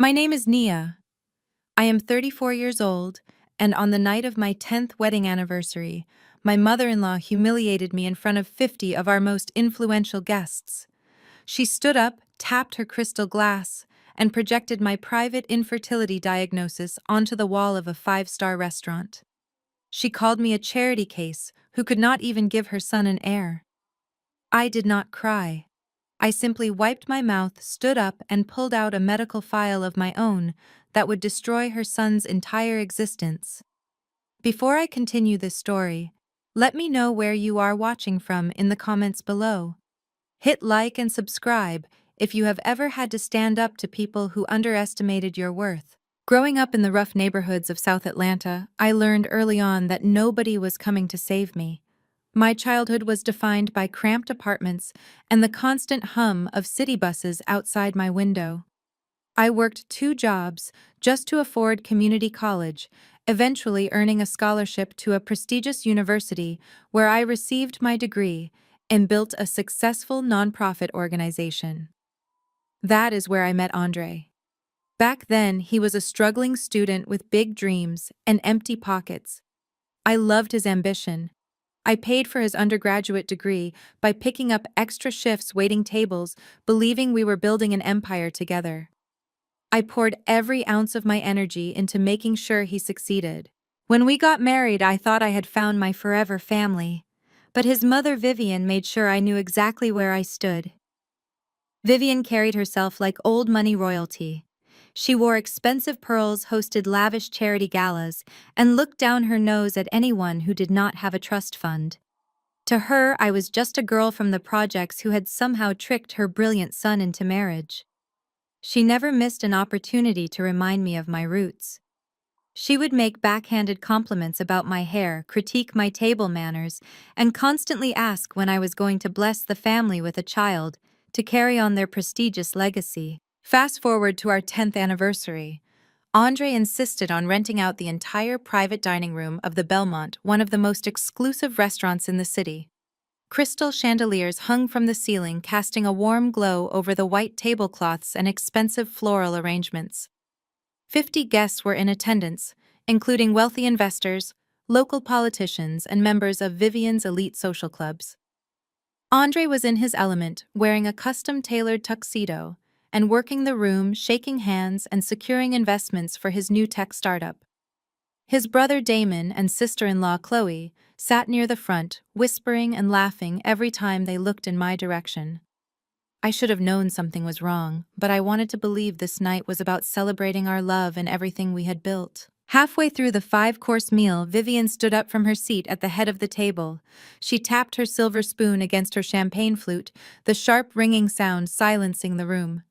My name is Nia. I am 34 years old, and on the night of my 10th wedding anniversary, my mother-in-law humiliated me in front of 50 of our most influential guests. She stood up, tapped her crystal glass, and projected my private infertility diagnosis onto the wall of a five-star restaurant. She called me a charity case who could not even give her son an heir. I did not cry. I simply wiped my mouth, stood up, and pulled out a medical file of my own that would destroy her son's entire existence. Before I continue this story, let me know where you are watching from in the comments below. Hit like and subscribe if you have ever had to stand up to people who underestimated your worth. Growing up in the rough neighborhoods of South Atlanta, I learned early on that nobody was coming to save me. My childhood was defined by cramped apartments and the constant hum of city buses outside my window. I worked two jobs just to afford community college, eventually earning a scholarship to a prestigious university where I received my degree and built a successful nonprofit organization. That is where I met Andre. Back then, he was a struggling student with big dreams and empty pockets. I loved his ambition. I paid for his undergraduate degree by picking up extra shifts waiting tables, believing we were building an empire together. I poured every ounce of my energy into making sure he succeeded. When we got married, I thought I had found my forever family. But his mother, Vivian, made sure I knew exactly where I stood. Vivian carried herself like old money royalty. She wore expensive pearls, hosted lavish charity galas, and looked down her nose at anyone who did not have a trust fund. To her, I was just a girl from the projects who had somehow tricked her brilliant son into marriage. She never missed an opportunity to remind me of my roots. She would make backhanded compliments about my hair, critique my table manners, and constantly ask when I was going to bless the family with a child to carry on their prestigious legacy. Fast forward to our 10th anniversary. Andre insisted on renting out the entire private dining room of the Belmont, one of the most exclusive restaurants in the city. Crystal chandeliers hung from the ceiling, casting a warm glow over the white tablecloths and expensive floral arrangements. 50 guests were in attendance, including wealthy investors, local politicians, and members of Vivian's elite social clubs. Andre was in his element, wearing a custom-tailored tuxedo, and working the room, shaking hands and securing investments for his new tech startup. His brother Damon and sister-in-law Chloe sat near the front, whispering and laughing every time they looked in my direction. I should have known something was wrong, but I wanted to believe this night was about celebrating our love and everything we had built. Halfway through the five-course meal, Vivian stood up from her seat at the head of the table. She tapped her silver spoon against her champagne flute, the sharp ringing sound silencing the room.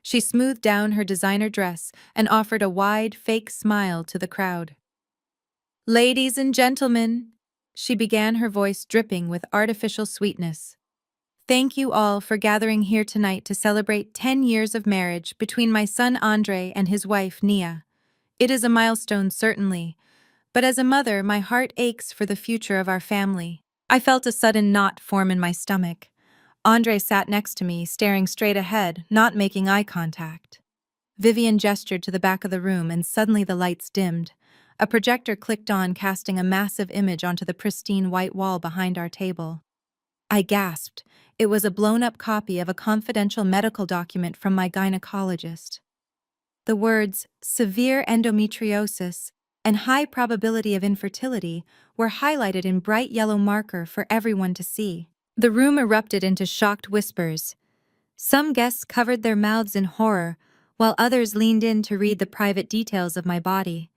She smoothed down her designer dress and offered a wide, fake smile to the crowd. "Ladies and gentlemen," she began, her voice dripping with artificial sweetness. "Thank you all for gathering here tonight to celebrate 10 years of marriage between my son Andre and his wife Nia. It is a milestone, certainly, but as a mother, my heart aches for the future of our family." I felt a sudden knot form in my stomach. Andre sat next to me, staring straight ahead, not making eye contact. Vivian gestured to the back of the room, and suddenly the lights dimmed. A projector clicked on, casting a massive image onto the pristine white wall behind our table. I gasped. It was a blown-up copy of a confidential medical document from my gynecologist. The words, "severe endometriosis" and "high probability of infertility" were highlighted in bright yellow marker for everyone to see. The room erupted into shocked whispers. Some guests covered their mouths in horror, while others leaned in to read the private details of my body.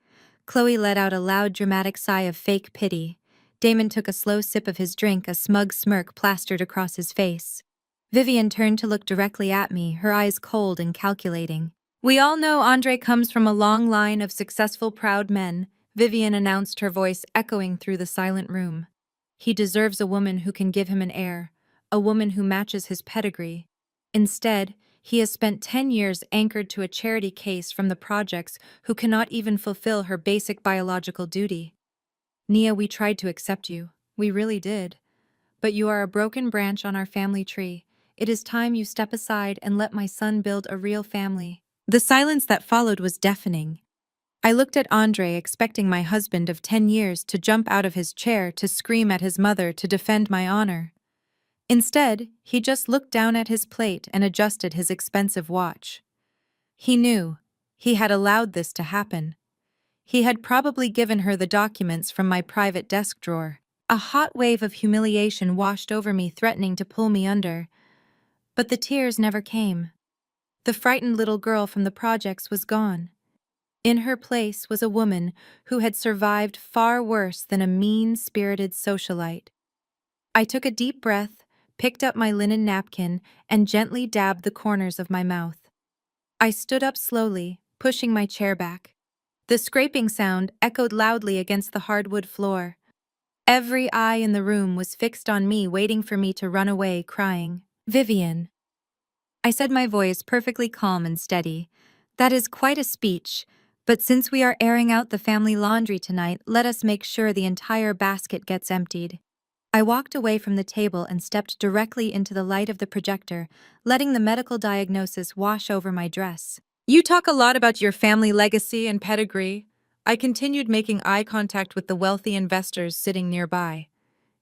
Chloe let out a loud, dramatic sigh of fake pity. Damon took a slow sip of his drink, a smug smirk plastered across his face. Vivian turned to look directly at me, her eyes cold and calculating. "We all know Andre comes from a long line of successful, proud men," Vivian announced, her voice echoing through the silent room. "He deserves a woman who can give him an heir, a woman who matches his pedigree. Instead, he has spent 10 years anchored to a charity case from the projects who cannot even fulfill her basic biological duty. Nia, we tried to accept you. We really did. But you are a broken branch on our family tree. It is time you step aside and let my son build a real family." The silence that followed was deafening. I looked at Andre, expecting my husband of 10 years to jump out of his chair to scream at his mother to defend my honor. Instead, he just looked down at his plate and adjusted his expensive watch. He knew. He had allowed this to happen. He had probably given her the documents from my private desk drawer. A hot wave of humiliation washed over me, threatening to pull me under. But the tears never came. The frightened little girl from the projects was gone. In her place was a woman who had survived far worse than a mean-spirited socialite. I took a deep breath, picked up my linen napkin, and gently dabbed the corners of my mouth. I stood up slowly, pushing my chair back. The scraping sound echoed loudly against the hardwood floor. Every eye in the room was fixed on me, waiting for me to run away, crying, "Vivian." I said, my voice perfectly calm and steady, "That is quite a speech, but since we are airing out the family laundry tonight, let us make sure the entire basket gets emptied." I walked away from the table and stepped directly into the light of the projector, letting the medical diagnosis wash over my dress. "You talk a lot about your family legacy and pedigree." I continued, making eye contact with the wealthy investors sitting nearby.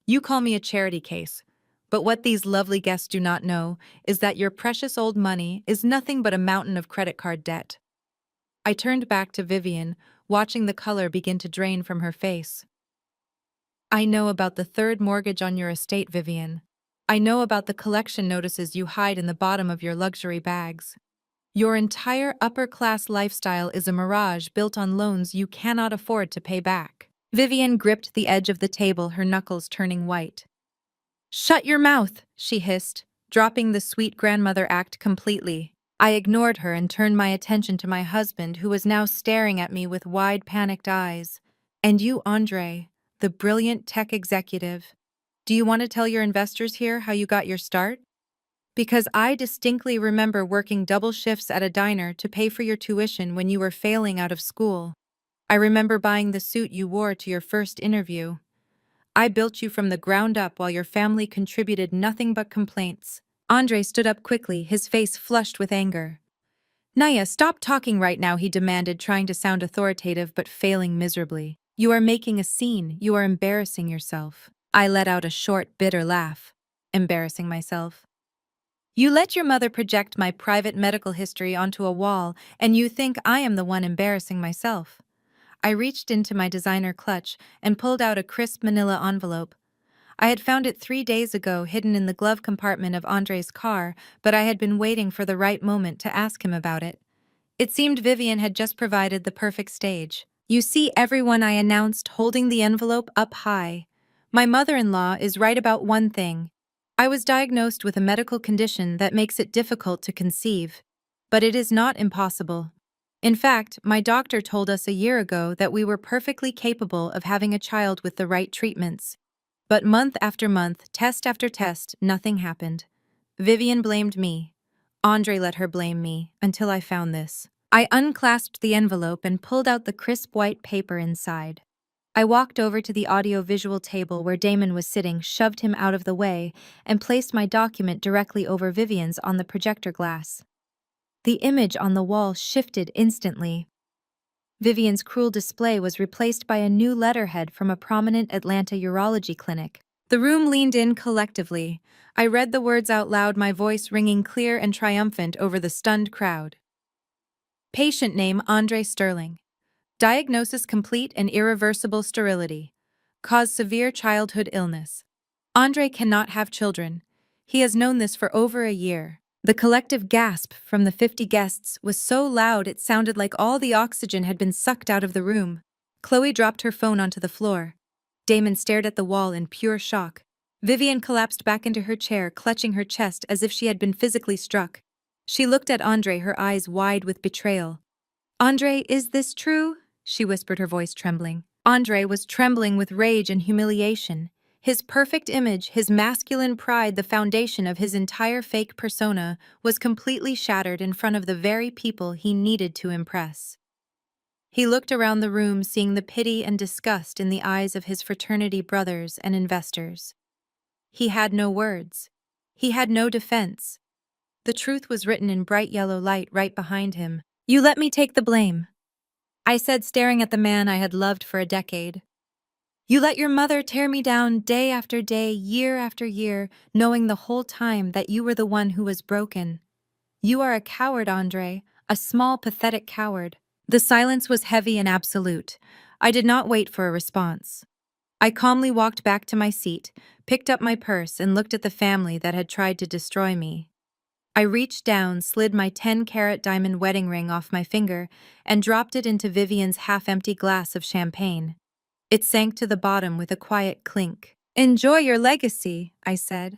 "You call me a charity case, but what these lovely guests do not know is that your precious old money is nothing but a mountain of credit card debt." I turned back to Vivian, watching the color begin to drain from her face. "I know about the third mortgage on your estate, Vivian. I know about the collection notices you hide in the bottom of your luxury bags. Your entire upper-class lifestyle is a mirage built on loans you cannot afford to pay back." Vivian gripped the edge of the table, her knuckles turning white. "Shut your mouth," she hissed, dropping the sweet grandmother act completely. I ignored her and turned my attention to my husband, who was now staring at me with wide, panicked eyes. "And you, Andre, the brilliant tech executive, do you want to tell your investors here how you got your start? Because I distinctly remember working double shifts at a diner to pay for your tuition when you were failing out of school. I remember buying the suit you wore to your first interview. I built you from the ground up while your family contributed nothing but complaints." Andre stood up quickly, his face flushed with anger. "Naya, stop talking right now," he demanded, trying to sound authoritative but failing miserably. "You are making a scene. You are embarrassing yourself." I let out a short, bitter laugh. "Embarrassing myself? You let your mother project my private medical history onto a wall, and you think I am the one embarrassing myself." I reached into my designer clutch and pulled out a crisp manila envelope. I had found it 3 days ago, hidden in the glove compartment of Andre's car, but I had been waiting for the right moment to ask him about it. It seemed Vivian had just provided the perfect stage. "You see, everyone," I announced, holding the envelope up high. "My mother-in-law is right about one thing. I was diagnosed with a medical condition that makes it difficult to conceive. But it is not impossible. In fact, my doctor told us a year ago that we were perfectly capable of having a child with the right treatments. But month after month, test after test, nothing happened. Vivian blamed me. Andre let her blame me, until I found this." I unclasped the envelope and pulled out the crisp white paper inside. I walked over to the audio-visual table where Damon was sitting, shoved him out of the way, and placed my document directly over Vivian's on the projector glass. The image on the wall shifted instantly. Vivian's cruel display was replaced by a new letterhead from a prominent Atlanta urology clinic. The room leaned in collectively. I read the words out loud, my voice ringing clear and triumphant over the stunned crowd. "Patient name Andre Sterling. Diagnosis complete and irreversible sterility. Cause severe childhood illness. Andre cannot have children. He has known this for over a year." The collective gasp from the 50 guests was so loud it sounded like all the oxygen had been sucked out of the room. Chloe dropped her phone onto the floor. Damon stared at the wall in pure shock. Vivian collapsed back into her chair, clutching her chest as if she had been physically struck. She looked at Andre, her eyes wide with betrayal. "Andre, is this true?" she whispered, her voice trembling. Andre was trembling with rage and humiliation. His perfect image, his masculine pride, the foundation of his entire fake persona, was completely shattered in front of the very people he needed to impress. He looked around the room, seeing the pity and disgust in the eyes of his fraternity brothers and investors. He had no words. He had no defense. The truth was written in bright yellow light right behind him. You let me take the blame, I said, staring at the man I had loved for a decade. You let your mother tear me down day after day, year after year, knowing the whole time that you were the one who was broken. You are a coward, Andre, a small, pathetic coward. The silence was heavy and absolute. I did not wait for a response. I calmly walked back to my seat, picked up my purse, and looked at the family that had tried to destroy me. I reached down, slid my 10-carat diamond wedding ring off my finger, and dropped it into Vivian's half-empty glass of champagne. It sank to the bottom with a quiet clink. "Enjoy your legacy," I said.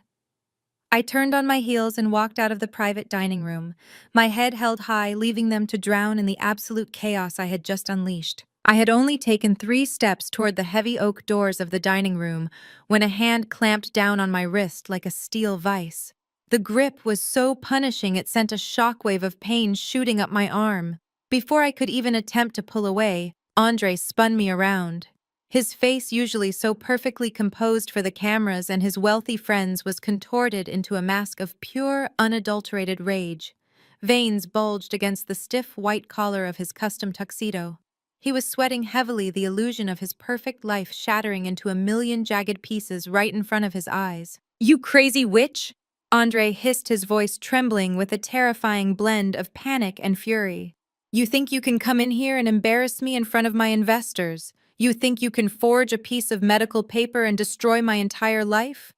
I turned on my heels and walked out of the private dining room, my head held high, leaving them to drown in the absolute chaos I had just unleashed. I had only taken 3 steps toward the heavy oak doors of the dining room when a hand clamped down on my wrist like a steel vice. The grip was so punishing it sent a shockwave of pain shooting up my arm. Before I could even attempt to pull away, Andre spun me around. His face, usually so perfectly composed for the cameras and his wealthy friends, was contorted into a mask of pure, unadulterated rage. Veins bulged against the stiff white collar of his custom tuxedo. He was sweating heavily, the illusion of his perfect life shattering into a million jagged pieces right in front of his eyes. "You crazy witch!" Andre hissed, his voice trembling with a terrifying blend of panic and fury. "You think you can come in here and embarrass me in front of my investors? You think you can forge a piece of medical paper and destroy my entire life?"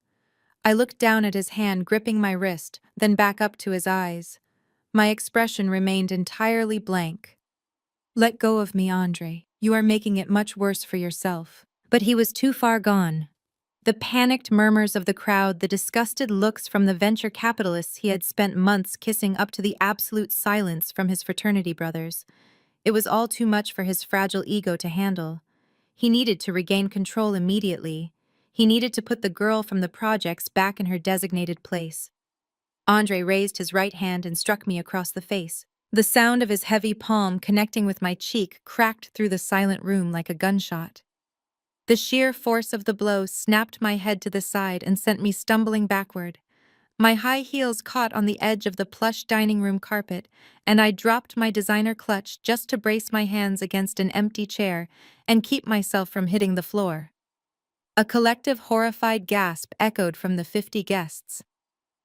I looked down at his hand gripping my wrist, then back up to his eyes. My expression remained entirely blank. "Let go of me, Andre. You are making it much worse for yourself." But he was too far gone. The panicked murmurs of the crowd, the disgusted looks from the venture capitalists he had spent months kissing, up to the absolute silence from his fraternity brothers. It was all too much for his fragile ego to handle. He needed to regain control immediately. He needed to put the girl from the projects back in her designated place. Andre raised his right hand and struck me across the face. The sound of his heavy palm connecting with my cheek cracked through the silent room like a gunshot. The sheer force of the blow snapped my head to the side and sent me stumbling backward. My high heels caught on the edge of the plush dining room carpet, and I dropped my designer clutch just to brace my hands against an empty chair and keep myself from hitting the floor. A collective horrified gasp echoed from the 50 guests.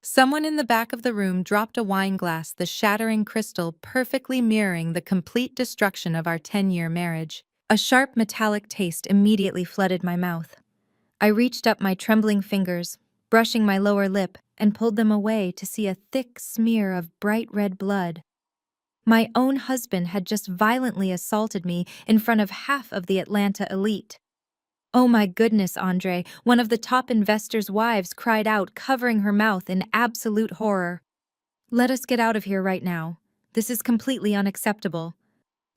Someone in the back of the room dropped a wine glass, the shattering crystal perfectly mirroring the complete destruction of our 10-year marriage. A sharp metallic taste immediately flooded my mouth. I reached up my trembling fingers, brushing my lower lip, and pulled them away to see a thick smear of bright red blood. My own husband had just violently assaulted me in front of half of the Atlanta elite. "Oh my goodness, Andre," one of the top investors' wives cried out, covering her mouth in absolute horror. "Let us get out of here right now. This is completely unacceptable.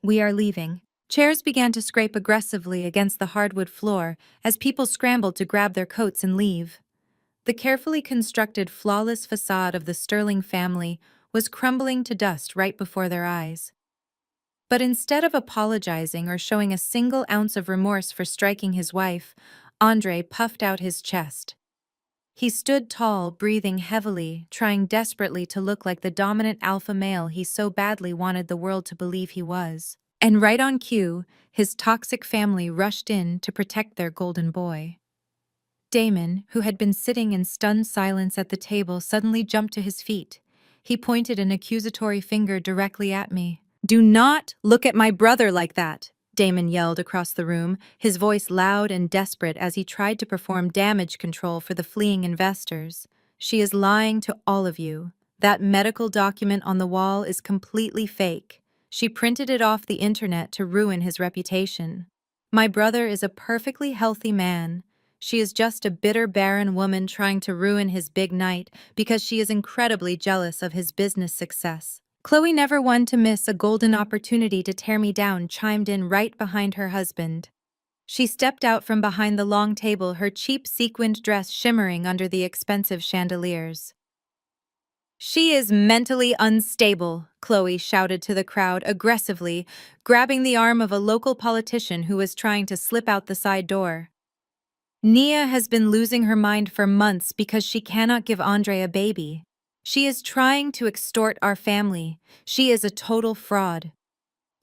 We are leaving." Chairs began to scrape aggressively against the hardwood floor as people scrambled to grab their coats and leave. The carefully constructed, flawless facade of the Sterling family was crumbling to dust right before their eyes. But instead of apologizing or showing a single ounce of remorse for striking his wife, Andre puffed out his chest. He stood tall, breathing heavily, trying desperately to look like the dominant alpha male he so badly wanted the world to believe he was. And right on cue, his toxic family rushed in to protect their golden boy. Damon, who had been sitting in stunned silence at the table, suddenly jumped to his feet. He pointed an accusatory finger directly at me. "Do not look at my brother like that," Damon yelled across the room, his voice loud and desperate as he tried to perform damage control for the fleeing investors. "She is lying to all of you. That medical document on the wall is completely fake. She printed it off the internet to ruin his reputation. My brother is a perfectly healthy man. She is just a bitter, barren woman trying to ruin his big night because she is incredibly jealous of his business success." Chloe, never one to miss a golden opportunity to tear me down, chimed in right behind her husband. She stepped out from behind the long table, her cheap sequined dress shimmering under the expensive chandeliers. "She is mentally unstable," Chloe shouted to the crowd aggressively, grabbing the arm of a local politician who was trying to slip out the side door. "Nia has been losing her mind for months because she cannot give Andre a baby. She is trying to extort our family. She is a total fraud."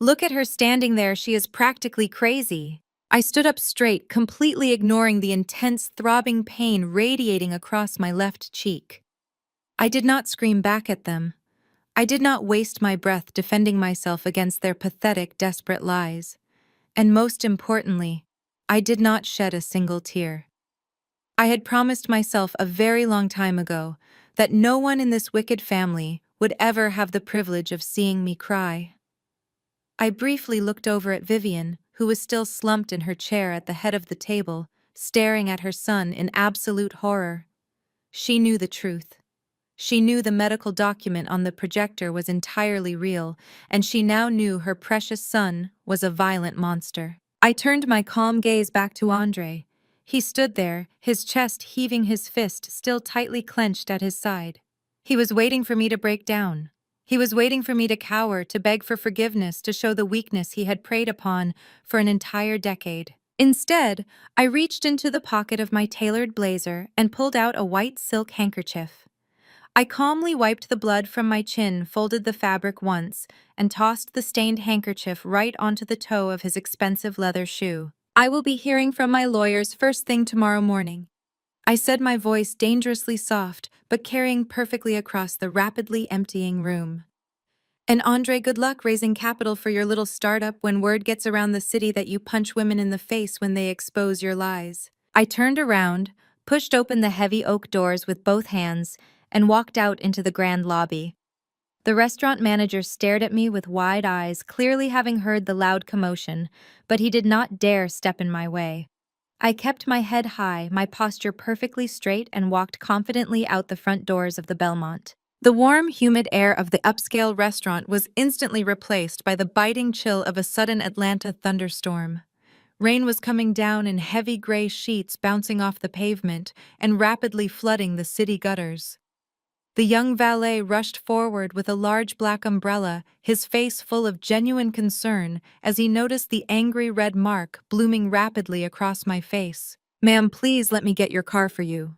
Look at her standing there, she is practically crazy. I stood up straight, completely ignoring the intense throbbing pain radiating across my left cheek. I did not scream back at them. I did not waste my breath defending myself against their pathetic, desperate lies. And most importantly, I did not shed a single tear. I had promised myself a very long time ago that no one in this wicked family would ever have the privilege of seeing me cry. I briefly looked over at Vivian, who was still slumped in her chair at the head of the table, staring at her son in absolute horror. She knew the truth. She knew the medical document on the projector was entirely real, and she now knew her precious son was a violent monster. I turned my calm gaze back to Andre. He stood there, his chest heaving, his fist still tightly clenched at his side. He was waiting for me to break down. He was waiting for me to cower, to beg for forgiveness, to show the weakness he had preyed upon for an entire decade. Instead, I reached into the pocket of my tailored blazer and pulled out a white silk handkerchief. I calmly wiped the blood from my chin, folded the fabric once, and tossed the stained handkerchief right onto the toe of his expensive leather shoe. I will be hearing from my lawyers first thing tomorrow morning. I said, my voice dangerously soft, but carrying perfectly across the rapidly emptying room. And Andre, good luck raising capital for your little startup when word gets around the city that you punch women in the face when they expose your lies. I turned around, pushed open the heavy oak doors with both hands, and walked out into the grand lobby. The restaurant manager stared at me with wide eyes, clearly having heard the loud commotion, but he did not dare step in my way. I kept my head high, my posture perfectly straight, and walked confidently out the front doors of the Belmont. The warm, humid air of the upscale restaurant was instantly replaced by the biting chill of a sudden Atlanta thunderstorm. Rain was coming down in heavy gray sheets bouncing off the pavement and rapidly flooding the city gutters. The young valet rushed forward with a large black umbrella, his face full of genuine concern as he noticed the angry red mark blooming rapidly across my face. "Ma'am, please let me get your car for you,"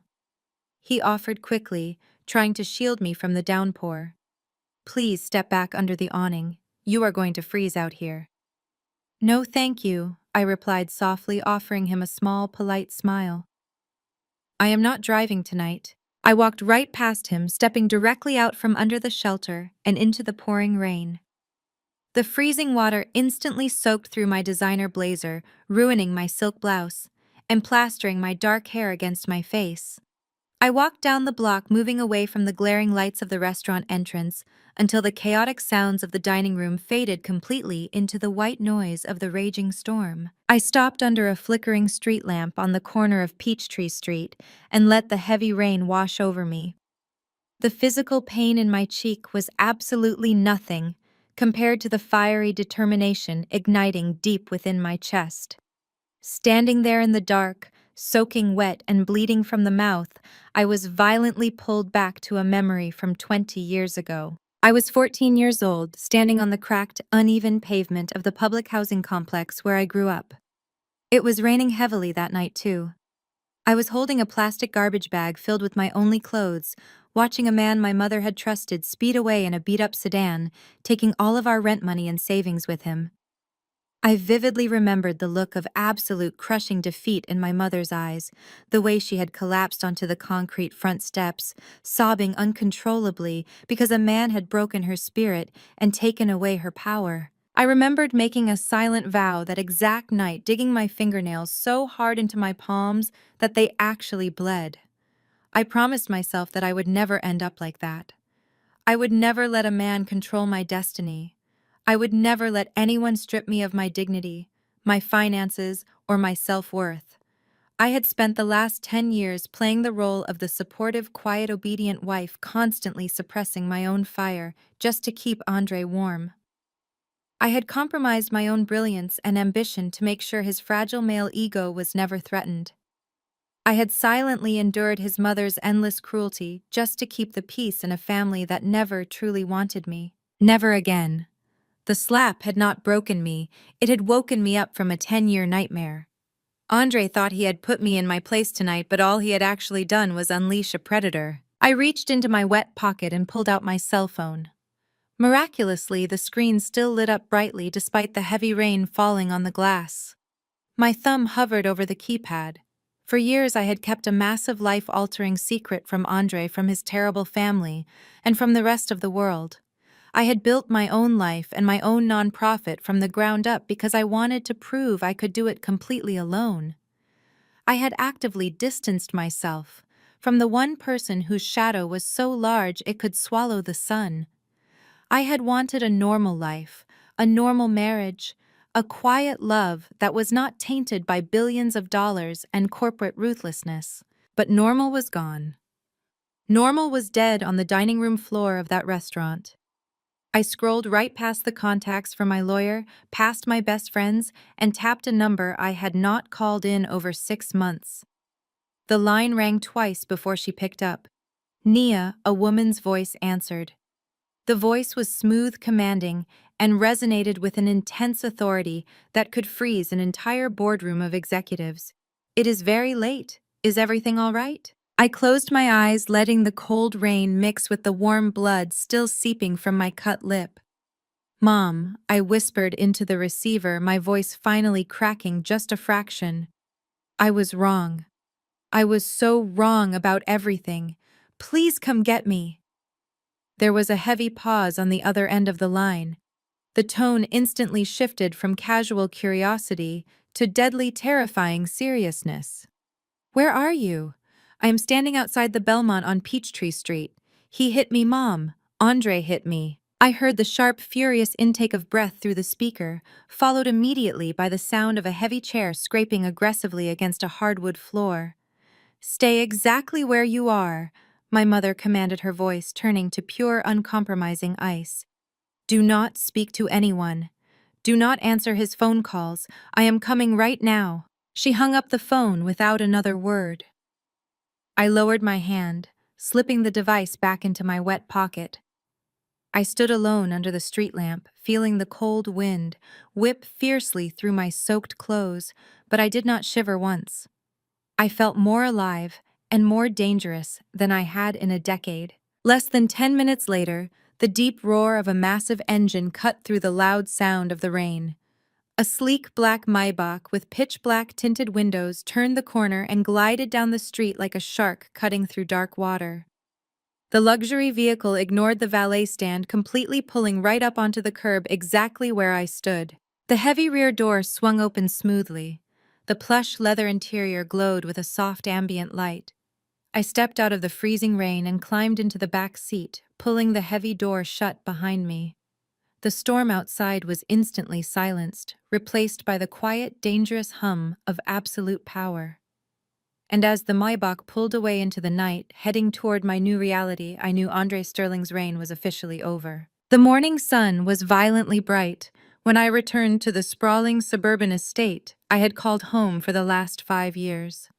he offered quickly, trying to shield me from the downpour. "Please step back under the awning. You are going to freeze out here." "No, thank you," I replied softly, offering him a small, polite smile. "I am not driving tonight." I walked right past him, stepping directly out from under the shelter and into the pouring rain. The freezing water instantly soaked through my designer blazer, ruining my silk blouse and plastering my dark hair against my face. I walked down the block, moving away from the glaring lights of the restaurant entrance until the chaotic sounds of the dining room faded completely into the white noise of the raging storm. I stopped under a flickering street lamp on the corner of Peachtree Street and let the heavy rain wash over me. The physical pain in my cheek was absolutely nothing compared to the fiery determination igniting deep within my chest. Standing there in the dark, soaking wet and bleeding from the mouth, I was violently pulled back to a memory from 20 years ago. I was 14 years old, standing on the cracked, uneven pavement of the public housing complex where I grew up. It was raining heavily that night, too. I was holding a plastic garbage bag filled with my only clothes, watching a man my mother had trusted speed away in a beat-up sedan, taking all of our rent money and savings with him. I vividly remembered the look of absolute crushing defeat in my mother's eyes, the way she had collapsed onto the concrete front steps, sobbing uncontrollably because a man had broken her spirit and taken away her power. I remembered making a silent vow that exact night, digging my fingernails so hard into my palms that they actually bled. I promised myself that I would never end up like that. I would never let a man control my destiny. I would never let anyone strip me of my dignity, my finances, or my self-worth. I had spent the last 10 years playing the role of the supportive, quiet, obedient wife, constantly suppressing my own fire just to keep Andre warm. I had compromised my own brilliance and ambition to make sure his fragile male ego was never threatened. I had silently endured his mother's endless cruelty just to keep the peace in a family that never truly wanted me. Never again. The slap had not broken me, it had woken me up from a 10-year nightmare. Andre thought he had put me in my place tonight, but all he had actually done was unleash a predator. I reached into my wet pocket and pulled out my cell phone. Miraculously, the screen still lit up brightly despite the heavy rain falling on the glass. My thumb hovered over the keypad. For years I had kept a massive life-altering secret from Andre, from his terrible family, and from the rest of the world. I had built my own life and my own nonprofit from the ground up because I wanted to prove I could do it completely alone. I had actively distanced myself from the one person whose shadow was so large it could swallow the sun. I had wanted a normal life, a normal marriage, a quiet love that was not tainted by billions of dollars and corporate ruthlessness. But normal was gone. Normal was dead on the dining room floor of that restaurant. I scrolled right past the contacts for my lawyer, past my best friends, and tapped a number I had not called in over 6 months. The line rang twice before she picked up. Nia, a woman's voice, answered. The voice was smooth, commanding, and resonated with an intense authority that could freeze an entire boardroom of executives. "It is very late. Is everything all right?" I closed my eyes, letting the cold rain mix with the warm blood still seeping from my cut lip. "Mom," I whispered into the receiver, my voice finally cracking just a fraction. "I was wrong. I was so wrong about everything. Please come get me." There was a heavy pause on the other end of the line. The tone instantly shifted from casual curiosity to deadly terrifying seriousness. "Where are you?" "I am standing outside the Belmont on Peachtree Street. He hit me, Mom. Andre hit me." I heard the sharp, furious intake of breath through the speaker, followed immediately by the sound of a heavy chair scraping aggressively against a hardwood floor. "Stay exactly where you are," my mother commanded, her voice turning to pure, uncompromising ice. "Do not speak to anyone. Do not answer his phone calls. I am coming right now." She hung up the phone without another word. I lowered my hand, slipping the device back into my wet pocket. I stood alone under the street lamp, feeling the cold wind whip fiercely through my soaked clothes, but I did not shiver once. I felt more alive and more dangerous than I had in a decade. Less than 10 minutes later, the deep roar of a massive engine cut through the loud sound of the rain. A sleek black Maybach with pitch-black tinted windows turned the corner and glided down the street like a shark cutting through dark water. The luxury vehicle ignored the valet stand, completely pulling right up onto the curb exactly where I stood. The heavy rear door swung open smoothly. The plush leather interior glowed with a soft ambient light. I stepped out of the freezing rain and climbed into the back seat, pulling the heavy door shut behind me. The storm outside was instantly silenced, replaced by the quiet, dangerous hum of absolute power. And as the Maybach pulled away into the night, heading toward my new reality, I knew Andre Sterling's reign was officially over. The morning sun was violently bright when I returned to the sprawling suburban estate I had called home for the last 5 years.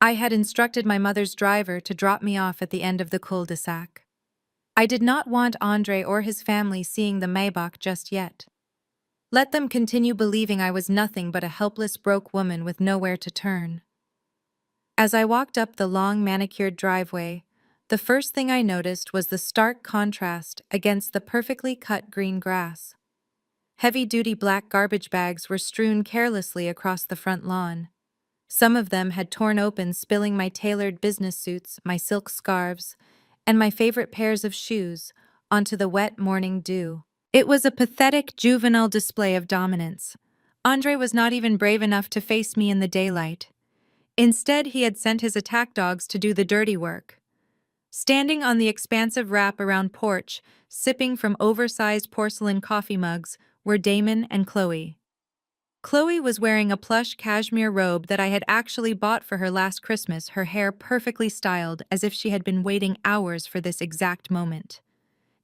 I had instructed my mother's driver to drop me off at the end of the cul-de-sac. I did not want Andre or his family seeing the Maybach just yet. Let them continue believing I was nothing but a helpless, broke woman with nowhere to turn. As I walked up the long, manicured driveway, the first thing I noticed was the stark contrast against the perfectly cut green grass. Heavy-duty black garbage bags were strewn carelessly across the front lawn. Some of them had torn open, spilling my tailored business suits, my silk scarves, and my favorite pairs of shoes onto the wet morning dew. It was a pathetic, juvenile display of dominance. Andre was not even brave enough to face me in the daylight. Instead, he had sent his attack dogs to do the dirty work. Standing on the expansive wrap-around porch, sipping from oversized porcelain coffee mugs, were Damon and Chloe. Chloe was wearing a plush cashmere robe that I had actually bought for her last Christmas, her hair perfectly styled as if she had been waiting hours for this exact moment.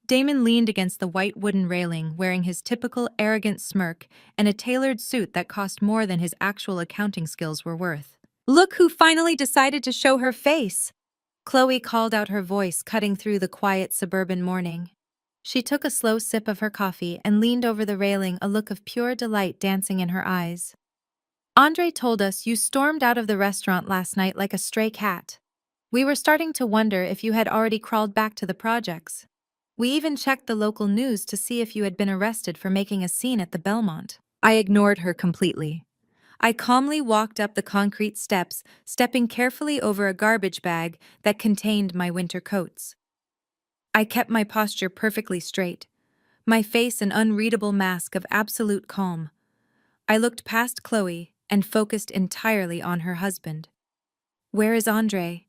Damon leaned against the white wooden railing, wearing his typical arrogant smirk and a tailored suit that cost more than his actual accounting skills were worth. "Look who finally decided to show her face!" Chloe called out, her voice cutting through the quiet suburban morning. She took a slow sip of her coffee and leaned over the railing, a look of pure delight dancing in her eyes. "Andre told us you stormed out of the restaurant last night like a stray cat. We were starting to wonder if you had already crawled back to the projects." We even checked the local news to see if you had been arrested for making a scene at the Belmont. I ignored her completely. I calmly walked up the concrete steps, stepping carefully over a garbage bag that contained my winter coats. I kept my posture perfectly straight, my face an unreadable mask of absolute calm. I looked past Chloe and focused entirely on her husband. "Where is Andre?"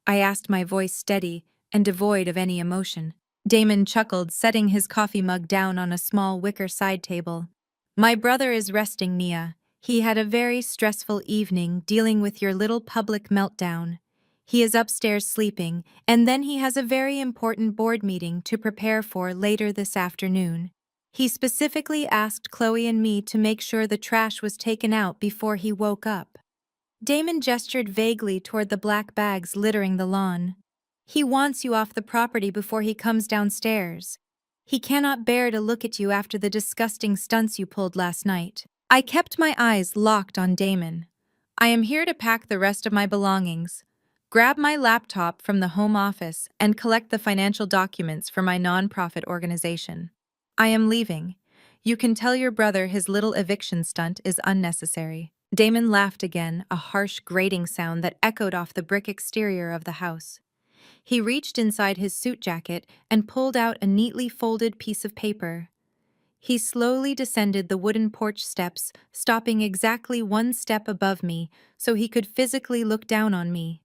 I asked, my voice steady and devoid of any emotion. Damon chuckled, setting his coffee mug down on a small wicker side table. "My brother is resting, Nia. He had a very stressful evening dealing with your little public meltdown. He is upstairs sleeping, and then he has a very important board meeting to prepare for later this afternoon. He specifically asked Chloe and me to make sure the trash was taken out before he woke up." Damon gestured vaguely toward the black bags littering the lawn. "He wants you off the property before he comes downstairs. He cannot bear to look at you after the disgusting stunts you pulled last night." I kept my eyes locked on Damon. "I am here to pack the rest of my belongings, grab my laptop from the home office, and collect the financial documents for my nonprofit organization. I am leaving. You can tell your brother his little eviction stunt is unnecessary." Damon laughed again, a harsh grating sound that echoed off the brick exterior of the house. He reached inside his suit jacket and pulled out a neatly folded piece of paper. He slowly descended the wooden porch steps, stopping exactly one step above me so he could physically look down on me.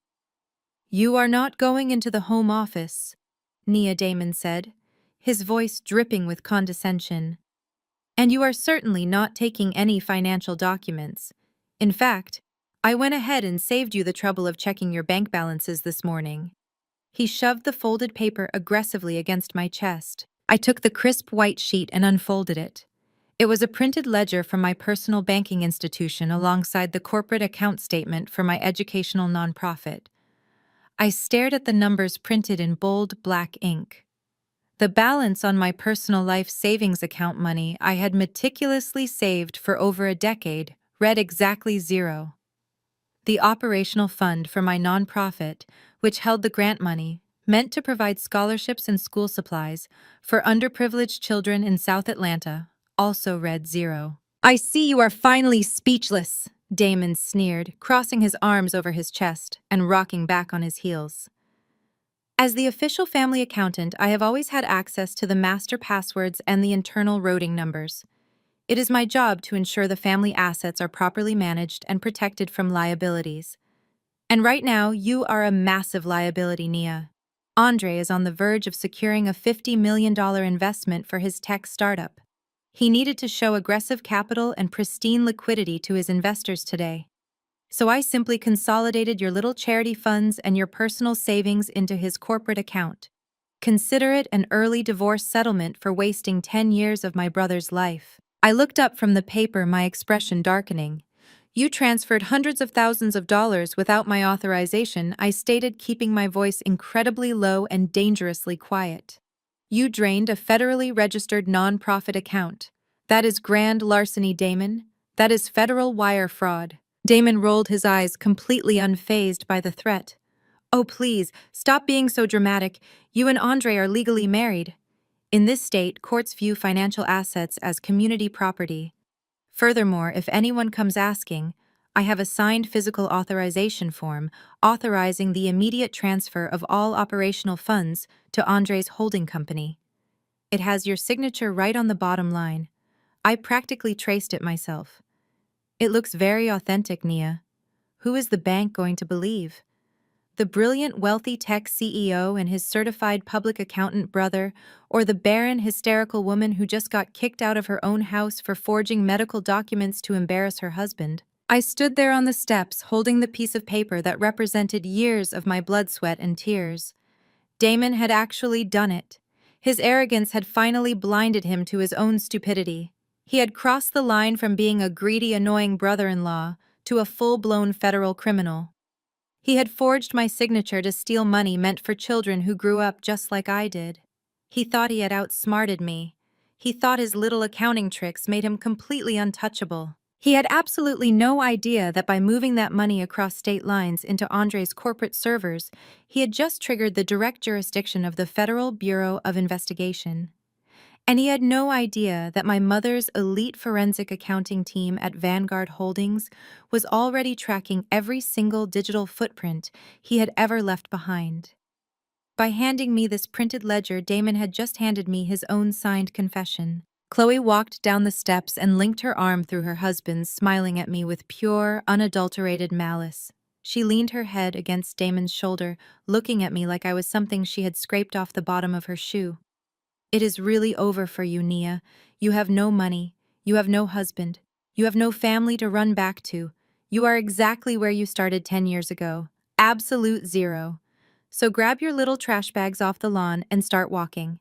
"You are not going into the home office," Nia Damon said, his voice dripping with condescension. "And you are certainly not taking any financial documents. In fact, I went ahead and saved you the trouble of checking your bank balances this morning." He shoved the folded paper aggressively against my chest. I took the crisp white sheet and unfolded it. It was a printed ledger from my personal banking institution alongside the corporate account statement for my educational nonprofit. I stared at the numbers printed in bold black ink. The balance on my personal life savings account money I had meticulously saved for over a decade read exactly zero. The operational fund for my nonprofit, which held the grant money, meant to provide scholarships and school supplies for underprivileged children in South Atlanta, also read zero. "I see you are finally speechless," Damon sneered, crossing his arms over his chest and rocking back on his heels. "As the official family accountant, I have always had access to the master passwords and the internal routing numbers. It is my job to ensure the family assets are properly managed and protected from liabilities. And right now, you are a massive liability, Nia. Andre is on the verge of securing a $50 million investment for his tech startup. He needed to show aggressive capital and pristine liquidity to his investors today. So I simply consolidated your little charity funds and your personal savings into his corporate account. Consider it an early divorce settlement for wasting 10 years of my brother's life." I looked up from the paper, my expression darkening. "You transferred hundreds of thousands of dollars without my authorization," I stated, keeping my voice incredibly low and dangerously quiet. "You drained a federally registered nonprofit account. That is grand larceny, Damon. That is federal wire fraud." Damon rolled his eyes, completely unfazed by the threat. "Oh, please, stop being so dramatic. You and Andre are legally married. In this state, courts view financial assets as community property. Furthermore, if anyone comes asking, I have a signed physical authorization form authorizing the immediate transfer of all operational funds to Andre's holding company. It has your signature right on the bottom line. I practically traced it myself. It looks very authentic, Nia. Who is the bank going to believe? The brilliant, wealthy tech CEO and his certified public accountant brother, or the barren, hysterical woman who just got kicked out of her own house for forging medical documents to embarrass her husband?" I stood there on the steps, holding the piece of paper that represented years of my blood, sweat, and tears. Damon had actually done it. His arrogance had finally blinded him to his own stupidity. He had crossed the line from being a greedy, annoying brother-in-law to a full-blown federal criminal. He had forged my signature to steal money meant for children who grew up just like I did. He thought he had outsmarted me. He thought his little accounting tricks made him completely untouchable. He had absolutely no idea that by moving that money across state lines into Andre's corporate servers, he had just triggered the direct jurisdiction of the Federal Bureau of Investigation. And he had no idea that my mother's elite forensic accounting team at Vanguard Holdings was already tracking every single digital footprint he had ever left behind. By handing me this printed ledger, Damon had just handed me his own signed confession. Chloe walked down the steps and linked her arm through her husband's, smiling at me with pure, unadulterated malice. She leaned her head against Damon's shoulder, looking at me like I was something she had scraped off the bottom of her shoe. It is really over for you, Nia. You have no money. You have no husband. You have no family to run back to. You are exactly where you started 10 years ago. Absolute zero. So grab your little trash bags off the lawn and start walking.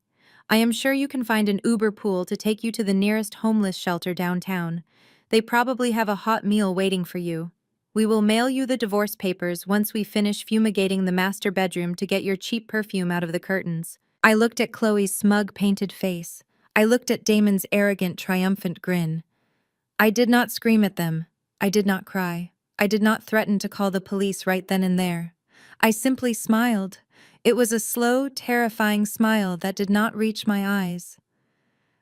I am sure you can find an Uber pool to take you to the nearest homeless shelter downtown. They probably have a hot meal waiting for you. We will mail you the divorce papers once we finish fumigating the master bedroom to get your cheap perfume out of the curtains. I looked at Chloe's smug, painted face. I looked at Damon's arrogant, triumphant grin. I did not scream at them. I did not cry. I did not threaten to call the police right then and there. I simply smiled. It was a slow, terrifying smile that did not reach my eyes.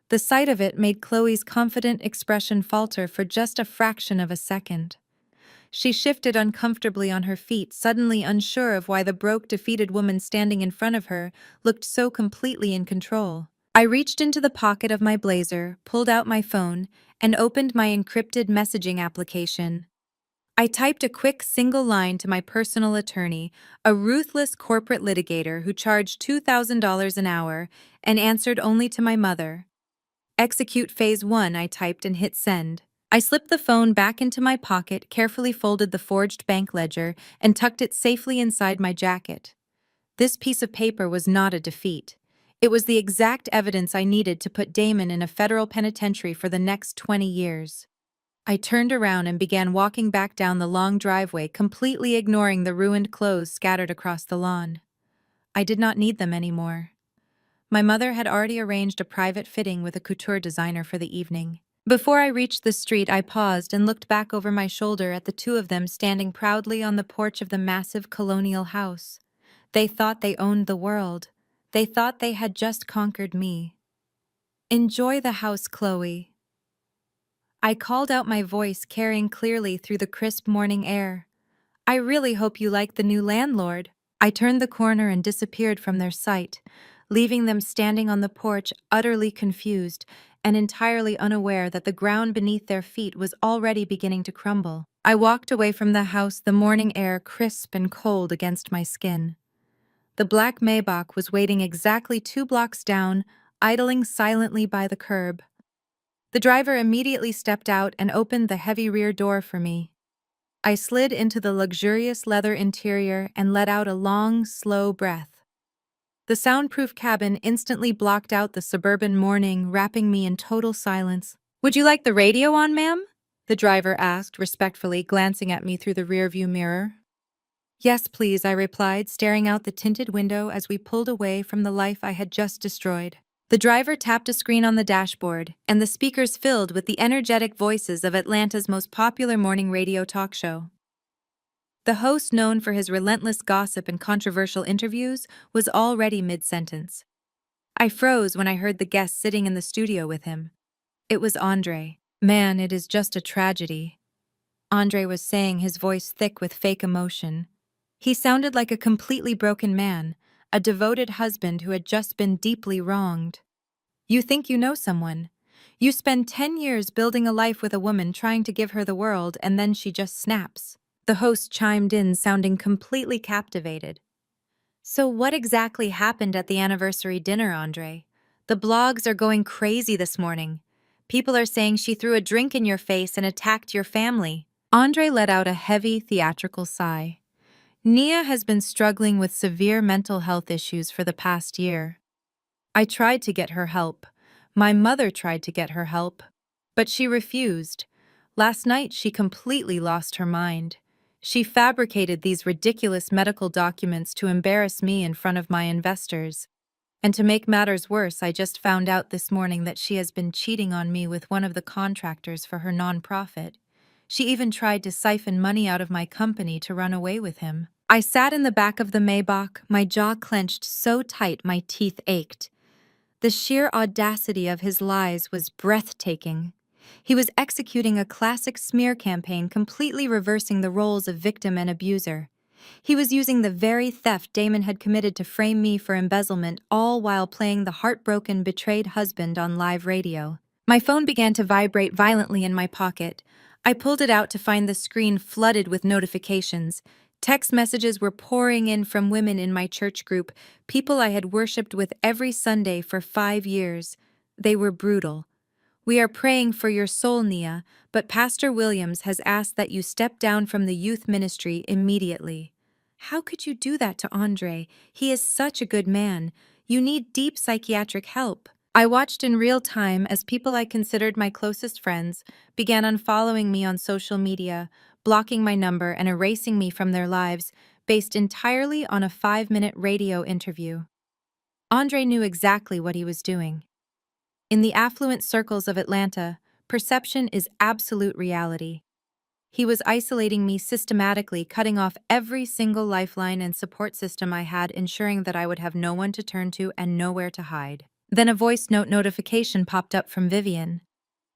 The sight of it made Chloe's confident expression falter for just a fraction of a second. She shifted uncomfortably on her feet, suddenly unsure of why the broke, defeated woman standing in front of her looked so completely in control. I reached into the pocket of my blazer, pulled out my phone, and opened my encrypted messaging application. I typed a quick single line to my personal attorney, a ruthless corporate litigator who charged $2,000 an hour, and answered only to my mother. Execute phase 1, I typed and hit send. I slipped the phone back into my pocket, carefully folded the forged bank ledger, and tucked it safely inside my jacket. This piece of paper was not a defeat. It was the exact evidence I needed to put Damon in a federal penitentiary for the next 20 years. I turned around and began walking back down the long driveway, completely ignoring the ruined clothes scattered across the lawn. I did not need them anymore. My mother had already arranged a private fitting with a couture designer for the evening. Before I reached the street, I paused and looked back over my shoulder at the two of them standing proudly on the porch of the massive colonial house. They thought they owned the world. They thought they had just conquered me. Enjoy the house, Chloe. I called out, my voice carrying clearly through the crisp morning air. I really hope you like the new landlord. I turned the corner and disappeared from their sight, leaving them standing on the porch, utterly confused and entirely unaware that the ground beneath their feet was already beginning to crumble. I walked away from the house, the morning air crisp and cold against my skin. The black Maybach was waiting exactly 2 blocks down, idling silently by the curb. The driver immediately stepped out and opened the heavy rear door for me. I slid into the luxurious leather interior and let out a long, slow breath. The soundproof cabin instantly blocked out the suburban morning, wrapping me in total silence. "Would you like the radio on, ma'am?" the driver asked respectfully, glancing at me through the rearview mirror. "Yes, please," I replied, staring out the tinted window as we pulled away from the life I had just destroyed. The driver tapped a screen on the dashboard, and the speakers filled with the energetic voices of Atlanta's most popular morning radio talk show. The host, known for his relentless gossip and controversial interviews, was already mid-sentence. I froze when I heard the guest sitting in the studio with him. It was Andre. "Man, it is just a tragedy," Andre was saying, his voice thick with fake emotion. He sounded like a completely broken man, a devoted husband who had just been deeply wronged. "You think you know someone. You spend 10 years building a life with a woman, trying to give her the world, and then she just snaps." The host chimed in, sounding completely captivated. "So what exactly happened at the anniversary dinner, Andre? The blogs are going crazy this morning. People are saying she threw a drink in your face and attacked your family." Andre let out a heavy, theatrical sigh. "Nia has been struggling with severe mental health issues for the past year. I tried to get her help. My mother tried to get her help. But she refused. Last night she completely lost her mind. She fabricated these ridiculous medical documents to embarrass me in front of my investors. And to make matters worse, I just found out this morning that she has been cheating on me with one of the contractors for her nonprofit. She even tried to siphon money out of my company to run away with him. I sat in the back of the Maybach, my jaw clenched so tight my teeth ached. The sheer audacity of his lies was breathtaking. He was executing a classic smear campaign, completely reversing the roles of victim and abuser. He was using the very theft Damon had committed to frame me for embezzlement, all while playing the heartbroken, betrayed husband on live radio. My phone began to vibrate violently in my pocket. I pulled it out to find the screen flooded with notifications. Text messages were pouring in from women in my church group, people I had worshipped with every Sunday for 5 years. They were brutal. "We are praying for your soul, Nia, but Pastor Williams has asked that you step down from the youth ministry immediately." How could you do that to Andre? He is such a good man. You need deep psychiatric help. I watched in real time as people I considered my closest friends began unfollowing me on social media, blocking my number and erasing me from their lives, based entirely on a 5-minute radio interview. Andre knew exactly what he was doing. In the affluent circles of Atlanta, perception is absolute reality. He was isolating me systematically, cutting off every single lifeline and support system I had, ensuring that I would have no one to turn to and nowhere to hide. Then a voice note notification popped up from Vivian.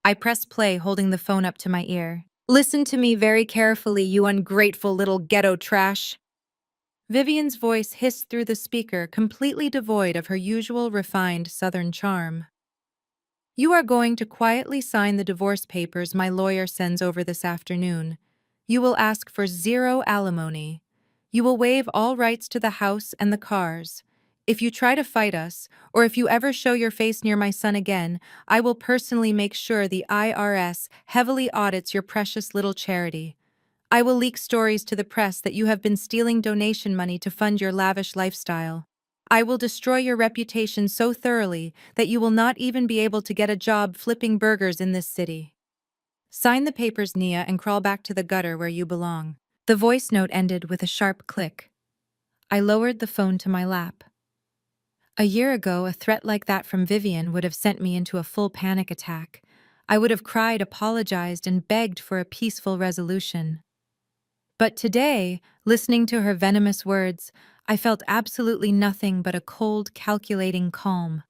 I pressed play, holding the phone up to my ear. "Listen to me very carefully, you ungrateful little ghetto trash." Vivian's voice hissed through the speaker, completely devoid of her usual refined Southern charm. "You are going to quietly sign the divorce papers my lawyer sends over this afternoon. You will ask for 0 alimony. You will waive all rights to the house and the cars. If you try to fight us, or if you ever show your face near my son again, I will personally make sure the IRS heavily audits your precious little charity. I will leak stories to the press that you have been stealing donation money to fund your lavish lifestyle. I will destroy your reputation so thoroughly that you will not even be able to get a job flipping burgers in this city. Sign the papers, Nia, and crawl back to the gutter where you belong." The voice note ended with a sharp click. I lowered the phone to my lap. A year ago, a threat like that from Vivian would have sent me into a full panic attack. I would have cried, apologized, and begged for a peaceful resolution. But today, listening to her venomous words, I felt absolutely nothing but a cold, calculating calm.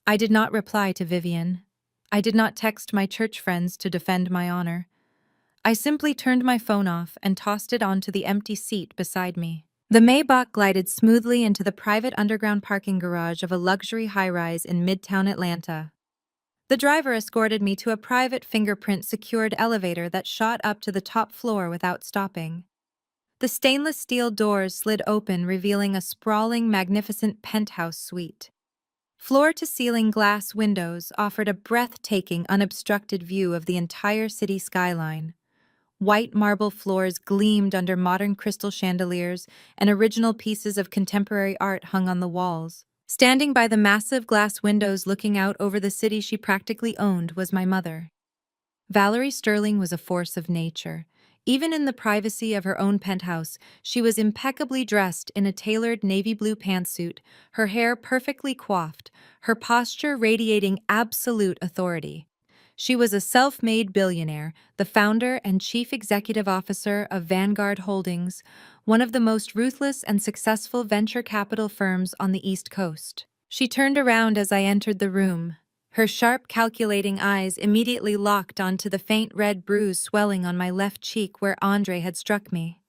I did not reply to Vivian. I did not text my church friends to defend my honor. I simply turned my phone off and tossed it onto the empty seat beside me. The Maybach glided smoothly into the private underground parking garage of a luxury high-rise in Midtown Atlanta. The driver escorted me to a private fingerprint-secured elevator that shot up to the top floor without stopping. The stainless steel doors slid open, revealing a sprawling, magnificent penthouse suite. Floor-to-ceiling glass windows offered a breathtaking, unobstructed view of the entire city skyline. White marble floors gleamed under modern crystal chandeliers, and original pieces of contemporary art hung on the walls. Standing by the massive glass windows looking out over the city she practically owned was my mother. Valerie Sterling was a force of nature. Even in the privacy of her own penthouse, she was impeccably dressed in a tailored navy blue pantsuit, her hair perfectly coiffed, her posture radiating absolute authority. She was a self-made billionaire, the founder and chief executive officer of Vanguard Holdings, one of the most ruthless and successful venture capital firms on the East Coast. She turned around as I entered the room. Her sharp, calculating eyes immediately locked onto the faint red bruise swelling on my left cheek where Andre had struck me.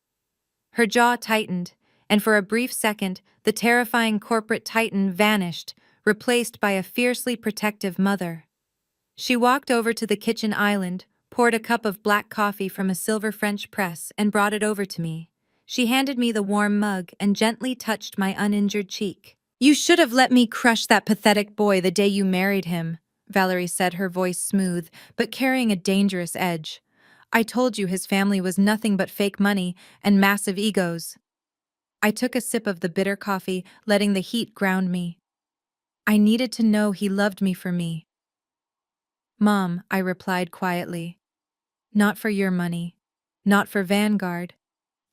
Her jaw tightened, and for a brief second, the terrifying corporate titan vanished, replaced by a fiercely protective mother. She walked over to the kitchen island, poured a cup of black coffee from a silver French press, and brought it over to me. She handed me the warm mug and gently touched my uninjured cheek. "You should have let me crush that pathetic boy the day you married him," Valerie said, her voice smooth, but carrying a dangerous edge. "I told you his family was nothing but fake money and massive egos." I took a sip of the bitter coffee, letting the heat ground me. I needed to know he loved me for me. "Mom," I replied quietly. "Not for your money. Not for Vanguard.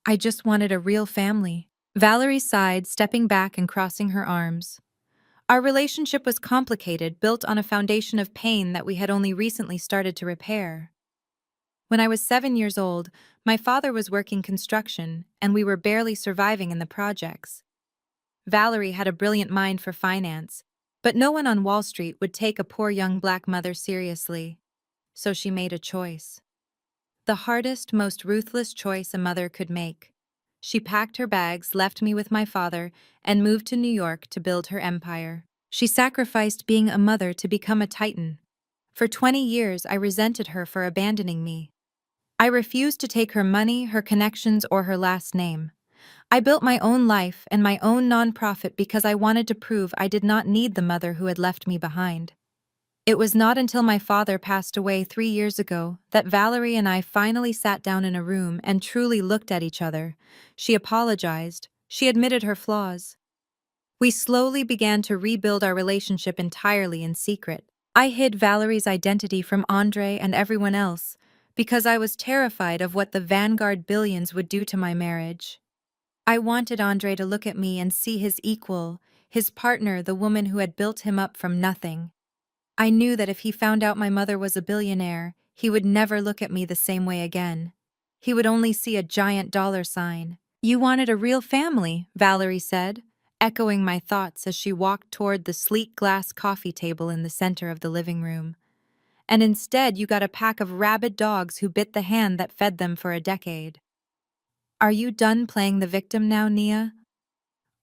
I just wanted a real family." Valerie sighed, stepping back and crossing her arms. Our relationship was complicated, built on a foundation of pain that we had only recently started to repair. When I was 7 years old, my father was working construction, and we were barely surviving in the projects. Valerie had a brilliant mind for finance, but no one on Wall Street would take a poor young black mother seriously. So she made a choice. The hardest, most ruthless choice a mother could make. She packed her bags, left me with my father, and moved to New York to build her empire. She sacrificed being a mother to become a titan. For 20 years, I resented her for abandoning me. I refused to take her money, her connections, or her last name. I built my own life and my own nonprofit because I wanted to prove I did not need the mother who had left me behind. It was not until my father passed away 3 years ago that Valerie and I finally sat down in a room and truly looked at each other. She apologized. She admitted her flaws. We slowly began to rebuild our relationship entirely in secret. I hid Valerie's identity from Andre and everyone else because I was terrified of what the Vanguard billions would do to my marriage. I wanted Andre to look at me and see his equal, his partner, the woman who had built him up from nothing. I knew that if he found out my mother was a billionaire, he would never look at me the same way again. He would only see a giant dollar sign. "You wanted a real family," Valerie said, echoing my thoughts as she walked toward the sleek glass coffee table in the center of the living room. "And instead you got a pack of rabid dogs who bit the hand that fed them for a decade. Are you done playing the victim now, Nia?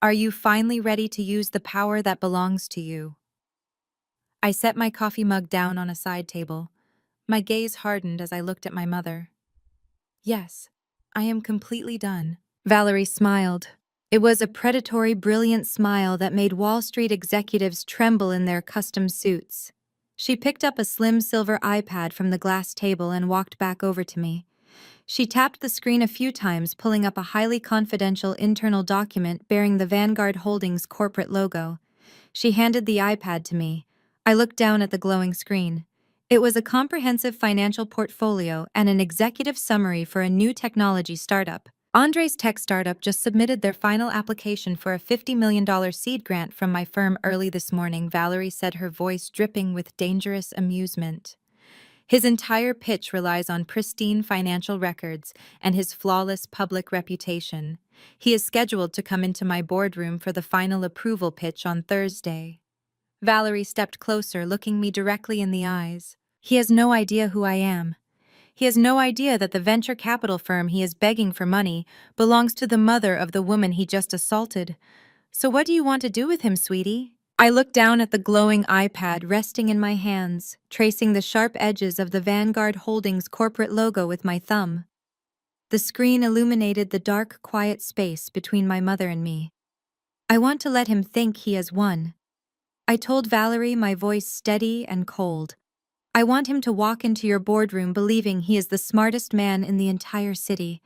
Are you finally ready to use the power that belongs to you?" I set my coffee mug down on a side table. My gaze hardened as I looked at my mother. "Yes, I am completely done." Valerie smiled. It was a predatory, brilliant smile that made Wall Street executives tremble in their custom suits. She picked up a slim silver iPad from the glass table and walked back over to me. She tapped the screen a few times, pulling up a highly confidential internal document bearing the Vanguard Holdings corporate logo. She handed the iPad to me. I looked down at the glowing screen. It was a comprehensive financial portfolio and an executive summary for a new technology startup. Andre's tech startup just submitted their final application for a $50 million seed grant from my firm early this morning, Valerie said, her voice dripping with dangerous amusement. His entire pitch relies on pristine financial records and his flawless public reputation. He is scheduled to come into my boardroom for the final approval pitch on Thursday. Valerie stepped closer, looking me directly in the eyes. He has no idea who I am. He has no idea that the venture capital firm he is begging for money belongs to the mother of the woman he just assaulted. So what do you want to do with him, sweetie? I looked down at the glowing iPad resting in my hands, tracing the sharp edges of the Vanguard Holdings corporate logo with my thumb. The screen illuminated the dark, quiet space between my mother and me. "I want to let him think he has won," I told Valerie, my voice steady and cold. "I want him to walk into your boardroom believing he is the smartest man in the entire city.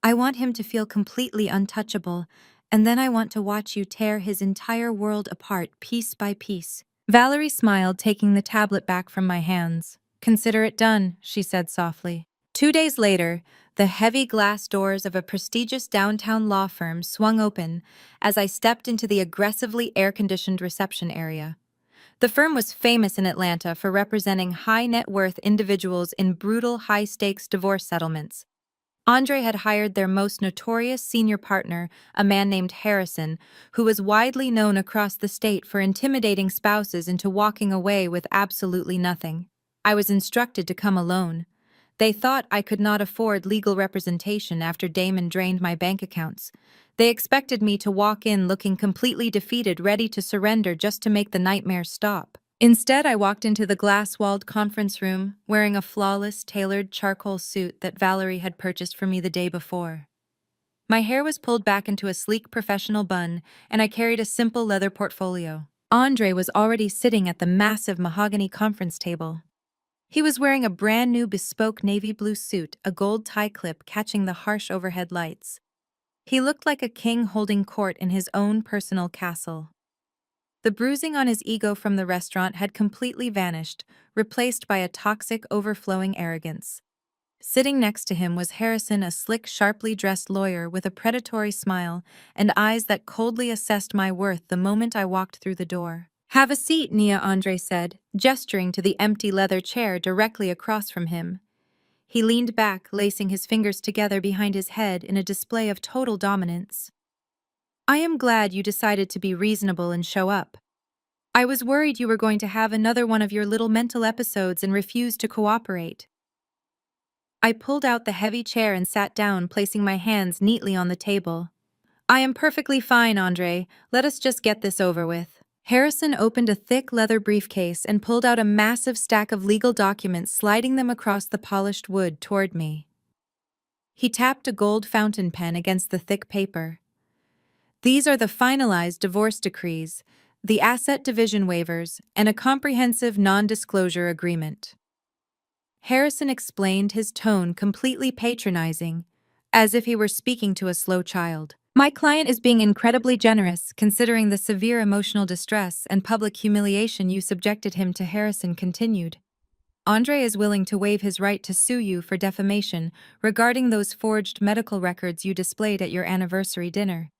I want him to feel completely untouchable, and then I want to watch you tear his entire world apart piece by piece." Valerie smiled, taking the tablet back from my hands. "Consider it done," she said softly. 2 days later, the heavy glass doors of a prestigious downtown law firm swung open as I stepped into the aggressively air-conditioned reception area. The firm was famous in Atlanta for representing high-net-worth individuals in brutal, high-stakes divorce settlements. Andre had hired their most notorious senior partner, a man named Harrison, who was widely known across the state for intimidating spouses into walking away with absolutely nothing. I was instructed to come alone. They thought I could not afford legal representation after Damon drained my bank accounts. They expected me to walk in looking completely defeated, ready to surrender just to make the nightmare stop. Instead, I walked into the glass-walled conference room, wearing a flawless, tailored charcoal suit that Valerie had purchased for me the day before. My hair was pulled back into a sleek professional bun, and I carried a simple leather portfolio. Andre was already sitting at the massive mahogany conference table. He was wearing a brand-new bespoke navy blue suit, a gold tie clip catching the harsh overhead lights. He looked like a king holding court in his own personal castle. The bruising on his ego from the restaurant had completely vanished, replaced by a toxic, overflowing arrogance. Sitting next to him was Harrison, a slick, sharply dressed lawyer with a predatory smile and eyes that coldly assessed my worth the moment I walked through the door. "Have a seat," Nia, Andre said, gesturing to the empty leather chair directly across from him. He leaned back, lacing his fingers together behind his head in a display of total dominance. I am glad you decided to be reasonable and show up. I was worried you were going to have another one of your little mental episodes and refuse to cooperate. I pulled out the heavy chair and sat down, placing my hands neatly on the table. I am perfectly fine, Andre. Let us just get this over with. Harrison opened a thick leather briefcase and pulled out a massive stack of legal documents, sliding them across the polished wood toward me. He tapped a gold fountain pen against the thick paper. These are the finalized divorce decrees, the asset division waivers, and a comprehensive non-disclosure agreement. Harrison explained, his tone completely patronizing, as if he were speaking to a slow child. My client is being incredibly generous, considering the severe emotional distress and public humiliation you subjected him to. Harrison continued. Andre is willing to waive his right to sue you for defamation regarding those forged medical records you displayed at your anniversary dinner.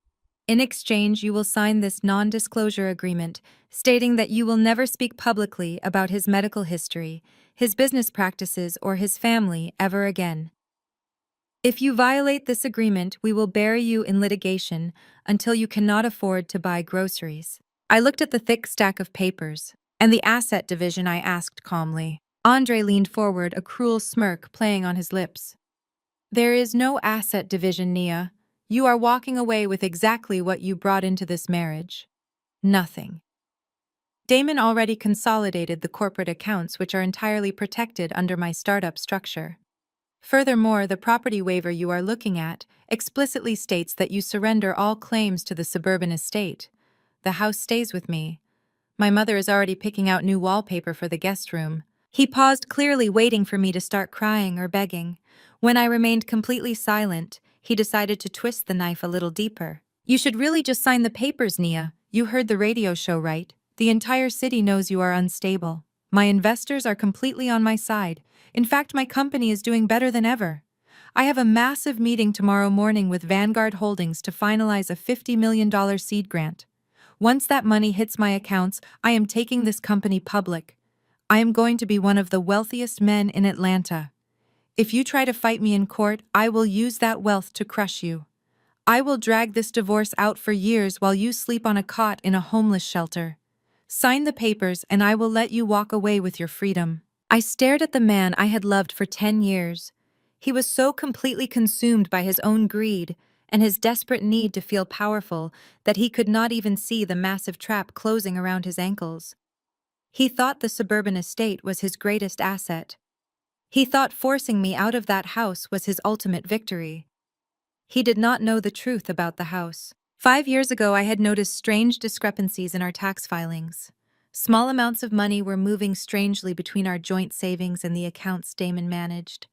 In exchange, you will sign this non-disclosure agreement, stating that you will never speak publicly about his medical history, his business practices, or his family ever again. If you violate this agreement, we will bury you in litigation until you cannot afford to buy groceries. I looked at the thick stack of papers. And the asset division, I asked calmly. Andre leaned forward, a cruel smirk playing on his lips. There is no asset division, Nia. You are walking away with exactly what you brought into this marriage. Nothing. Damon already consolidated the corporate accounts, which are entirely protected under my startup structure. Furthermore, the property waiver you are looking at explicitly states that you surrender all claims to the suburban estate. The house stays with me. My mother is already picking out new wallpaper for the guest room. He paused, clearly waiting for me to start crying or begging. When I remained completely silent, he decided to twist the knife a little deeper. You should really just sign the papers, Nia. You heard the radio show, right? The entire city knows you are unstable. My investors are completely on my side. In fact, my company is doing better than ever. I have a massive meeting tomorrow morning with Vanguard Holdings to finalize a $50 million seed grant. Once that money hits my accounts, I am taking this company public. I am going to be one of the wealthiest men in Atlanta. If you try to fight me in court, I will use that wealth to crush you. I will drag this divorce out for years while you sleep on a cot in a homeless shelter. Sign the papers and I will let you walk away with your freedom. I stared at the man I had loved for 10 years. He was so completely consumed by his own greed and his desperate need to feel powerful that he could not even see the massive trap closing around his ankles. He thought the suburban estate was his greatest asset. He thought forcing me out of that house was his ultimate victory. He did not know the truth about the house. 5 years ago, I had noticed strange discrepancies in our tax filings. Small amounts of money were moving strangely between our joint savings and the accounts Damon managed.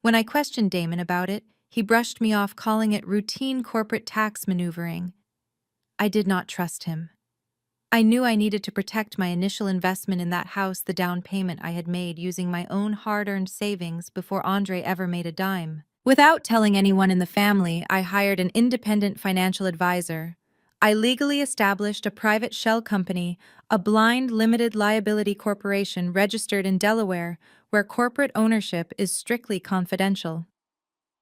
When I questioned Damon about it, he brushed me off, calling it routine corporate tax maneuvering. I did not trust him. I knew I needed to protect my initial investment in that house, the down payment I had made using my own hard-earned savings before Andre ever made a dime. Without telling anyone in the family, I hired an independent financial advisor. I legally established a private shell company, a blind limited liability corporation registered in Delaware, where corporate ownership is strictly confidential.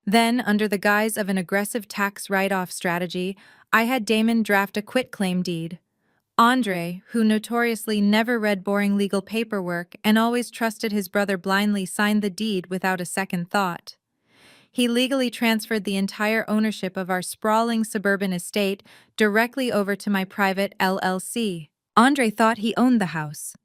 Then, under the guise of an aggressive tax write-off strategy, I had Damon draft a quitclaim deed. Andre, who notoriously never read boring legal paperwork and always trusted his brother blindly, signed the deed without a second thought. He legally transferred the entire ownership of our sprawling suburban estate directly over to my private LLC. Andre thought he owned the house.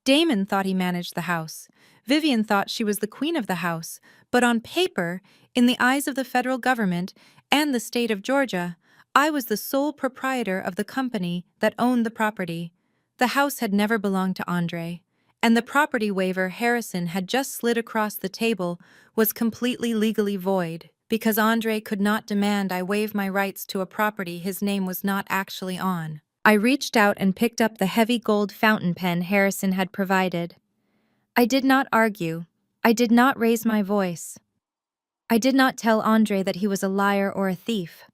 Damon thought he managed the house. Vivian thought she was the queen of the house. But on paper, in the eyes of the federal government and the state of Georgia, I was the sole proprietor of the company that owned the property. The house had never belonged to Andre, and the property waiver Harrison had just slid across the table was completely legally void, because Andre could not demand I waive my rights to a property his name was not actually on. I reached out and picked up the heavy gold fountain pen Harrison had provided. I did not argue. I did not raise my voice. I did not tell Andre that he was a liar or a thief.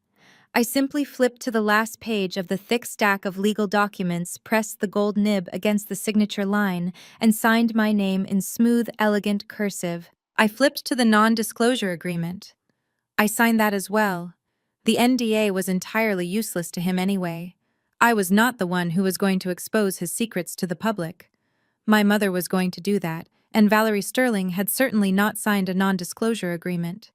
I simply flipped to the last page of the thick stack of legal documents, pressed the gold nib against the signature line, and signed my name in smooth, elegant cursive. I flipped to the non-disclosure agreement. I signed that as well. The NDA was entirely useless to him anyway. I was not the one who was going to expose his secrets to the public. My mother was going to do that, and Valerie Sterling had certainly not signed a non-disclosure agreement.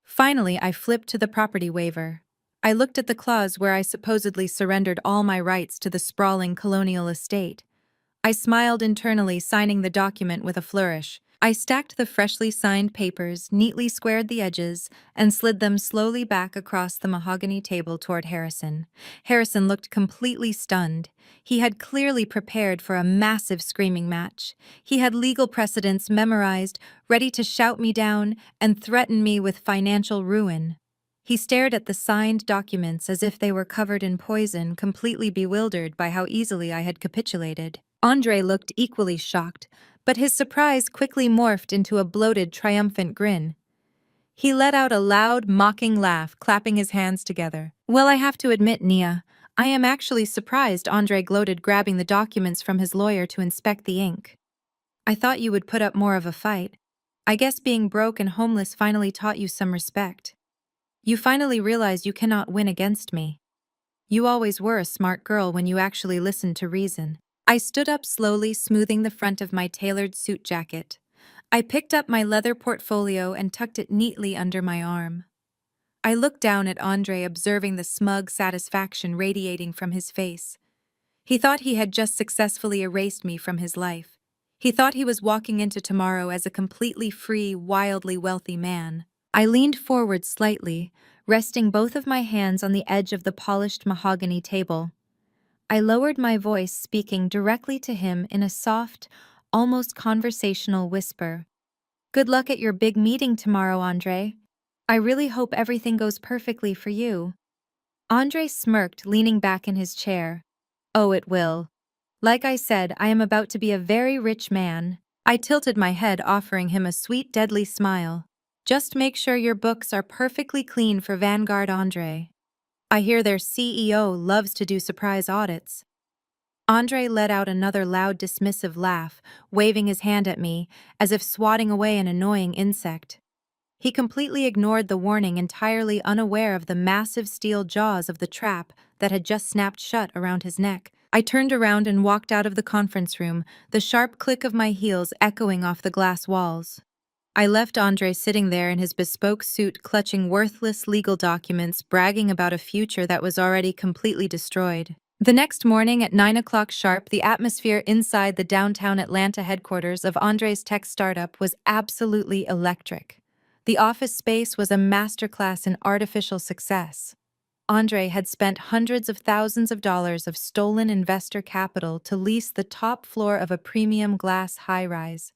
Finally, I flipped to the property waiver. I looked at the clause where I supposedly surrendered all my rights to the sprawling colonial estate. I smiled internally, signing the document with a flourish. I stacked the freshly signed papers, neatly squared the edges, and slid them slowly back across the mahogany table toward Harrison. Harrison looked completely stunned. He had clearly prepared for a massive screaming match. He had legal precedents memorized, ready to shout me down and threaten me with financial ruin. He stared at the signed documents as if they were covered in poison, completely bewildered by how easily I had capitulated. Andre looked equally shocked, but his surprise quickly morphed into a bloated, triumphant grin. He let out a loud, mocking laugh, clapping his hands together. "Well, I have to admit, Nia, I am actually surprised," Andre gloated, grabbing the documents from his lawyer to inspect the ink. "I thought you would put up more of a fight. I guess being broke and homeless finally taught you some respect. You finally realize you cannot win against me. You always were a smart girl when you actually listened to reason." I stood up slowly, smoothing the front of my tailored suit jacket. I picked up my leather portfolio and tucked it neatly under my arm. I looked down at Andre, observing the smug satisfaction radiating from his face. He thought he had just successfully erased me from his life. He thought he was walking into tomorrow as a completely free, wildly wealthy man. I leaned forward slightly, resting both of my hands on the edge of the polished mahogany table. I lowered my voice, speaking directly to him in a soft, almost conversational whisper. "Good luck at your big meeting tomorrow, Andre. I really hope everything goes perfectly for you." Andre smirked, leaning back in his chair. "Oh, it will. Like I said, I am about to be a very rich man." I tilted my head, offering him a sweet, deadly smile. "Just make sure your books are perfectly clean for Vanguard, Andre. I hear their CEO loves to do surprise audits." Andre let out another loud, dismissive laugh, waving his hand at me, as if swatting away an annoying insect. He completely ignored the warning, entirely unaware of the massive steel jaws of the trap that had just snapped shut around his neck. I turned around and walked out of the conference room, the sharp click of my heels echoing off the glass walls. I left Andre sitting there in his bespoke suit, clutching worthless legal documents, bragging about a future that was already completely destroyed. The next morning at 9 o'clock sharp, the atmosphere inside the downtown Atlanta headquarters of Andre's tech startup was absolutely electric. The office space was a masterclass in artificial success. Andre had spent hundreds of thousands of dollars of stolen investor capital to lease the top floor of a premium glass high-rise.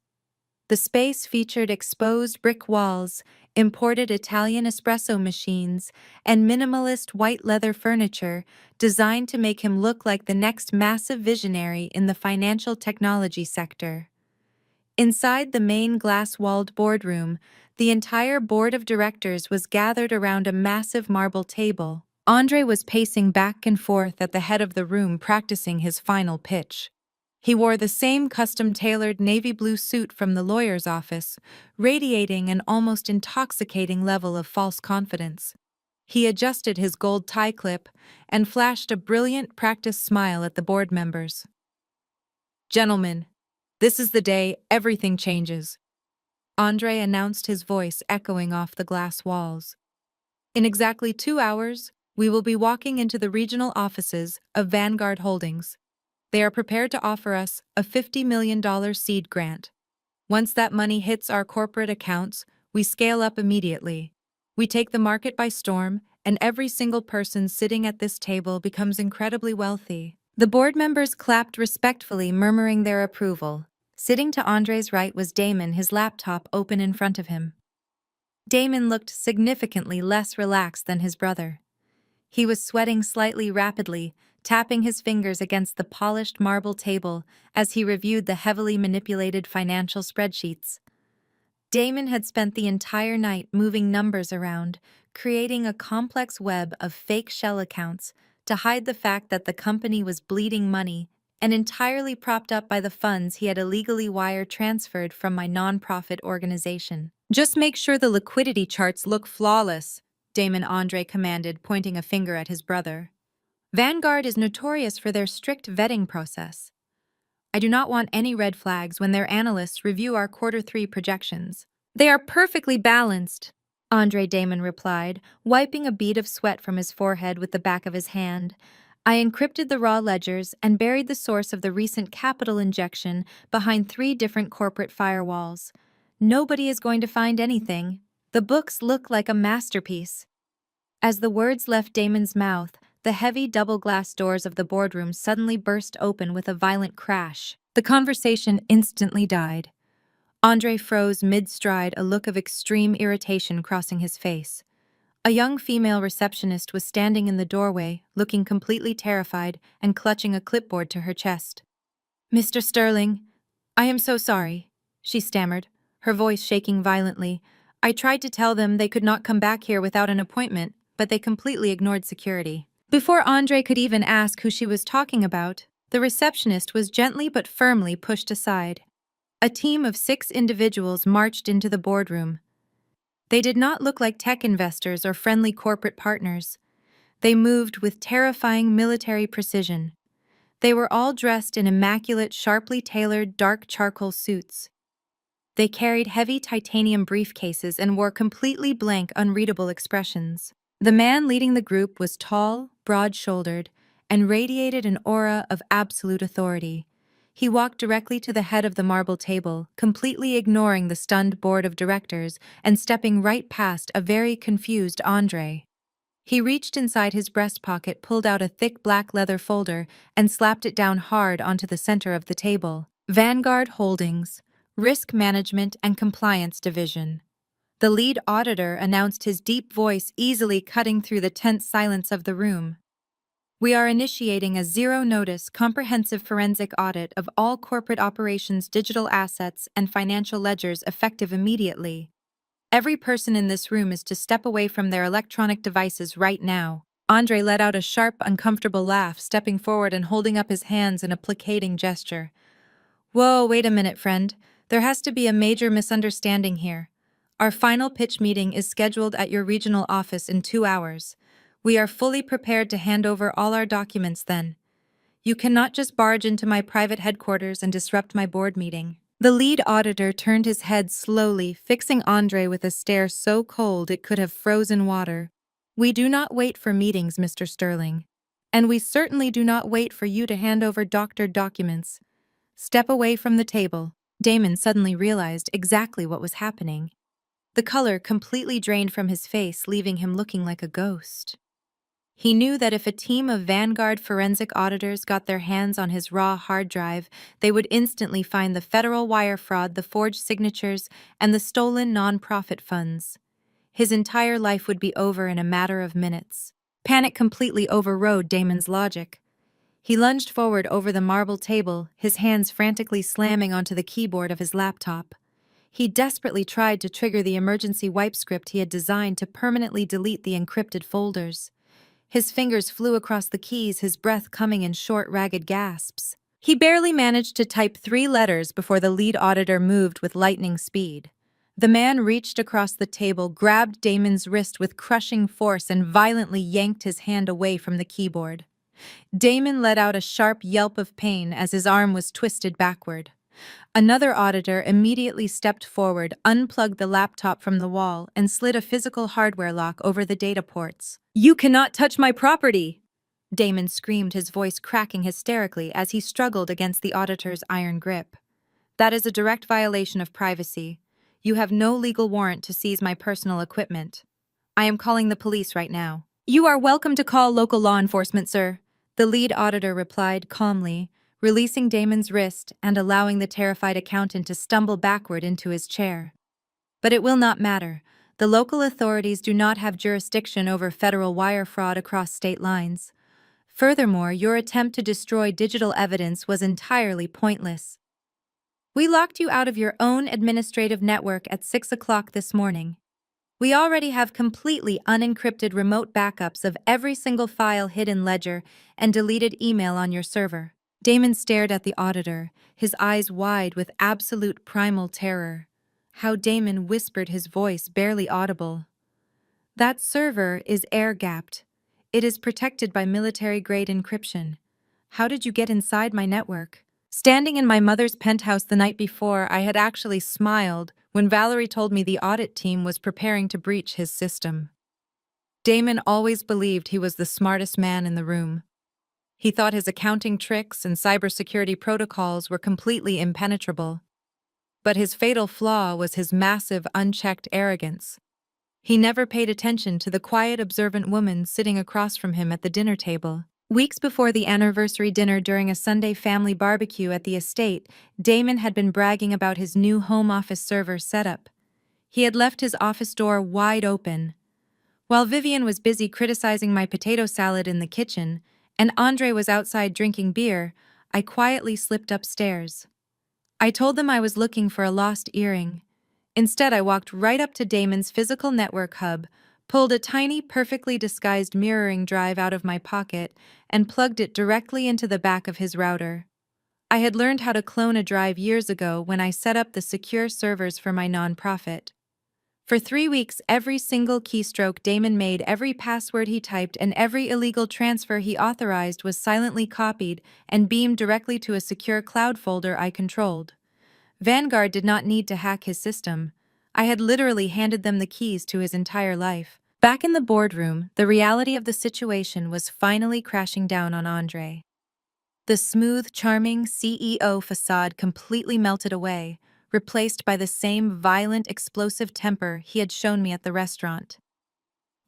The space featured exposed brick walls, imported Italian espresso machines, and minimalist white leather furniture designed to make him look like the next massive visionary in the financial technology sector. Inside the main glass-walled boardroom, the entire board of directors was gathered around a massive marble table. Andre was pacing back and forth at the head of the room, practicing his final pitch. He wore the same custom-tailored navy blue suit from the lawyer's office, radiating an almost intoxicating level of false confidence. He adjusted his gold tie clip and flashed a brilliant, practiced smile at the board members. "Gentlemen, this is the day everything changes," Andre announced, his voice echoing off the glass walls. "In exactly 2 hours, we will be walking into the regional offices of Vanguard Holdings. They are prepared to offer us a $50 million seed grant. Once that money hits our corporate accounts, we scale up immediately. We take the market by storm, and every single person sitting at this table becomes incredibly wealthy." The board members clapped respectfully, murmuring their approval. Sitting to Andre's right was Damon, his laptop open in front of him. Damon looked significantly less relaxed than his brother. He was sweating slightly, rapidly, tapping his fingers against the polished marble table as he reviewed the heavily manipulated financial spreadsheets. Damon had spent the entire night moving numbers around, creating a complex web of fake shell accounts to hide the fact that the company was bleeding money and entirely propped up by the funds he had illegally wire transferred from my nonprofit organization. Just make sure the liquidity charts look flawless, Damon Andre commanded, pointing a finger at his brother. Vanguard is notorious for their strict vetting process. I do not want any red flags when their analysts review our Q3 projections. They are perfectly balanced, Andre Damon replied, wiping a bead of sweat from his forehead with the back of his hand. I encrypted the raw ledgers and buried the source of the recent capital injection behind 3 different corporate firewalls. Nobody is going to find anything. The books look like a masterpiece. As the words left Damon's mouth, the heavy double-glass doors of the boardroom suddenly burst open with a violent crash. The conversation instantly died. Andre froze mid-stride, a look of extreme irritation crossing his face. A young female receptionist was standing in the doorway, looking completely terrified and clutching a clipboard to her chest. "Mr. Sterling, I am so sorry," she stammered, her voice shaking violently. "I tried to tell them they could not come back here without an appointment, but they completely ignored security." Before Andre could even ask who she was talking about, the receptionist was gently but firmly pushed aside. A team of 6 individuals marched into the boardroom. They did not look like tech investors or friendly corporate partners. They moved with terrifying military precision. They were all dressed in immaculate, sharply tailored dark charcoal suits. They carried heavy titanium briefcases and wore completely blank, unreadable expressions. The man leading the group was tall, broad-shouldered, and radiated an aura of absolute authority. He walked directly to the head of the marble table, completely ignoring the stunned board of directors and stepping right past a very confused Andre. He reached inside his breast pocket, pulled out a thick black leather folder, and slapped it down hard onto the center of the table. Vanguard Holdings, Risk Management and Compliance Division. The lead auditor announced, his deep voice easily cutting through the tense silence of the room. "We are initiating a zero-notice, comprehensive forensic audit of all corporate operations, digital assets, and financial ledgers effective immediately. Every person in this room is to step away from their electronic devices right now." Andre let out a sharp, uncomfortable laugh, stepping forward and holding up his hands in a placating gesture. "Whoa, wait a minute, friend. There has to be a major misunderstanding here. Our final pitch meeting is scheduled at your regional office in 2 hours. We are fully prepared to hand over all our documents then. You cannot just barge into my private headquarters and disrupt my board meeting." The lead auditor turned his head slowly, fixing Andre with a stare so cold it could have frozen water. "We do not wait for meetings, Mr. Sterling. And we certainly do not wait for you to hand over doctored documents. Step away from the table." Damon suddenly realized exactly what was happening. The color completely drained from his face, leaving him looking like a ghost. He knew that if a team of Vanguard forensic auditors got their hands on his raw hard drive, they would instantly find the federal wire fraud, the forged signatures, and the stolen non-profit funds. His entire life would be over in a matter of minutes. Panic completely overrode Damon's logic. He lunged forward over the marble table, his hands frantically slamming onto the keyboard of his laptop. He desperately tried to trigger the emergency wipe script he had designed to permanently delete the encrypted folders. His fingers flew across the keys, his breath coming in short, ragged gasps. He barely managed to type 3 letters before the lead auditor moved with lightning speed. The man reached across the table, grabbed Damon's wrist with crushing force, and violently yanked his hand away from the keyboard. Damon let out a sharp yelp of pain as his arm was twisted backward. Another auditor immediately stepped forward, unplugged the laptop from the wall, and slid a physical hardware lock over the data ports. "You cannot touch my property!" Damon screamed, his voice cracking hysterically as he struggled against the auditor's iron grip. "That is a direct violation of privacy. You have no legal warrant to seize my personal equipment. I am calling the police right now." "You are welcome to call local law enforcement, sir," the lead auditor replied calmly, releasing Damon's wrist and allowing the terrified accountant to stumble backward into his chair. "But it will not matter. The local authorities do not have jurisdiction over federal wire fraud across state lines. Furthermore, your attempt to destroy digital evidence was entirely pointless. We locked you out of your own administrative network at 6 o'clock this morning. We already have completely unencrypted remote backups of every single file, hidden ledger, and deleted email on your server. Damon stared at the auditor, his eyes wide with absolute primal terror. How Damon whispered, his voice barely audible. "That server is air-gapped. It is protected by military-grade encryption. How did you get inside my network?" Standing in my mother's penthouse the night before, I had actually smiled when Valerie told me the audit team was preparing to breach his system. Damon always believed he was the smartest man in the room. He thought his accounting tricks and cybersecurity protocols were completely impenetrable. But his fatal flaw was his massive, unchecked arrogance. He never paid attention to the quiet, observant woman sitting across from him at the dinner table. Weeks before the anniversary dinner during a Sunday family barbecue at the estate, Damon had been bragging about his new home office server setup. He had left his office door wide open. While Vivian was busy criticizing my potato salad in the kitchen, and Andre was outside drinking beer, I quietly slipped upstairs. I told them I was looking for a lost earring. Instead, I walked right up to Damon's physical network hub, pulled a tiny, perfectly disguised mirroring drive out of my pocket, and plugged it directly into the back of his router. I had learned how to clone a drive years ago when I set up the secure servers for my nonprofit. For 3 weeks, every single keystroke Damon made, every password he typed, and every illegal transfer he authorized was silently copied and beamed directly to a secure cloud folder I controlled. Vanguard did not need to hack his system. I had literally handed them the keys to his entire life. Back in the boardroom, the reality of the situation was finally crashing down on Andre. The smooth, charming CEO facade completely melted away, replaced by the same violent, explosive temper he had shown me at the restaurant.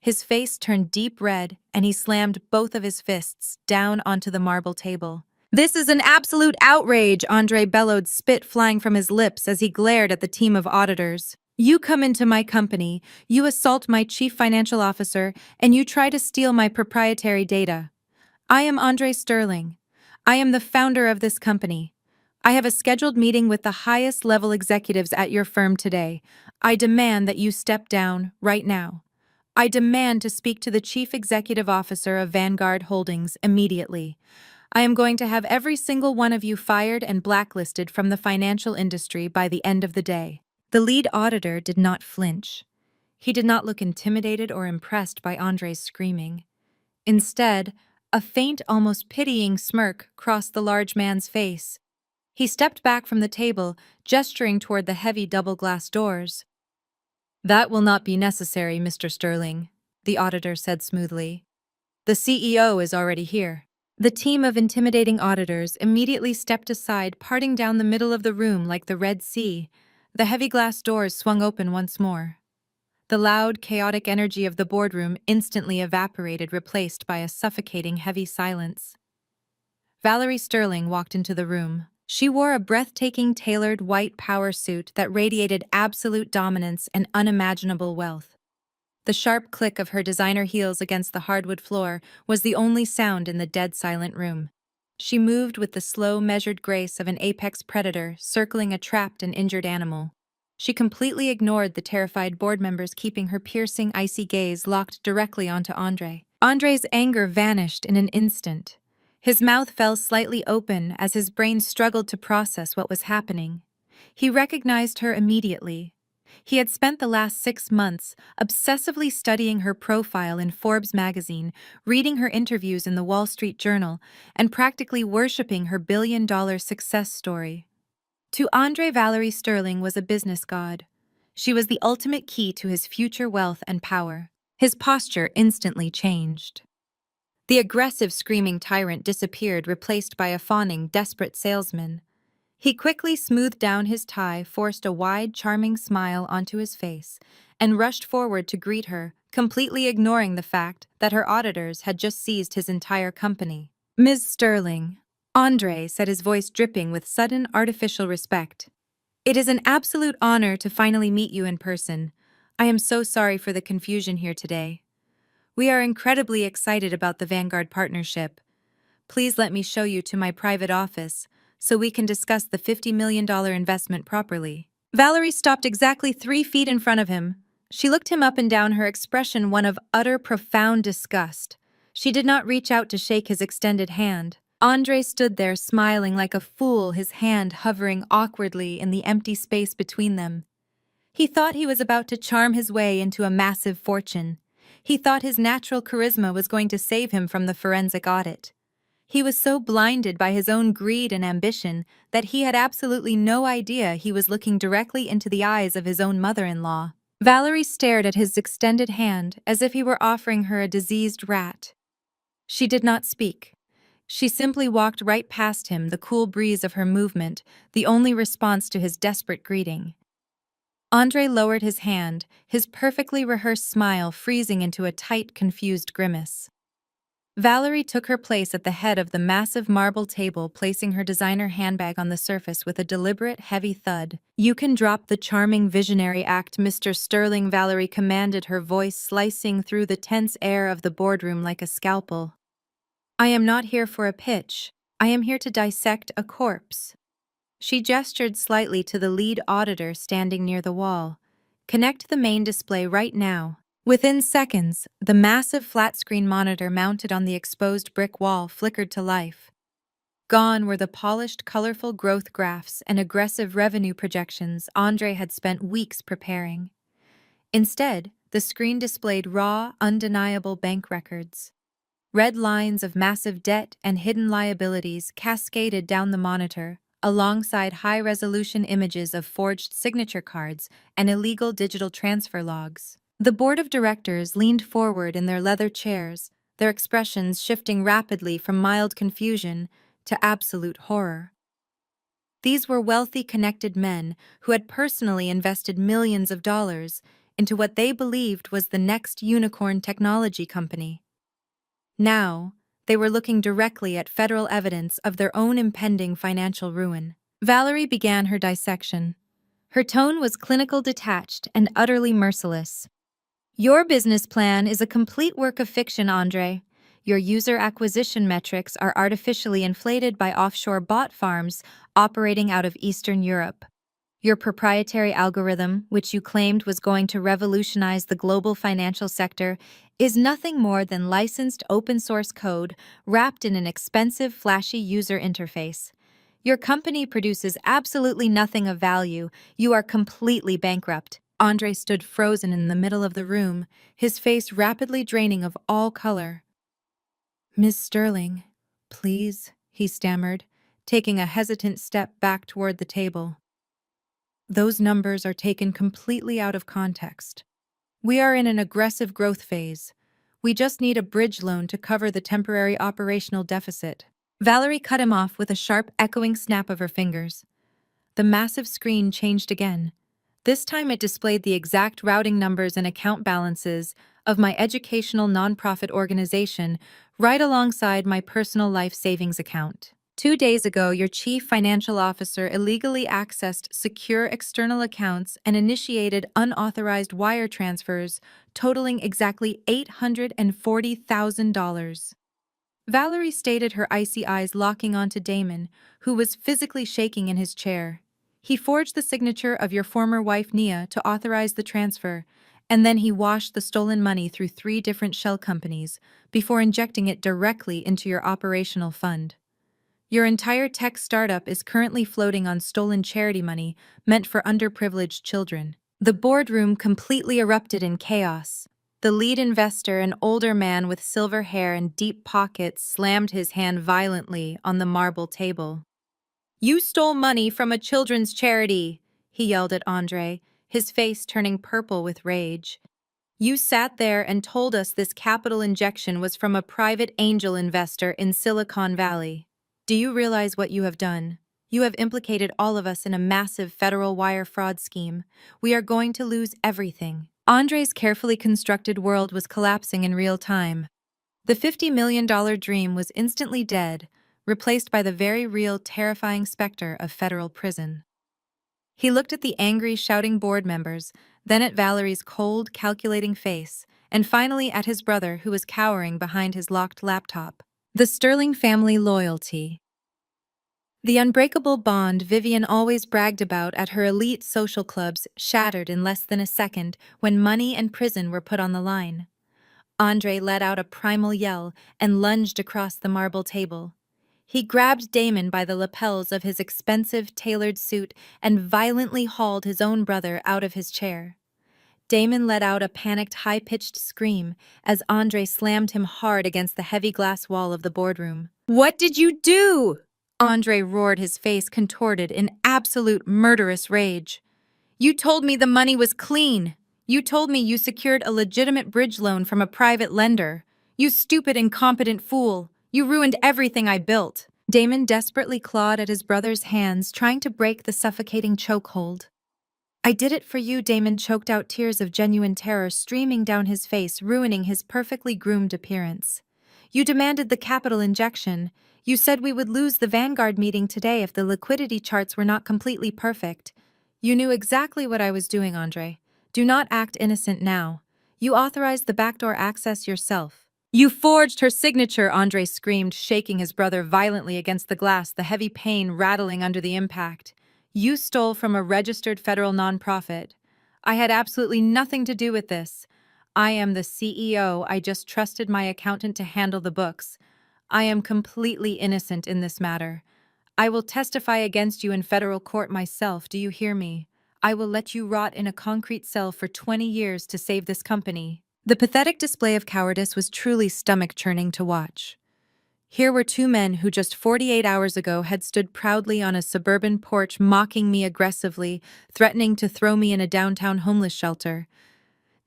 His face turned deep red, and he slammed both of his fists down onto the marble table. "This is an absolute outrage," Andre bellowed, spit flying from his lips as he glared at the team of auditors. "You come into my company, you assault my chief financial officer, and you try to steal my proprietary data. I am Andre Sterling. I am the founder of this company. I have a scheduled meeting with the highest level executives at your firm today. I demand that you step down right now. I demand to speak to the chief executive officer of Vanguard Holdings immediately. I am going to have every single one of you fired and blacklisted from the financial industry by the end of the day." The lead auditor did not flinch. He did not look intimidated or impressed by Andre's screaming. Instead, a faint, almost pitying smirk crossed the large man's face. He stepped back from the table, gesturing toward the heavy double-glass doors. "That will not be necessary, Mr. Sterling," the auditor said smoothly. "The CEO is already here." The team of intimidating auditors immediately stepped aside, parting down the middle of the room like the Red Sea. The heavy glass doors swung open once more. The loud, chaotic energy of the boardroom instantly evaporated, replaced by a suffocating, heavy silence. Valerie Sterling walked into the room. She wore a breathtaking, tailored white power suit that radiated absolute dominance and unimaginable wealth. The sharp click of her designer heels against the hardwood floor was the only sound in the dead-silent room. She moved with the slow, measured grace of an apex predator circling a trapped and injured animal. She completely ignored the terrified board members, keeping her piercing, icy gaze locked directly onto Andre. Andre's anger vanished in an instant. His mouth fell slightly open as his brain struggled to process what was happening. He recognized her immediately. He had spent the last 6 months obsessively studying her profile in Forbes magazine, reading her interviews in the Wall Street Journal, and practically worshipping her billion-dollar success story. To Andre, Valerie Sterling was a business god. She was the ultimate key to his future wealth and power. His posture instantly changed. The aggressive, screaming tyrant disappeared, replaced by a fawning, desperate salesman. He quickly smoothed down his tie, forced a wide, charming smile onto his face, and rushed forward to greet her, completely ignoring the fact that her auditors had just seized his entire company. "Ms. Sterling," Andre said, his voice dripping with sudden, artificial respect. "It is an absolute honor to finally meet you in person. I am so sorry for the confusion here today. We are incredibly excited about the Vanguard partnership. Please let me show you to my private office so we can discuss the $50 million investment properly." Valerie stopped exactly 3 feet in front of him. She looked him up and down, her expression one of utter, profound disgust. She did not reach out to shake his extended hand. Andre stood there smiling like a fool, his hand hovering awkwardly in the empty space between them. He thought he was about to charm his way into a massive fortune. He thought his natural charisma was going to save him from the forensic audit. He was so blinded by his own greed and ambition that he had absolutely no idea he was looking directly into the eyes of his own mother-in-law. Valerie stared at his extended hand as if he were offering her a diseased rat. She did not speak. She simply walked right past him, the cool breeze of her movement, the only response to his desperate greeting. Andre lowered his hand, his perfectly rehearsed smile freezing into a tight, confused grimace. Valerie took her place at the head of the massive marble table, placing her designer handbag on the surface with a deliberate, heavy thud. "You can drop the charming visionary act, Mr. Sterling," Valerie commanded, her voice slicing through the tense air of the boardroom like a scalpel. "I am not here for a pitch. I am here to dissect a corpse." She gestured slightly to the lead auditor standing near the wall. "Connect the main display right now." Within seconds, the massive flat-screen monitor mounted on the exposed brick wall flickered to life. Gone were the polished, colorful growth graphs and aggressive revenue projections Andre had spent weeks preparing. Instead, the screen displayed raw, undeniable bank records. Red lines of massive debt and hidden liabilities cascaded down the monitor, alongside high-resolution images of forged signature cards and illegal digital transfer logs. The board of directors leaned forward in their leather chairs, their expressions shifting rapidly from mild confusion to absolute horror. These were wealthy, connected men who had personally invested millions of dollars into what they believed was the next unicorn technology company. Now, they were looking directly at federal evidence of their own impending financial ruin. Valerie began her dissection. Her tone was clinical, detached, and utterly merciless. "Your business plan is a complete work of fiction, Andre. Your user acquisition metrics are artificially inflated by offshore bot farms operating out of Eastern Europe. Your proprietary algorithm, which you claimed was going to revolutionize the global financial sector, is nothing more than licensed open-source code wrapped in an expensive, flashy user interface. Your company produces absolutely nothing of value. You are completely bankrupt." Andre stood frozen in the middle of the room, his face rapidly draining of all color. "Miss Sterling, please," he stammered, taking a hesitant step back toward the table. "Those numbers are taken completely out of context. We are in an aggressive growth phase. We just need a bridge loan to cover the temporary operational deficit." Valerie cut him off with a sharp, echoing snap of her fingers. The massive screen changed again. This time it displayed the exact routing numbers and account balances of my educational nonprofit organization right alongside my personal life savings account. 2 days ago, your chief financial officer illegally accessed secure external accounts and initiated unauthorized wire transfers totaling exactly $840,000. Valerie stated, her icy eyes locking onto Damon, who was physically shaking in his chair. "He forged the signature of your former wife, Nia, to authorize the transfer, and then he washed the stolen money through 3 different shell companies before injecting it directly into your operational fund. Your entire tech startup is currently floating on stolen charity money meant for underprivileged children." The boardroom completely erupted in chaos. The lead investor, an older man with silver hair and deep pockets, slammed his hand violently on the marble table. "You stole money from a children's charity," he yelled at Andre, his face turning purple with rage. "You sat there and told us this capital injection was from a private angel investor in Silicon Valley. Do you realize what you have done? You have implicated all of us in a massive federal wire fraud scheme. We are going to lose everything." Andre's carefully constructed world was collapsing in real time. The $50 million dream was instantly dead, replaced by the very real, terrifying specter of federal prison. He looked at the angry, shouting board members, then at Valerie's cold, calculating face, and finally at his brother, who was cowering behind his locked laptop. The Sterling family loyalty. The unbreakable bond Vivian always bragged about at her elite social clubs shattered in less than a second when money and prison were put on the line. Andre let out a primal yell and lunged across the marble table. He grabbed Damon by the lapels of his expensive tailored suit and violently hauled his own brother out of his chair. Damon let out a panicked, high-pitched scream as Andre slammed him hard against the heavy glass wall of the boardroom. "What did you do?" Andre roared, his face contorted in absolute murderous rage. "You told me the money was clean. You told me you secured a legitimate bridge loan from a private lender. You stupid, incompetent fool. You ruined everything I built." Damon desperately clawed at his brother's hands, trying to break the suffocating chokehold. "I did it for you," Damon choked out, tears of genuine terror streaming down his face, ruining his perfectly groomed appearance. "You demanded the capital injection. You said we would lose the Vanguard meeting today if the liquidity charts were not completely perfect. You knew exactly what I was doing, Andre. Do not act innocent now. You authorized the backdoor access yourself." "You forged her signature," Andre screamed, shaking his brother violently against the glass, the heavy pain rattling under the impact. "You stole from a registered federal nonprofit. I had absolutely nothing to do with this. I am the CEO. I just trusted my accountant to handle the books. I am completely innocent in this matter. I will testify against you in federal court myself, do you hear me? I will let you rot in a concrete cell for 20 years to save this company." The pathetic display of cowardice was truly stomach-churning to watch. Here were two men who just 48 hours ago had stood proudly on a suburban porch mocking me aggressively, threatening to throw me in a downtown homeless shelter.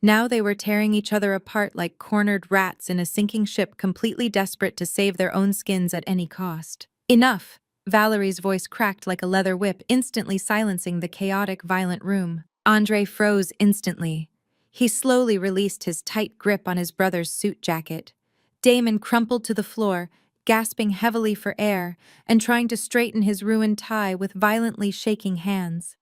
Now they were tearing each other apart like cornered rats in a sinking ship, completely desperate to save their own skins at any cost. "Enough!" Valerie's voice cracked like a leather whip, instantly silencing the chaotic, violent room. Andre froze instantly. He slowly released his tight grip on his brother's suit jacket. Damon crumpled to the floor, gasping heavily for air and trying to straighten his ruined tie with violently shaking hands.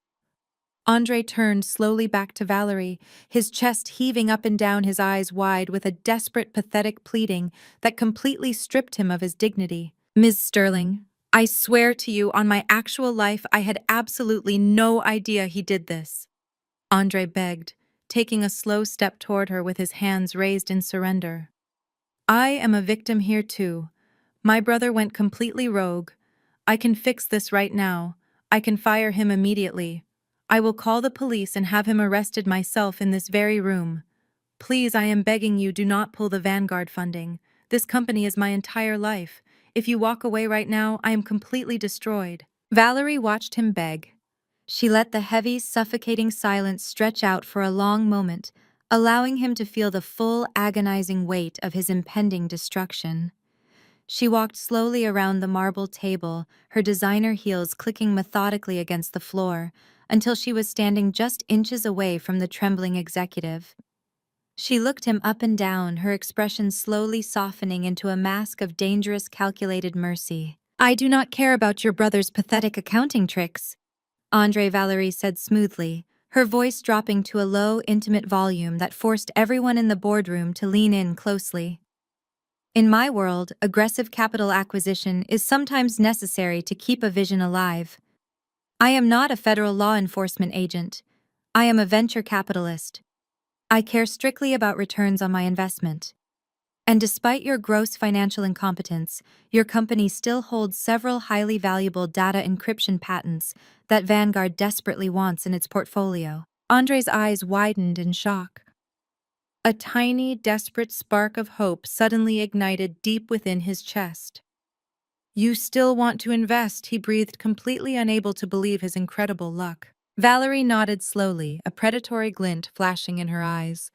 Andre turned slowly back to Valerie, his chest heaving up and down, his eyes wide with a desperate, pathetic pleading that completely stripped him of his dignity. "Ms. Sterling, I swear to you on my actual life I had absolutely no idea he did this," Andre begged, taking a slow step toward her with his hands raised in surrender. "I am a victim here too. My brother went completely rogue. I can fix this right now. I can fire him immediately. I will call the police and have him arrested myself in this very room. Please, I am begging you, do not pull the Vanguard funding. This company is my entire life. If you walk away right now, I am completely destroyed." Valerie watched him beg. She let the heavy, suffocating silence stretch out for a long moment, allowing him to feel the full, agonizing weight of his impending destruction. She walked slowly around the marble table, her designer heels clicking methodically against the floor, until she was standing just inches away from the trembling executive. She looked him up and down, her expression slowly softening into a mask of dangerous, calculated mercy. "I do not care about your brother's pathetic accounting tricks," Valerie said smoothly, her voice dropping to a low, intimate volume that forced everyone in the boardroom to lean in closely. "In my world, aggressive capital acquisition is sometimes necessary to keep a vision alive. I am not a federal law enforcement agent. I am a venture capitalist. I care strictly about returns on my investment. And despite your gross financial incompetence, your company still holds several highly valuable data encryption patents that Vanguard desperately wants in its portfolio." Andre's eyes widened in shock. A tiny, desperate spark of hope suddenly ignited deep within his chest. "You still want to invest?" he breathed, completely unable to believe his incredible luck. Valerie nodded slowly, a predatory glint flashing in her eyes.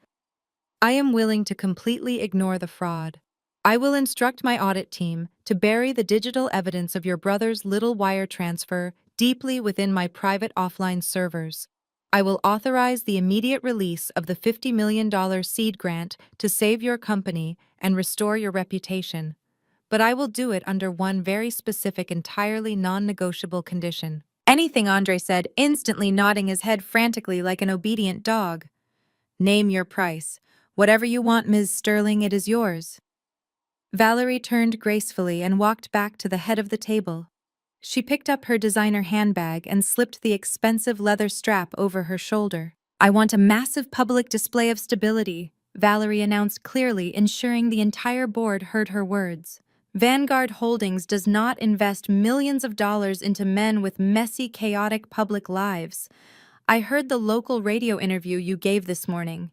"I am willing to completely ignore the fraud. I will instruct my audit team to bury the digital evidence of your brother's little wire transfer deeply within my private offline servers. I will authorize the immediate release of the $50 million seed grant to save your company and restore your reputation. But I will do it under one very specific, entirely non-negotiable condition." "Anything," Andre said, instantly nodding his head frantically like an obedient dog. "Name your price. Whatever you want, Ms. Sterling, it is yours." Valerie turned gracefully and walked back to the head of the table. She picked up her designer handbag and slipped the expensive leather strap over her shoulder. "I want a massive public display of stability," Valerie announced clearly, ensuring the entire board heard her words. Vanguard Holdings does not invest millions of dollars into men with messy, chaotic public lives. I heard the local radio interview you gave this morning.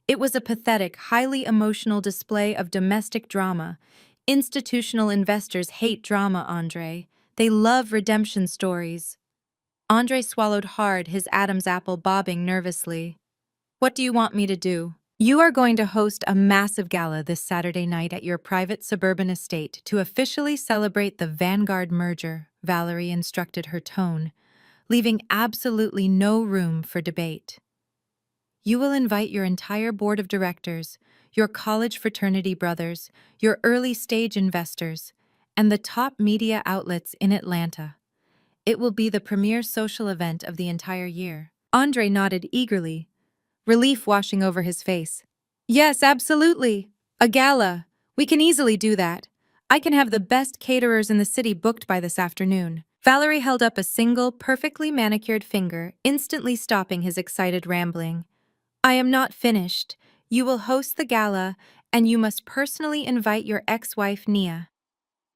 It was a pathetic, highly emotional display of domestic drama. Institutional investors hate drama, Andre. They love redemption stories. Andre swallowed hard, his Adam's apple bobbing nervously. What do you want me to do? You are going to host a massive gala this Saturday night at your private suburban estate to officially celebrate the Vanguard merger, Valerie instructed, her tone, leaving absolutely no room for debate. You will invite your entire board of directors, your college fraternity brothers, your early-stage investors, and the top media outlets in Atlanta. It will be the premier social event of the entire year. Andre nodded eagerly, relief washing over his face. Yes, absolutely. A gala. We can easily do that. I can have the best caterers in the city booked by this afternoon. Valerie held up a single, perfectly manicured finger, instantly stopping his excited rambling. I am not finished. You will host the gala, and you must personally invite your ex-wife, Nia.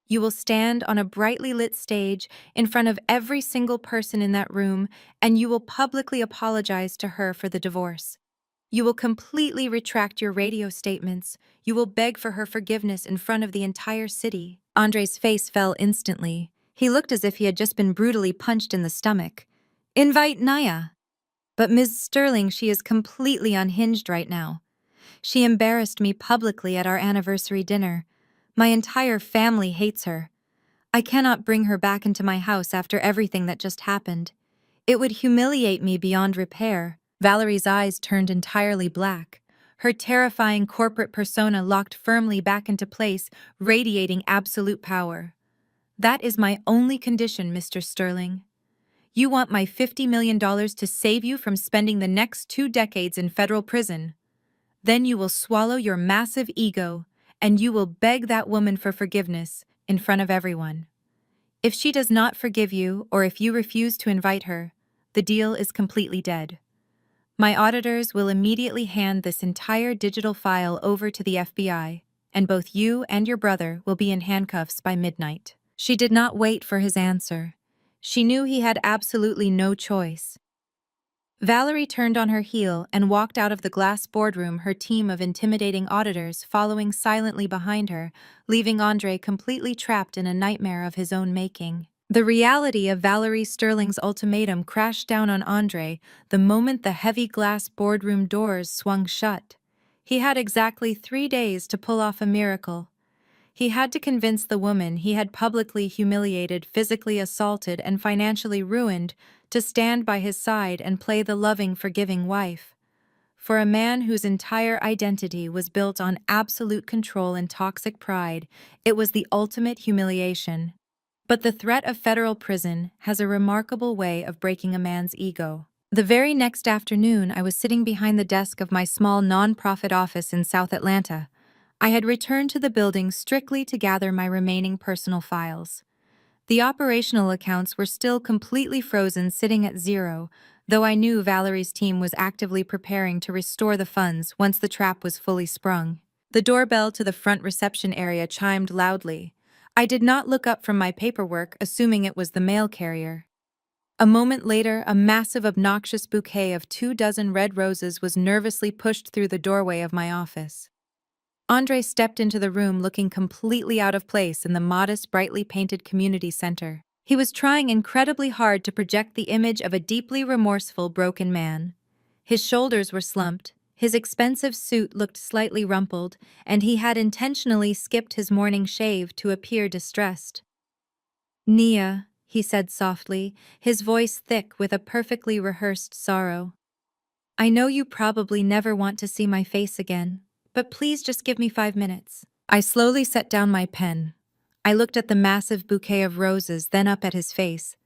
You will stand on a brightly lit stage in front of every single person in that room, and you will publicly apologize to her for the divorce. You will completely retract your radio statements. You will beg for her forgiveness in front of the entire city. Andre's face fell instantly. He looked as if he had just been brutally punched in the stomach. Invite Nia. But Ms. Sterling, she is completely unhinged right now. She embarrassed me publicly at our anniversary dinner. My entire family hates her. I cannot bring her back into my house after everything that just happened. It would humiliate me beyond repair. Valerie's eyes turned entirely black. Her terrifying corporate persona locked firmly back into place, radiating absolute power. That is my only condition, Mr. Sterling. You want my $50 million to save you from spending the next 2 decades in federal prison. Then you will swallow your massive ego, and you will beg that woman for forgiveness in front of everyone. If she does not forgive you, or if you refuse to invite her, the deal is completely dead. My auditors will immediately hand this entire digital file over to the FBI, and both you and your brother will be in handcuffs by midnight. She did not wait for his answer. She knew he had absolutely no choice. Valerie turned on her heel and walked out of the glass boardroom, her team of intimidating auditors following silently behind her, leaving Andre completely trapped in a nightmare of his own making. The reality of Valerie Sterling's ultimatum crashed down on Andre the moment the heavy glass boardroom doors swung shut. He had exactly 3 days to pull off a miracle. He had to convince the woman he had publicly humiliated, physically assaulted, and financially ruined to stand by his side and play the loving, forgiving wife. For a man whose entire identity was built on absolute control and toxic pride, it was the ultimate humiliation. But the threat of federal prison has a remarkable way of breaking a man's ego. The very next afternoon, I was sitting behind the desk of my small nonprofit office in South Atlanta. I had returned to the building strictly to gather my remaining personal files. The operational accounts were still completely frozen, sitting at zero, though I knew Valerie's team was actively preparing to restore the funds once the trap was fully sprung. The doorbell to the front reception area chimed loudly. I did not look up from my paperwork, assuming it was the mail carrier. A moment later, a massive, obnoxious bouquet of 24 red roses was nervously pushed through the doorway of my office. Andre stepped into the room looking completely out of place in the modest, brightly painted community center. He was trying incredibly hard to project the image of a deeply remorseful, broken man. His shoulders were slumped, his expensive suit looked slightly rumpled, and he had intentionally skipped his morning shave to appear distressed. "Nia," he said softly, his voice thick with a perfectly rehearsed sorrow. "I know you probably never want to see my face again, but please just give me 5 minutes." I slowly set down my pen. I looked at the massive bouquet of roses, then up at his face.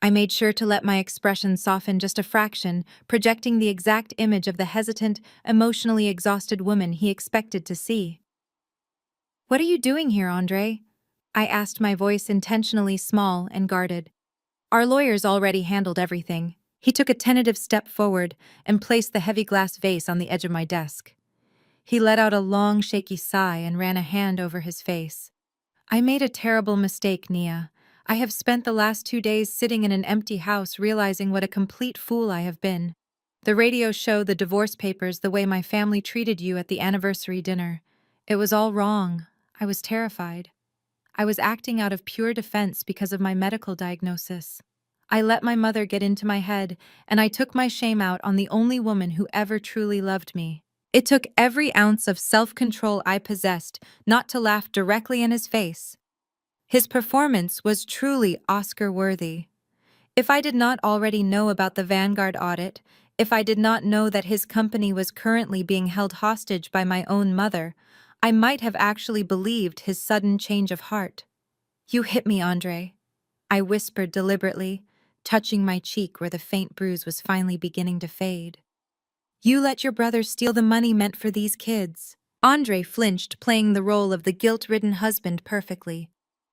I made sure to let my expression soften just a fraction, projecting the exact image of the hesitant, emotionally exhausted woman he expected to see. "What are you doing here, Andre?" I asked, my voice intentionally small and guarded. "Our lawyers already handled everything." He took a tentative step forward and placed the heavy glass vase on the edge of my desk. He let out a long, shaky sigh and ran a hand over his face. I made a terrible mistake, Nia. I have spent the last 2 days sitting in an empty house realizing what a complete fool I have been. The radio showed the divorce papers the way my family treated you at the anniversary dinner. It was all wrong. I was terrified. I was acting out of pure defense because of my medical diagnosis. I let my mother get into my head, and I took my shame out on the only woman who ever truly loved me. It took every ounce of self-control I possessed not to laugh directly in his face. His performance was truly Oscar-worthy. If I did not already know about the Vanguard audit, if I did not know that his company was currently being held hostage by my own mother, I might have actually believed his sudden change of heart. "You hit me, Andre," I whispered deliberately, touching my cheek where the faint bruise was finally beginning to fade. "You let your brother steal the money meant for these kids." Andre flinched, playing the role of the guilt-ridden husband perfectly.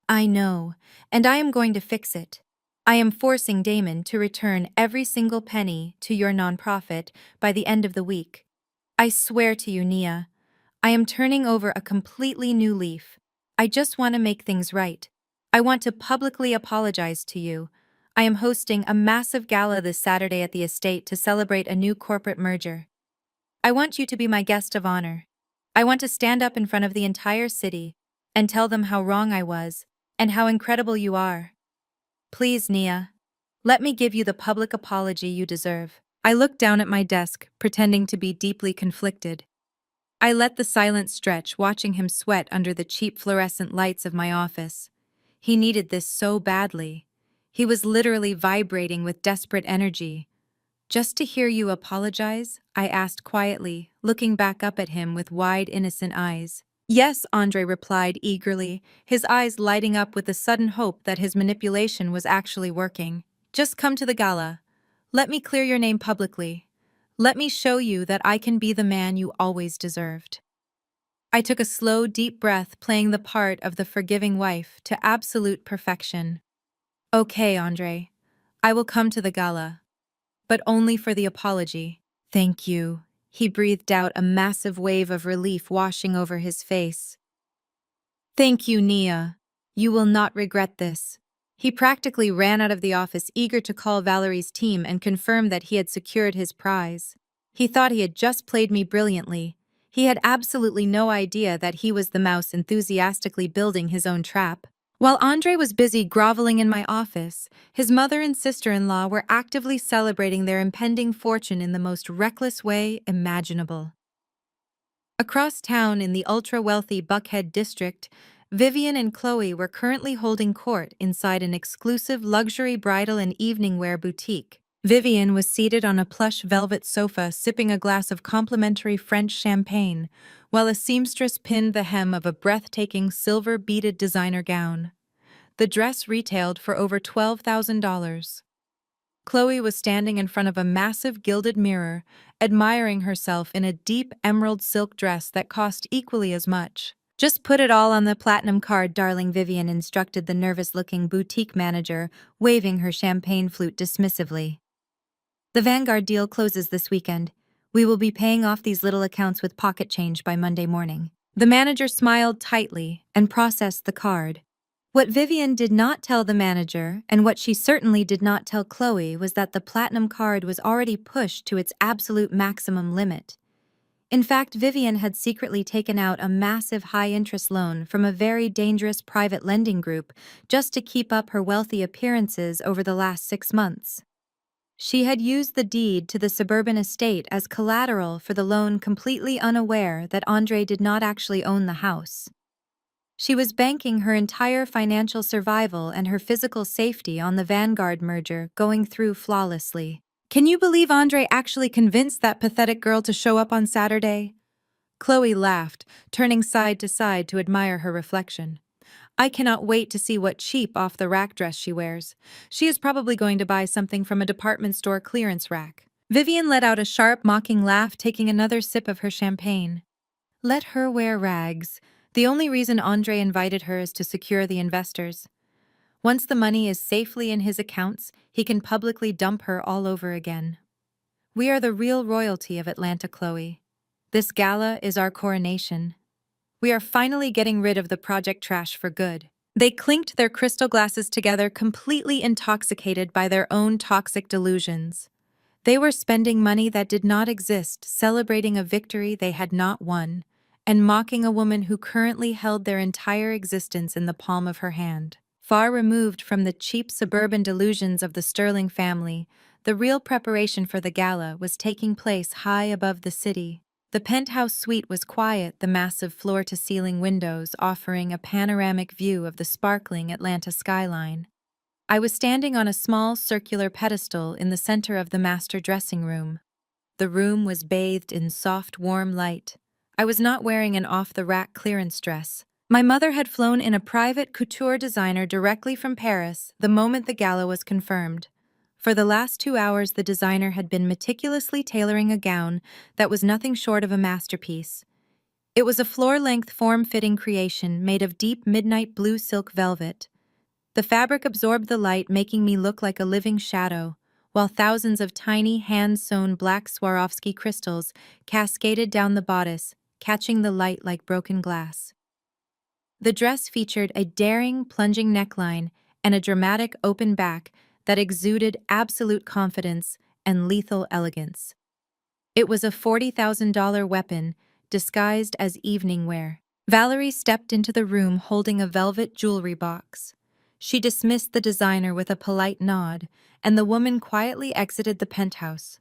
"I know, and I am going to fix it. I am forcing Damon to return every single penny to your nonprofit by the end of the week. I swear to you, Nia, I am turning over a completely new leaf. I just want to make things right. I want to publicly apologize to you. I am hosting a massive gala this Saturday at the estate to celebrate a new corporate merger. I want you to be my guest of honor. I want to stand up in front of the entire city and tell them how wrong I was and how incredible you are. Please, Nia, let me give you the public apology you deserve." I looked down at my desk, pretending to be deeply conflicted. I let the silence stretch, watching him sweat under the cheap fluorescent lights of my office. He needed this so badly. He was literally vibrating with desperate energy. "Just to hear you apologize?" I asked quietly, looking back up at him with wide, innocent eyes. "Yes," Andre replied eagerly, his eyes lighting up with the sudden hope that his manipulation was actually working. "Just come to the gala. Let me clear your name publicly. Let me show you that I can be the man you always deserved." I took a slow, deep breath, playing the part of the forgiving wife to absolute perfection. "Okay, Andre. I will come to the gala, but only for the apology." "Thank you." He breathed out, a massive wave of relief washing over his face. "Thank you, Nia. You will not regret this." He practically ran out of the office, eager to call Valerie's team and confirm that he had secured his prize. He thought he had just played me brilliantly. He had absolutely no idea that he was the mouse enthusiastically building his own trap. While Andre was busy groveling in my office, his mother and sister-in-law were actively celebrating their impending fortune in the most reckless way imaginable. Across town in the ultra-wealthy Buckhead district, Vivian and Chloe were currently holding court inside an exclusive luxury bridal and evening wear boutique. Vivian was seated on a plush velvet sofa sipping a glass of complimentary French champagne, while a seamstress pinned the hem of a breathtaking silver-beaded designer gown. The dress retailed for over $12,000. Chloe was standing in front of a massive gilded mirror, admiring herself in a deep emerald silk dress that cost equally as much. "Just put it all on the platinum card, darling," Vivian instructed the nervous-looking boutique manager, waving her champagne flute dismissively. "The Vanguard deal closes this weekend. We will be paying off these little accounts with pocket change by Monday morning." The manager smiled tightly and processed the card. What Vivian did not tell the manager, and what she certainly did not tell Chloe, was that the platinum card was already pushed to its absolute maximum limit. In fact, Vivian had secretly taken out a massive high-interest loan from a very dangerous private lending group just to keep up her wealthy appearances over the last 6 months. She had used the deed to the suburban estate as collateral for the loan, completely unaware that Andre did not actually own the house. She was banking her entire financial survival and her physical safety on the Vanguard merger going through flawlessly. "Can you believe Andre actually convinced that pathetic girl to show up on Saturday?" Chloe laughed, turning side to side to admire her reflection. "I cannot wait to see what cheap off-the-rack dress she wears. She is probably going to buy something from a department store clearance rack." Vivian let out a sharp, mocking laugh, taking another sip of her champagne. "Let her wear rags. The only reason Andre invited her is to secure the investors. Once the money is safely in his accounts, he can publicly dump her all over again. We are the real royalty of Atlanta, Chloe. This gala is our coronation. We are finally getting rid of the project trash for good." They clinked their crystal glasses together, completely intoxicated by their own toxic delusions. They were spending money that did not exist, celebrating a victory they had not won, and mocking a woman who currently held their entire existence in the palm of her hand. Far removed from the cheap suburban delusions of the Sterling family, the real preparation for the gala was taking place high above the city. The penthouse suite was quiet, the massive floor-to-ceiling windows offering a panoramic view of the sparkling Atlanta skyline. I was standing on a small circular pedestal in the center of the master dressing room. The room was bathed in soft, warm light. I was not wearing an off-the-rack clearance dress. My mother had flown in a private couture designer directly from Paris the moment the gala was confirmed. For the last 2 hours, the designer had been meticulously tailoring a gown that was nothing short of a masterpiece. It was a floor-length, form-fitting creation made of deep midnight blue silk velvet. The fabric absorbed the light, making me look like a living shadow, while thousands of tiny, hand-sewn black Swarovski crystals cascaded down the bodice, catching the light like broken glass. The dress featured a daring, plunging neckline and a dramatic open back that exuded absolute confidence and lethal elegance. It was a $40,000 weapon disguised as evening wear. Valerie stepped into the room holding a velvet jewelry box. She dismissed the designer with a polite nod, and the woman quietly exited the penthouse.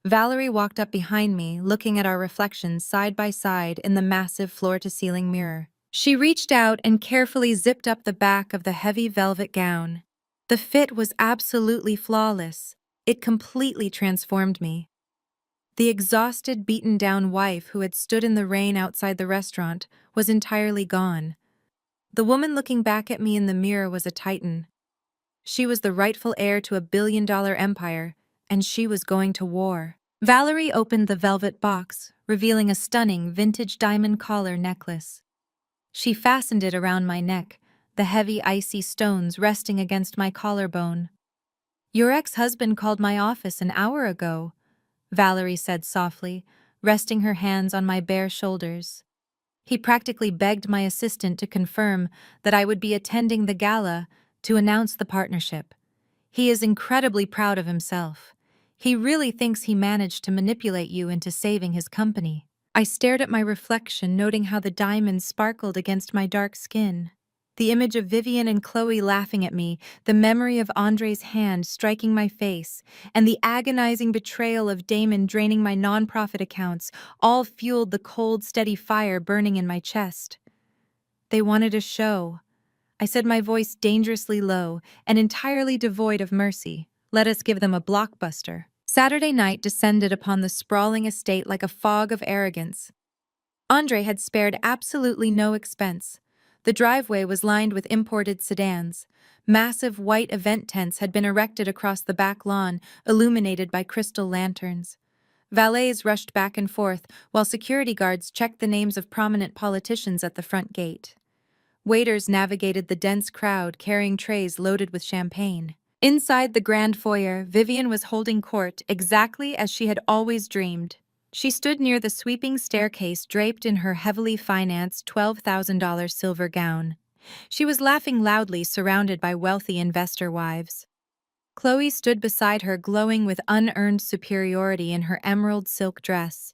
Valerie walked up behind me, looking at our reflections side by side in the massive floor-to-ceiling mirror. She reached out and carefully zipped up the back of the heavy velvet gown. The fit was absolutely flawless. It completely transformed me. The exhausted, beaten-down wife who had stood in the rain outside the restaurant was entirely gone. The woman looking back at me in the mirror was a titan. She was the rightful heir to a billion-dollar empire, and she was going to war. Valerie opened the velvet box, revealing a stunning vintage diamond collar necklace. She fastened it around my neck, the heavy, icy stones resting against my collarbone. "Your ex-husband called my office an hour ago," Valerie said softly, resting her hands on my bare shoulders. "He practically begged my assistant to confirm that I would be attending the gala to announce the partnership. He is incredibly proud of himself. He really thinks he managed to manipulate you into saving his company." I stared at my reflection, noting how the diamonds sparkled against my dark skin. The image of Vivian and Chloe laughing at me, the memory of Andre's hand striking my face, and the agonizing betrayal of Damon draining my nonprofit accounts all fueled the cold, steady fire burning in my chest. "They wanted a show," I said, my voice dangerously low and entirely devoid of mercy. "Let us give them a blockbuster." Saturday night descended upon the sprawling estate like a fog of arrogance. Andre had spared absolutely no expense. The driveway was lined with imported sedans. Massive white event tents had been erected across the back lawn, illuminated by crystal lanterns. Valets rushed back and forth, while security guards checked the names of prominent politicians at the front gate. Waiters navigated the dense crowd, carrying trays loaded with champagne. Inside the grand foyer, Vivian was holding court exactly as she had always dreamed. She stood near the sweeping staircase draped in her heavily financed $12,000 silver gown. She was laughing loudly, surrounded by wealthy investor wives. Chloe stood beside her, glowing with unearned superiority in her emerald silk dress.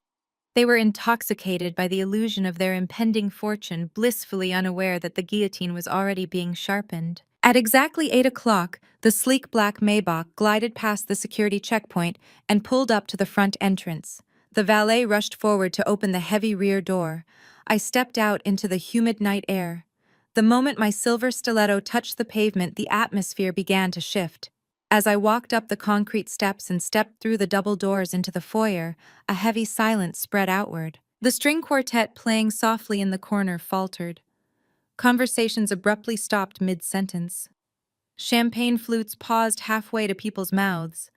They were intoxicated by the illusion of their impending fortune, blissfully unaware that the guillotine was already being sharpened. At exactly 8 o'clock, the sleek black Maybach glided past the security checkpoint and pulled up to the front entrance. The valet rushed forward to open the heavy rear door. I stepped out into the humid night air. The moment my silver stiletto touched the pavement, the atmosphere began to shift. As I walked up the concrete steps and stepped through the double doors into the foyer, a heavy silence spread outward. The string quartet playing softly in the corner faltered. Conversations abruptly stopped mid-sentence. Champagne flutes paused halfway to people's mouths.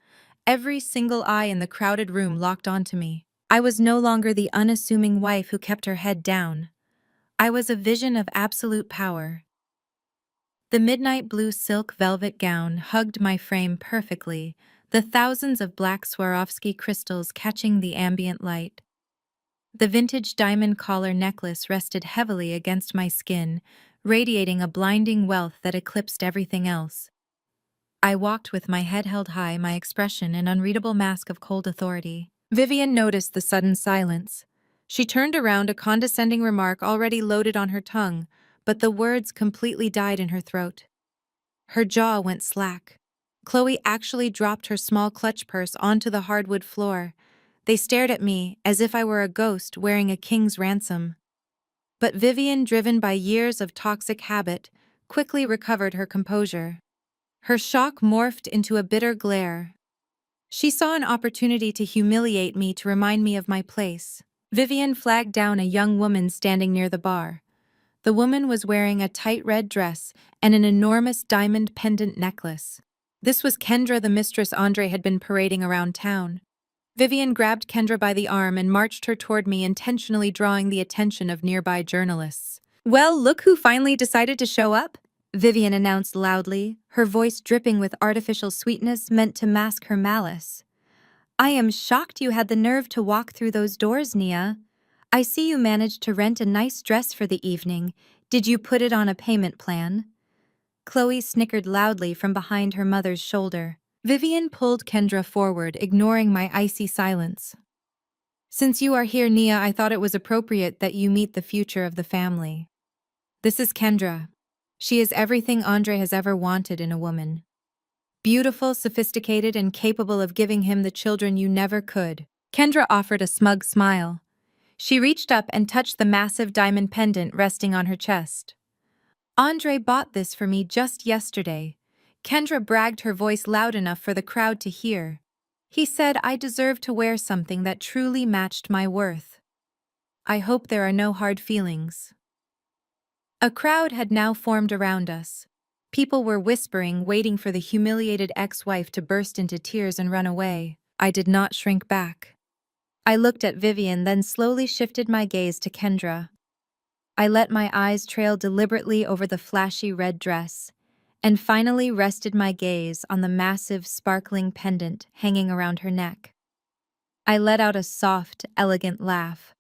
Every single eye in the crowded room locked onto me. I was no longer the unassuming wife who kept her head down. I was a vision of absolute power. The midnight blue silk velvet gown hugged my frame perfectly, the thousands of black Swarovski crystals catching the ambient light. The vintage diamond collar necklace rested heavily against my skin, radiating a blinding wealth that eclipsed everything else. I walked with my head held high, my expression an unreadable mask of cold authority. Vivian noticed the sudden silence. She turned around, a condescending remark already loaded on her tongue, but the words completely died in her throat. Her jaw went slack. Chloe actually dropped her small clutch purse onto the hardwood floor. They stared at me as if I were a ghost wearing a king's ransom. But Vivian, driven by years of toxic habit, quickly recovered her composure. Her shock morphed into a bitter glare. She saw an opportunity to humiliate me, to remind me of my place. Vivian flagged down a young woman standing near the bar. The woman was wearing a tight red dress and an enormous diamond pendant necklace. This was Kendra, the mistress Andre had been parading around town. Vivian grabbed Kendra by the arm and marched her toward me, intentionally drawing the attention of nearby journalists. "Well, look who finally decided to show up," Vivian announced loudly, her voice dripping with artificial sweetness meant to mask her malice. "I am shocked you had the nerve to walk through those doors, Nia. I see you managed to rent a nice dress for the evening. Did you put it on a payment plan?" Chloe snickered loudly from behind her mother's shoulder. Vivian pulled Kendra forward, ignoring my icy silence. "Since you are here, Nia, I thought it was appropriate that you meet the future of the family. This is Kendra. She is everything Andre has ever wanted in a woman. Beautiful, sophisticated, and capable of giving him the children you never could." Kendra offered a smug smile. She reached up and touched the massive diamond pendant resting on her chest. "Andre bought this for me just yesterday." Kendra bragged, her voice loud enough for the crowd to hear. "He said I deserved to wear something that truly matched my worth. I hope there are no hard feelings." A crowd had now formed around us. People were whispering, waiting for the humiliated ex-wife to burst into tears and run away. I did not shrink back. I looked at Vivian, then slowly shifted my gaze to Kendra. I let my eyes trail deliberately over the flashy red dress, and finally rested my gaze on the massive, sparkling pendant hanging around her neck. I let out a soft, elegant laugh.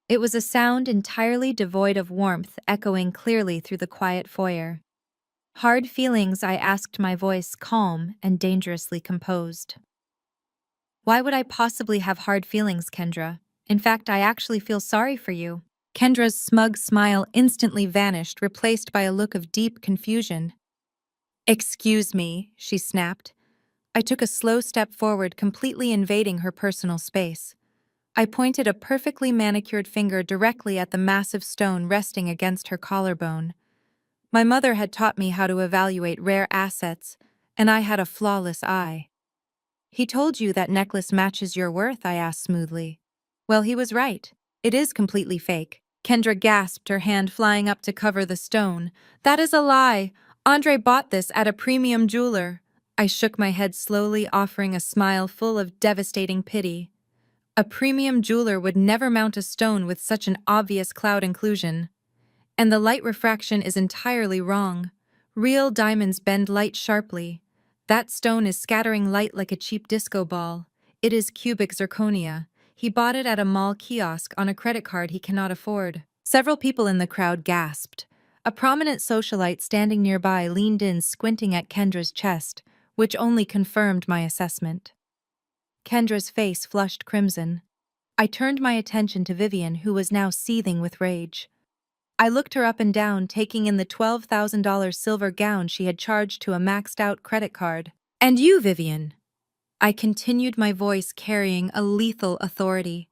It was a sound entirely devoid of warmth, echoing clearly through the quiet foyer. "Hard feelings?" I asked, my voice calm and dangerously composed. "Why would I possibly have hard feelings, Kendra? In fact, I actually feel sorry for you." Kendra's smug smile instantly vanished, replaced by a look of deep confusion. "Excuse me," she snapped. I took a slow step forward, completely invading her personal space. I pointed a perfectly manicured finger directly at the massive stone resting against her collarbone. My mother had taught me how to evaluate rare assets, and I had a flawless eye. "He told you that necklace matches your worth?" I asked smoothly. "Well, he was right. It is completely fake." Kendra gasped, her hand flying up to cover the stone. "That is a lie. Andre bought this at a premium jeweler." I shook my head slowly, offering a smile full of devastating pity. A premium jeweler would never mount a stone with such an obvious cloud inclusion. And the light refraction is entirely wrong. Real diamonds bend light sharply. That stone is scattering light like a cheap disco ball. It is cubic zirconia. He bought it at a mall kiosk on a credit card he cannot afford. Several people in the crowd gasped. A prominent socialite standing nearby leaned in, squinting at Kendra's chest, which only confirmed my assessment. Kendra's face flushed crimson. I turned my attention to Vivian, who was now seething with rage. I looked her up and down, taking in the $12,000 silver gown she had charged to a maxed-out credit card. "And you, Vivian?" I continued, my voice carrying a lethal authority.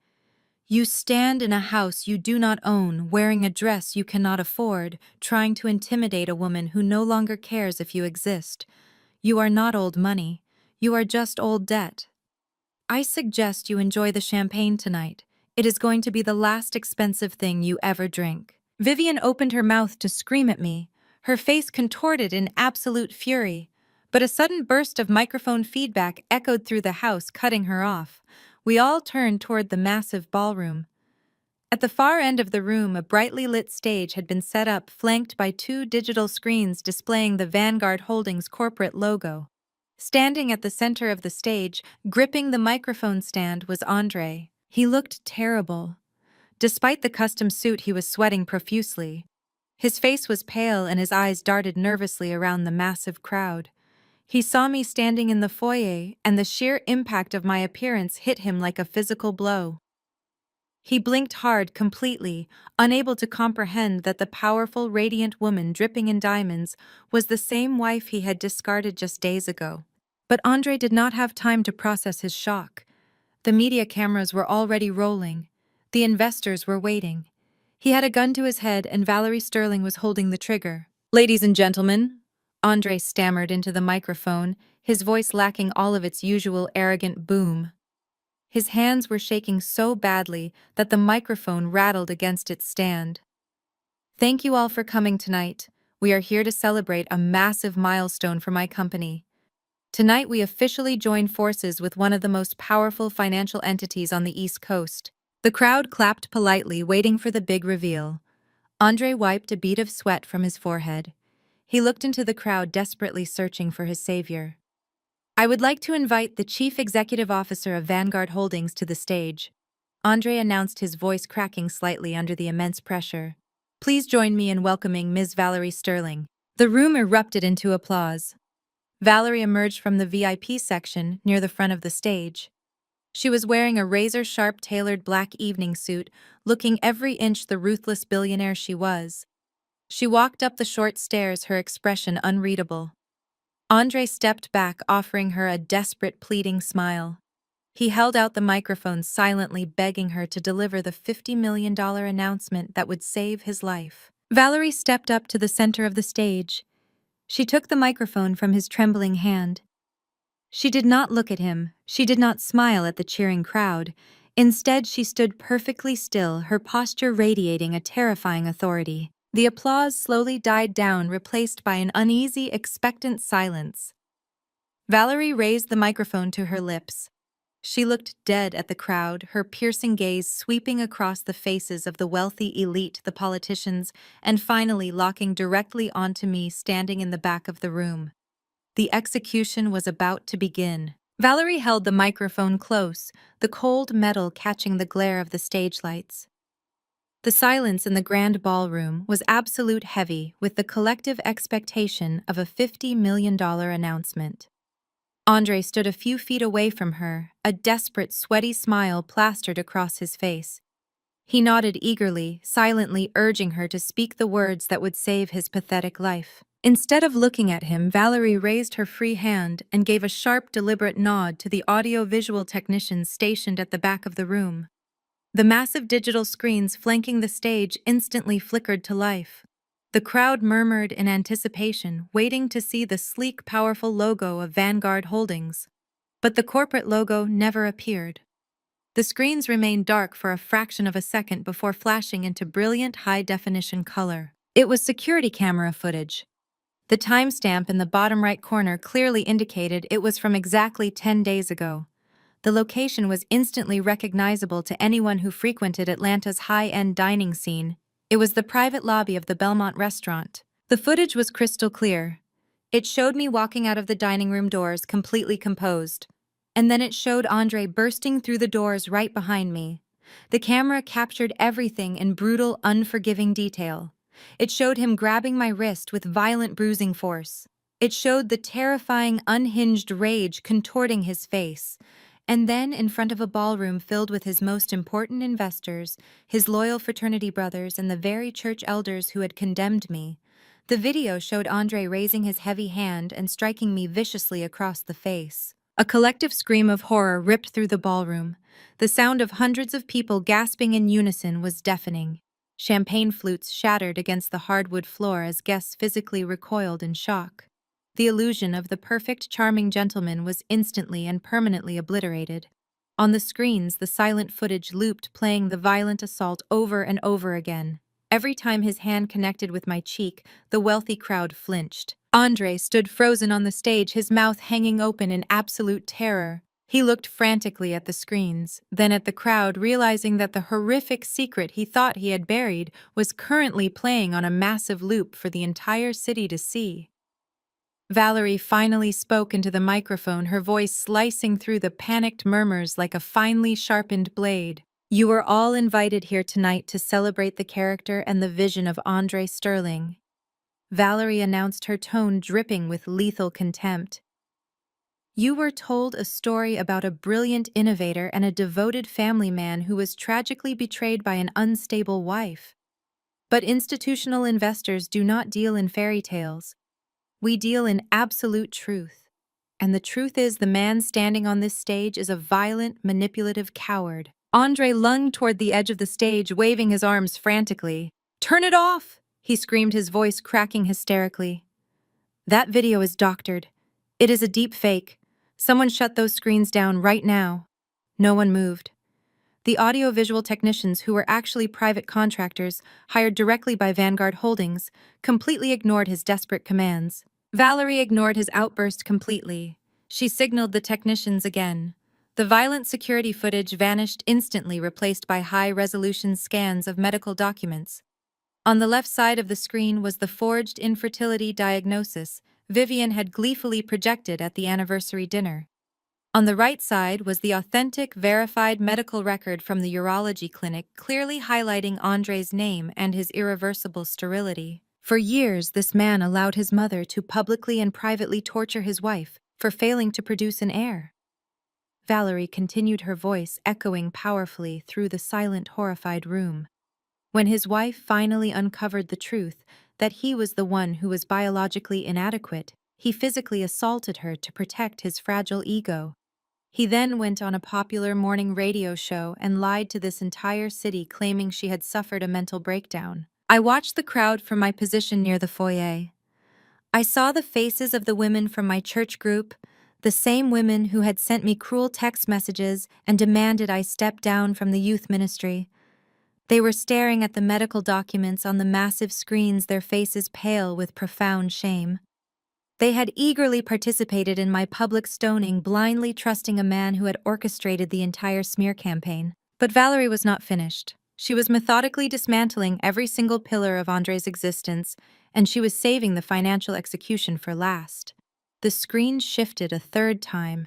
"You stand in a house you do not own, wearing a dress you cannot afford, trying to intimidate a woman who no longer cares if you exist. You are not old money. You are just old debt. I suggest you enjoy the champagne tonight. It is going to be the last expensive thing you ever drink." Vivian opened her mouth to scream at me, her face contorted in absolute fury. But a sudden burst of microphone feedback echoed through the house, cutting her off. We all turned toward the massive ballroom. At the far end of the room, a brightly lit stage had been set up, flanked by two digital screens displaying the Vanguard Holdings corporate logo. Standing at the center of the stage, gripping the microphone stand, was Andre. He looked terrible. Despite the custom suit, he was sweating profusely. His face was pale and his eyes darted nervously around the massive crowd. He saw me standing in the foyer, and the sheer impact of my appearance hit him like a physical blow. He blinked hard, completely, unable to comprehend that the powerful, radiant woman dripping in diamonds was the same wife he had discarded just days ago. But Andre did not have time to process his shock. The media cameras were already rolling. The investors were waiting. He had a gun to his head, and Valerie Sterling was holding the trigger. "Ladies and gentlemen," Andre stammered into the microphone, his voice lacking all of its usual arrogant boom. His hands were shaking so badly that the microphone rattled against its stand. "Thank you all for coming tonight. We are here to celebrate a massive milestone for my company. Tonight we officially join forces with one of the most powerful financial entities on the East Coast." The crowd clapped politely, waiting for the big reveal. Andre wiped a bead of sweat from his forehead. He looked into the crowd, desperately searching for his savior. "I would like to invite the Chief Executive Officer of Vanguard Holdings to the stage," Andre announced, his voice cracking slightly under the immense pressure. "Please join me in welcoming Ms. Valerie Sterling." The room erupted into applause. Valerie emerged from the VIP section near the front of the stage. She was wearing a razor-sharp tailored black evening suit, looking every inch the ruthless billionaire she was. She walked up the short stairs, her expression unreadable. Andre stepped back, offering her a desperate, pleading smile. He held out the microphone, silently begging her to deliver the $50 million announcement that would save his life. Valerie stepped up to the center of the stage. She took the microphone from his trembling hand. She did not look at him. She did not smile at the cheering crowd. Instead, she stood perfectly still, her posture radiating a terrifying authority. The applause slowly died down, replaced by an uneasy, expectant silence. Valerie raised the microphone to her lips. She looked dead at the crowd, her piercing gaze sweeping across the faces of the wealthy elite, the politicians, and finally locking directly onto me, standing in the back of the room. The execution was about to begin. Valerie held the microphone close, the cold metal catching the glare of the stage lights. The silence in the grand ballroom was absolute, heavy with the collective expectation of a $50 million announcement. Andre stood a few feet away from her, a desperate, sweaty smile plastered across his face. He nodded eagerly, silently urging her to speak the words that would save his pathetic life. Instead of looking at him, Valerie raised her free hand and gave a sharp, deliberate nod to the audio-visual technicians stationed at the back of the room. The massive digital screens flanking the stage instantly flickered to life. The crowd murmured in anticipation, waiting to see the sleek, powerful logo of Vanguard Holdings. But the corporate logo never appeared. The screens remained dark for a fraction of a second before flashing into brilliant, high-definition color. It was security camera footage. The timestamp in the bottom right corner clearly indicated it was from exactly 10 days ago. The location was instantly recognizable to anyone who frequented Atlanta's high-end dining scene. It was the private lobby of the Belmont restaurant. The footage was crystal clear. It showed me walking out of the dining room doors completely composed. And then it showed Andre bursting through the doors right behind me. The camera captured everything in brutal, unforgiving detail. It showed him grabbing my wrist with violent bruising force. It showed the terrifying, unhinged rage contorting his face. And then, in front of a ballroom filled with his most important investors, his loyal fraternity brothers, and the very church elders who had condemned me, the video showed Andre raising his heavy hand and striking me viciously across the face. A collective scream of horror ripped through the ballroom. The sound of hundreds of people gasping in unison was deafening. Champagne flutes shattered against the hardwood floor as guests physically recoiled in shock. The illusion of the perfect, charming gentleman was instantly and permanently obliterated. On the screens, the silent footage looped, playing the violent assault over and over again. Every time his hand connected with my cheek, the wealthy crowd flinched. Andre stood frozen on the stage, his mouth hanging open in absolute terror. He looked frantically at the screens, then at the crowd, realizing that the horrific secret he thought he had buried was currently playing on a massive loop for the entire city to see. Valerie finally spoke into the microphone, her voice slicing through the panicked murmurs like a finely sharpened blade. You are all invited here tonight to celebrate the character and the vision of Andre Sterling. Valerie announced, her tone dripping with lethal contempt. You were told a story about a brilliant innovator and a devoted family man who was tragically betrayed by an unstable wife. But institutional investors do not deal in fairy tales. We deal in absolute truth. And the truth is, the man standing on this stage is a violent, manipulative coward. Andre lunged toward the edge of the stage, waving his arms frantically. "Turn it off!" he screamed, his voice cracking hysterically. "That video is doctored. It is a deep fake. Someone shut those screens down right now." No one moved. The audio-visual technicians, who were actually private contractors hired directly by Vanguard Holdings, completely ignored his desperate commands. Valerie ignored his outburst completely. She signaled the technicians again. The violent security footage vanished instantly, replaced by high-resolution scans of medical documents. On the left side of the screen was the forged infertility diagnosis Vivian had gleefully projected at the anniversary dinner. On the right side was the authentic, verified medical record from the urology clinic, clearly highlighting Andre's name and his irreversible sterility. For years, this man allowed his mother to publicly and privately torture his wife for failing to produce an heir. Valerie continued, her voice echoing powerfully through the silent, horrified room. When his wife finally uncovered the truth that he was the one who was biologically inadequate, he physically assaulted her to protect his fragile ego. He then went on a popular morning radio show and lied to this entire city, claiming she had suffered a mental breakdown. I watched the crowd from my position near the foyer. I saw the faces of the women from my church group, the same women who had sent me cruel text messages and demanded I step down from the youth ministry. They were staring at the medical documents on the massive screens, their faces pale with profound shame. They had eagerly participated in my public stoning, blindly trusting a man who had orchestrated the entire smear campaign. But Valerie was not finished. She was methodically dismantling every single pillar of Andre's existence, and she was saving the financial execution for last. The screen shifted a third time.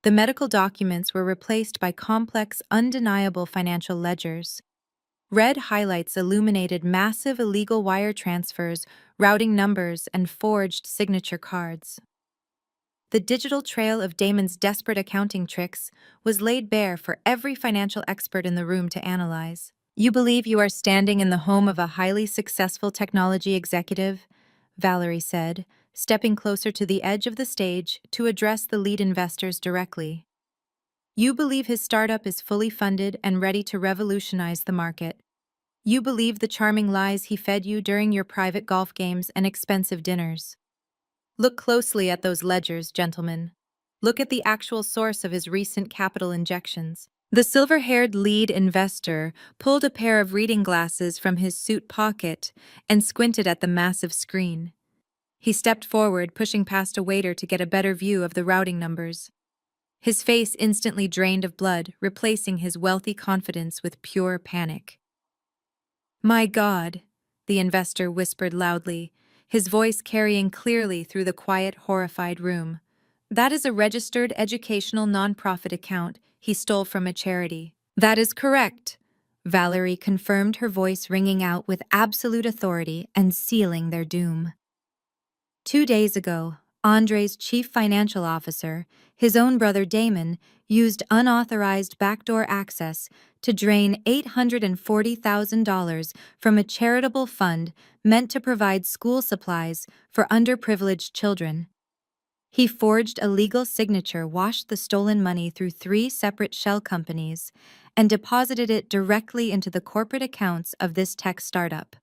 The medical documents were replaced by complex, undeniable financial ledgers. Red highlights illuminated massive illegal wire transfers, routing numbers, and forged signature cards. The digital trail of Damon's desperate accounting tricks was laid bare for every financial expert in the room to analyze. "You believe you are standing in the home of a highly successful technology executive," Valerie said, stepping closer to the edge of the stage to address the lead investors directly. "You believe his startup is fully funded and ready to revolutionize the market. You believe the charming lies he fed you during your private golf games and expensive dinners. Look closely at those ledgers, gentlemen. Look at the actual source of his recent capital injections." The silver-haired lead investor pulled a pair of reading glasses from his suit pocket and squinted at the massive screen. He stepped forward, pushing past a waiter to get a better view of the routing numbers. His face instantly drained of blood, replacing his wealthy confidence with pure panic. "My God," the investor whispered loudly, his voice carrying clearly through the quiet, horrified room. "That is a registered educational nonprofit account he stole from a charity." "That is correct," Valerie confirmed, her voice ringing out with absolute authority and sealing their doom. 2 days ago, Andre's chief financial officer, his own brother Damon, used unauthorized backdoor access to drain $840,000 from a charitable fund meant to provide school supplies for underprivileged children. He forged a legal signature, washed the stolen money through 3 separate shell companies, and deposited it directly into the corporate accounts of this tech startup.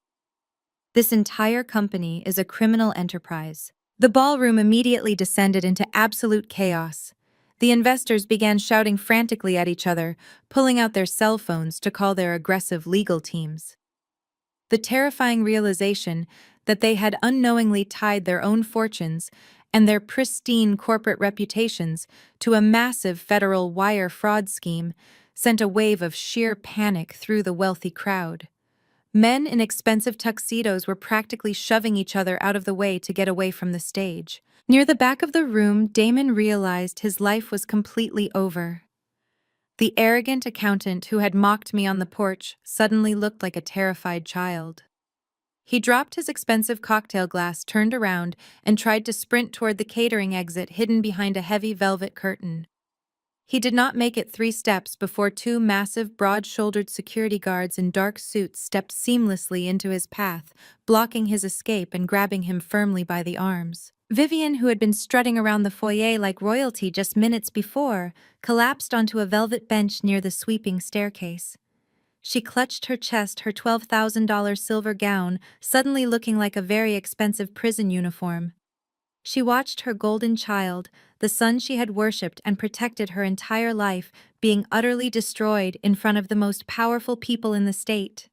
This entire company is a criminal enterprise. The ballroom immediately descended into absolute chaos. The investors began shouting frantically at each other, pulling out their cell phones to call their aggressive legal teams. The terrifying realization that they had unknowingly tied their own fortunes and their pristine corporate reputations to a massive federal wire fraud scheme sent a wave of sheer panic through the wealthy crowd. Men in expensive tuxedos were practically shoving each other out of the way to get away from the stage. Near the back of the room, Damon realized his life was completely over. The arrogant accountant who had mocked me on the porch suddenly looked like a terrified child. He dropped his expensive cocktail glass, turned around, and tried to sprint toward the catering exit hidden behind a heavy velvet curtain. He did not make it 3 steps before two massive, broad-shouldered security guards in dark suits stepped seamlessly into his path, blocking his escape and grabbing him firmly by the arms. Vivian, who had been strutting around the foyer like royalty just minutes before, collapsed onto a velvet bench near the sweeping staircase. She clutched her chest, her $12,000 silver gown suddenly looking like a very expensive prison uniform. She watched her golden child, the son she had worshipped and protected her entire life, being utterly destroyed in front of the most powerful people in the state.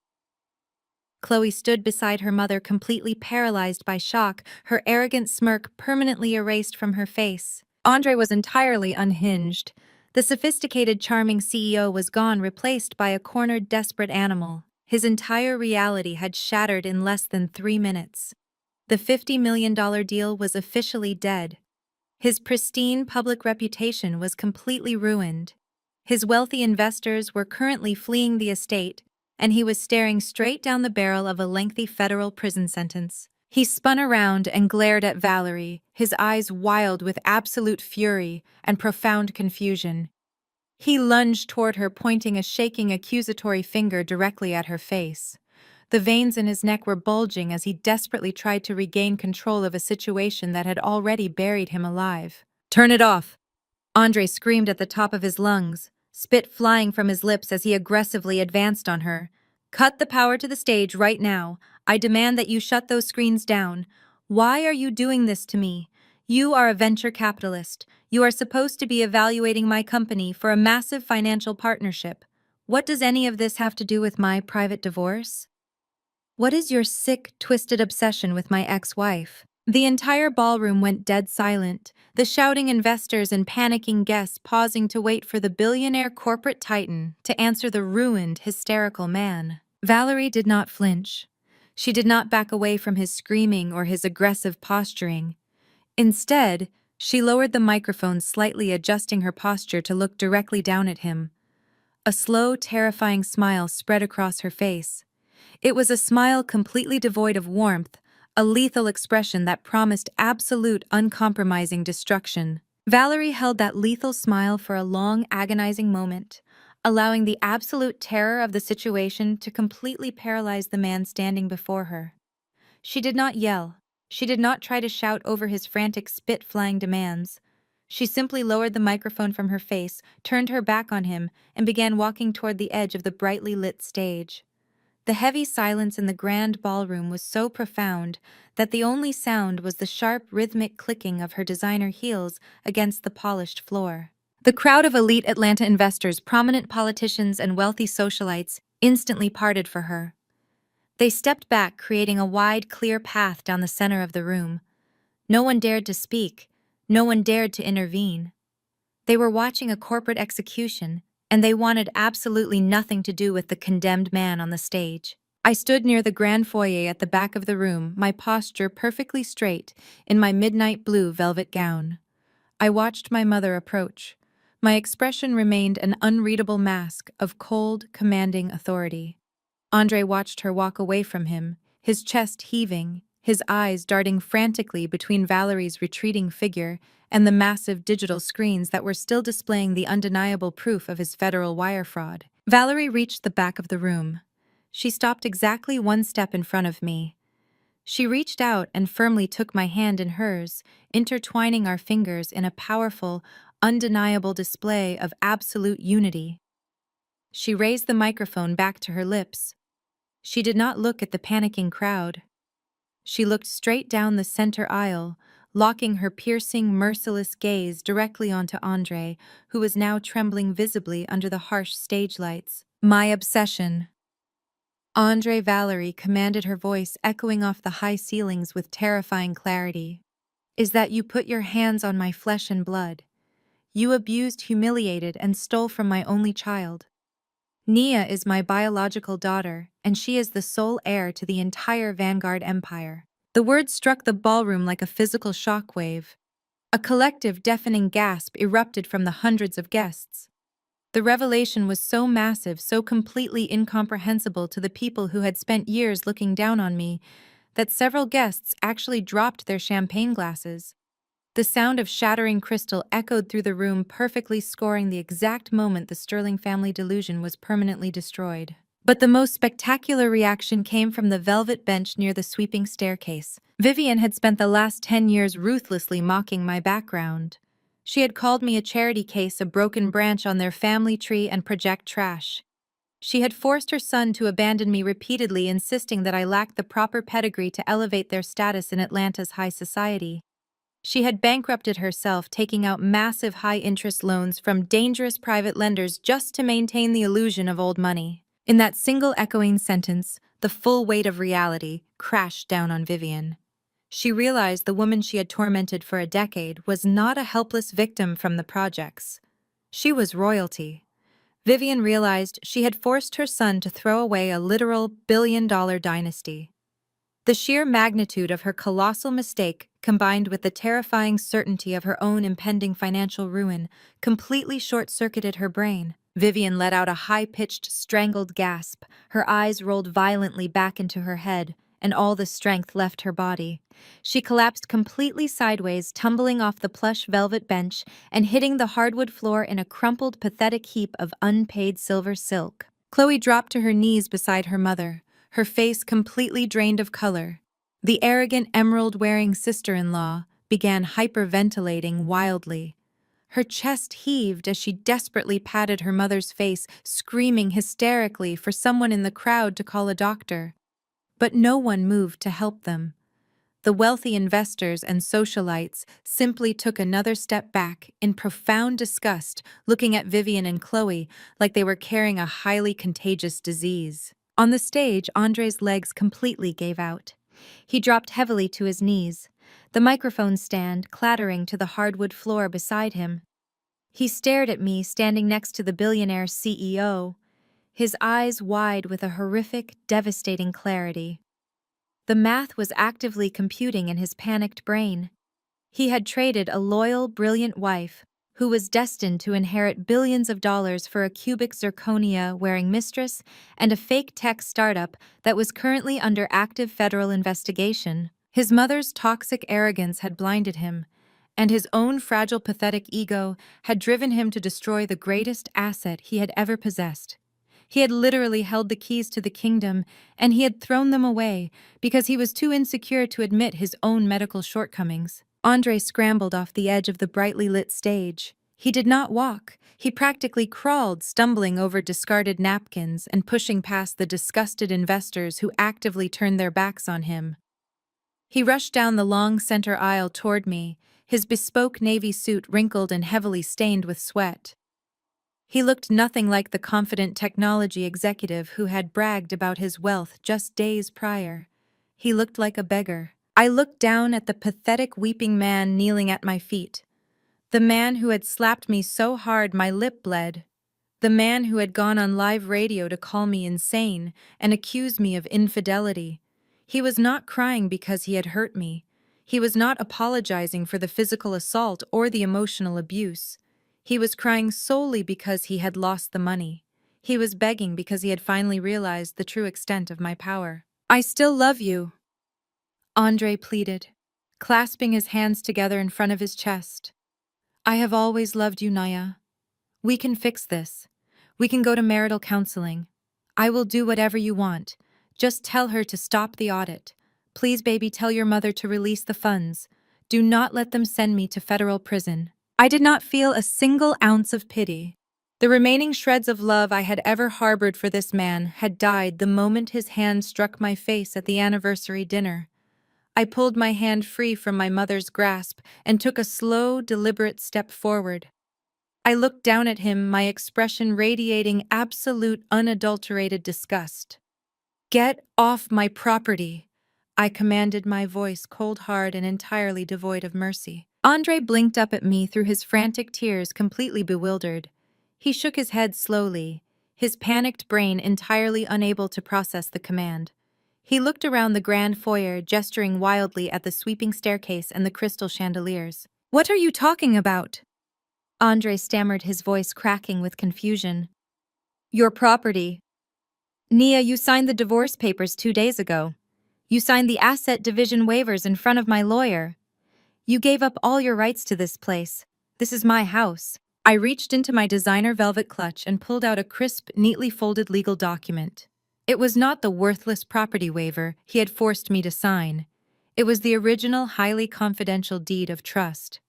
Chloe stood beside her mother, completely paralyzed by shock, her arrogant smirk permanently erased from her face. Andre was entirely unhinged. The sophisticated, charming CEO was gone, replaced by a cornered, desperate animal. His entire reality had shattered in less than 3 minutes. The $50 million deal was officially dead. His pristine public reputation was completely ruined. His wealthy investors were currently fleeing the estate, and he was staring straight down the barrel of a lengthy federal prison sentence. He spun around and glared at Valerie, his eyes wild with absolute fury and profound confusion. He lunged toward her, pointing a shaking, accusatory finger directly at her face. The veins in his neck were bulging as he desperately tried to regain control of a situation that had already buried him alive. "Turn it off!" Andre screamed at the top of his lungs, spit flying from his lips as he aggressively advanced on her. "Cut the power to the stage right now. I demand that you shut those screens down. Why are you doing this to me? You are a venture capitalist. You are supposed to be evaluating my company for a massive financial partnership. What does any of this have to do with my private divorce? What is your sick, twisted obsession with my ex-wife?" The entire ballroom went dead silent, the shouting investors and panicking guests pausing to wait for the billionaire corporate titan to answer the ruined, hysterical man. Valerie did not flinch. She did not back away from his screaming or his aggressive posturing. Instead, she lowered the microphone slightly, adjusting her posture to look directly down at him. A slow, terrifying smile spread across her face. It was a smile completely devoid of warmth, a lethal expression that promised absolute, uncompromising destruction. Valerie held that lethal smile for a long, agonizing moment, allowing the absolute terror of the situation to completely paralyze the man standing before her. She did not yell. She did not try to shout over his frantic, spit-flying demands. She simply lowered the microphone from her face, turned her back on him, and began walking toward the edge of the brightly lit stage. The heavy silence in the grand ballroom was so profound that the only sound was the sharp, rhythmic clicking of her designer heels against the polished floor. The crowd of elite Atlanta investors, prominent politicians, and wealthy socialites instantly parted for her. They stepped back, creating a wide, clear path down the center of the room. No one dared to speak. No one dared to intervene. They were watching a corporate execution, and they wanted absolutely nothing to do with the condemned man on the stage. I stood near the grand foyer at the back of the room, my posture perfectly straight, in my midnight blue velvet gown. I watched my mother approach. My expression remained an unreadable mask of cold, commanding authority. Andre watched her walk away from him, his chest heaving, his eyes darting frantically between Valerie's retreating figure and the massive digital screens that were still displaying the undeniable proof of his federal wire fraud. Valerie reached the back of the room. She stopped exactly 1 step in front of me. She reached out and firmly took my hand in hers, intertwining our fingers in a powerful, undeniable display of absolute unity. She raised the microphone back to her lips. She did not look at the panicking crowd. She looked straight down the center aisle, locking her piercing, merciless gaze directly onto Andre, who was now trembling visibly under the harsh stage lights. "My obsession," Andre Valerie commanded, her voice echoing off the high ceilings with terrifying clarity, "is that you put your hands on my flesh and blood. You abused, humiliated, and stole from my only child. Nia is my biological daughter, and she is the sole heir to the entire Vanguard empire." The words struck the ballroom like a physical shockwave. A collective, deafening gasp erupted from the hundreds of guests. The revelation was so massive, so completely incomprehensible to the people who had spent years looking down on me, that several guests actually dropped their champagne glasses. The sound of shattering crystal echoed through the room, perfectly scoring the exact moment the Sterling family delusion was permanently destroyed. But the most spectacular reaction came from the velvet bench near the sweeping staircase. Vivian had spent the last 10 years ruthlessly mocking my background. She had called me a charity case, a broken branch on their family tree, and project trash. She had forced her son to abandon me repeatedly, insisting that I lacked the proper pedigree to elevate their status in Atlanta's high society. She had bankrupted herself, taking out massive high-interest loans from dangerous private lenders just to maintain the illusion of old money. In that single echoing sentence, the full weight of reality crashed down on Vivian. She realized the woman she had tormented for a decade was not a helpless victim from the projects. She was royalty. Vivian realized she had forced her son to throw away a literal billion-dollar dynasty. The sheer magnitude of her colossal mistake, combined with the terrifying certainty of her own impending financial ruin, completely short-circuited her brain. Vivian let out a high-pitched, strangled gasp. Her eyes rolled violently back into her head, and all the strength left her body. She collapsed completely sideways, tumbling off the plush velvet bench and hitting the hardwood floor in a crumpled, pathetic heap of unpaid silver silk. Chloe dropped to her knees beside her mother, her face completely drained of color. The arrogant emerald-wearing sister-in-law began hyperventilating wildly. Her chest heaved as she desperately patted her mother's face, screaming hysterically for someone in the crowd to call a doctor. But no one moved to help them. The wealthy investors and socialites simply took another step back in profound disgust, looking at Vivian and Chloe like they were carrying a highly contagious disease. On the stage, Andre's legs completely gave out. He dropped heavily to his knees, the microphone stand clattering to the hardwood floor beside him. He stared at me, standing next to the billionaire CEO, his eyes wide with a horrific, devastating clarity. The math was actively computing in his panicked brain. He had traded a loyal, brilliant wife, who was destined to inherit billions of dollars, for a cubic zirconia-wearing mistress and a fake tech startup that was currently under active federal investigation. His mother's toxic arrogance had blinded him, and his own fragile, pathetic ego had driven him to destroy the greatest asset he had ever possessed. He had literally held the keys to the kingdom, and he had thrown them away because he was too insecure to admit his own medical shortcomings. Andre scrambled off the edge of the brightly lit stage. He did not walk. He practically crawled, stumbling over discarded napkins and pushing past the disgusted investors who actively turned their backs on him. He rushed down the long center aisle toward me, his bespoke navy suit wrinkled and heavily stained with sweat. He looked nothing like the confident technology executive who had bragged about his wealth just days prior. He looked like a beggar. I looked down at the pathetic weeping man kneeling at my feet. The man who had slapped me so hard my lip bled. The man who had gone on live radio to call me insane and accuse me of infidelity. He was not crying because he had hurt me. He was not apologizing for the physical assault or the emotional abuse. He was crying solely because he had lost the money. He was begging because he had finally realized the true extent of my power. "I still love you," Andre pleaded, clasping his hands together in front of his chest. "I have always loved you, Naya. We can fix this. We can go to marital counseling. I will do whatever you want. Just tell her to stop the audit. Please, baby, tell your mother to release the funds. Do not let them send me to federal prison." I did not feel a single ounce of pity. The remaining shreds of love I had ever harbored for this man had died the moment his hand struck my face at the anniversary dinner. I pulled my hand free from my mother's grasp and took a slow, deliberate step forward. I looked down at him, my expression radiating absolute, unadulterated disgust. "Get off my property," I commanded, my voice cold, hard, and entirely devoid of mercy. Andre blinked up at me through his frantic tears, completely bewildered. He shook his head slowly, his panicked brain entirely unable to process the command. He looked around the grand foyer, gesturing wildly at the sweeping staircase and the crystal chandeliers. "What are you talking about?" Andre stammered, his voice cracking with confusion. Your property. Nia, you signed the divorce papers 2 days ago. You signed the asset division waivers in front of my lawyer. You gave up all your rights to this place. This is my house. I reached into my designer velvet clutch and pulled out a crisp, neatly folded legal document. It was not the worthless property waiver he had forced me to sign. It was the original, highly confidential deed of trust.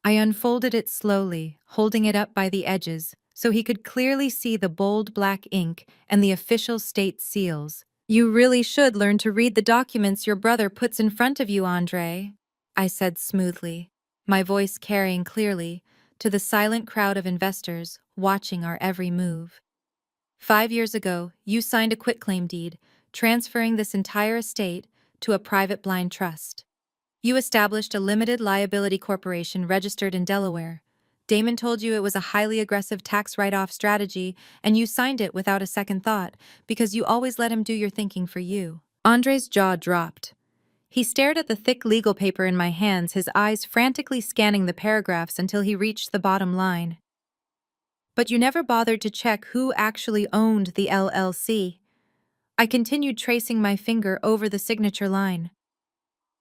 I unfolded it slowly, holding it up by the edges, so he could clearly see the bold black ink and the official state seals. You really should learn to read the documents your brother puts in front of you, Andre, I said smoothly, my voice carrying clearly to the silent crowd of investors watching our every move. 5 years ago, you signed a quitclaim deed, transferring this entire estate to a private blind trust. You established a limited liability corporation registered in Delaware. Damon told you it was a highly aggressive tax write-off strategy, and you signed it without a second thought because you always let him do your thinking for you. Andre's jaw dropped. He stared at the thick legal paper in my hands, his eyes frantically scanning the paragraphs until he reached the bottom line. But you never bothered to check who actually owned the LLC. I continued, tracing my finger over the signature line.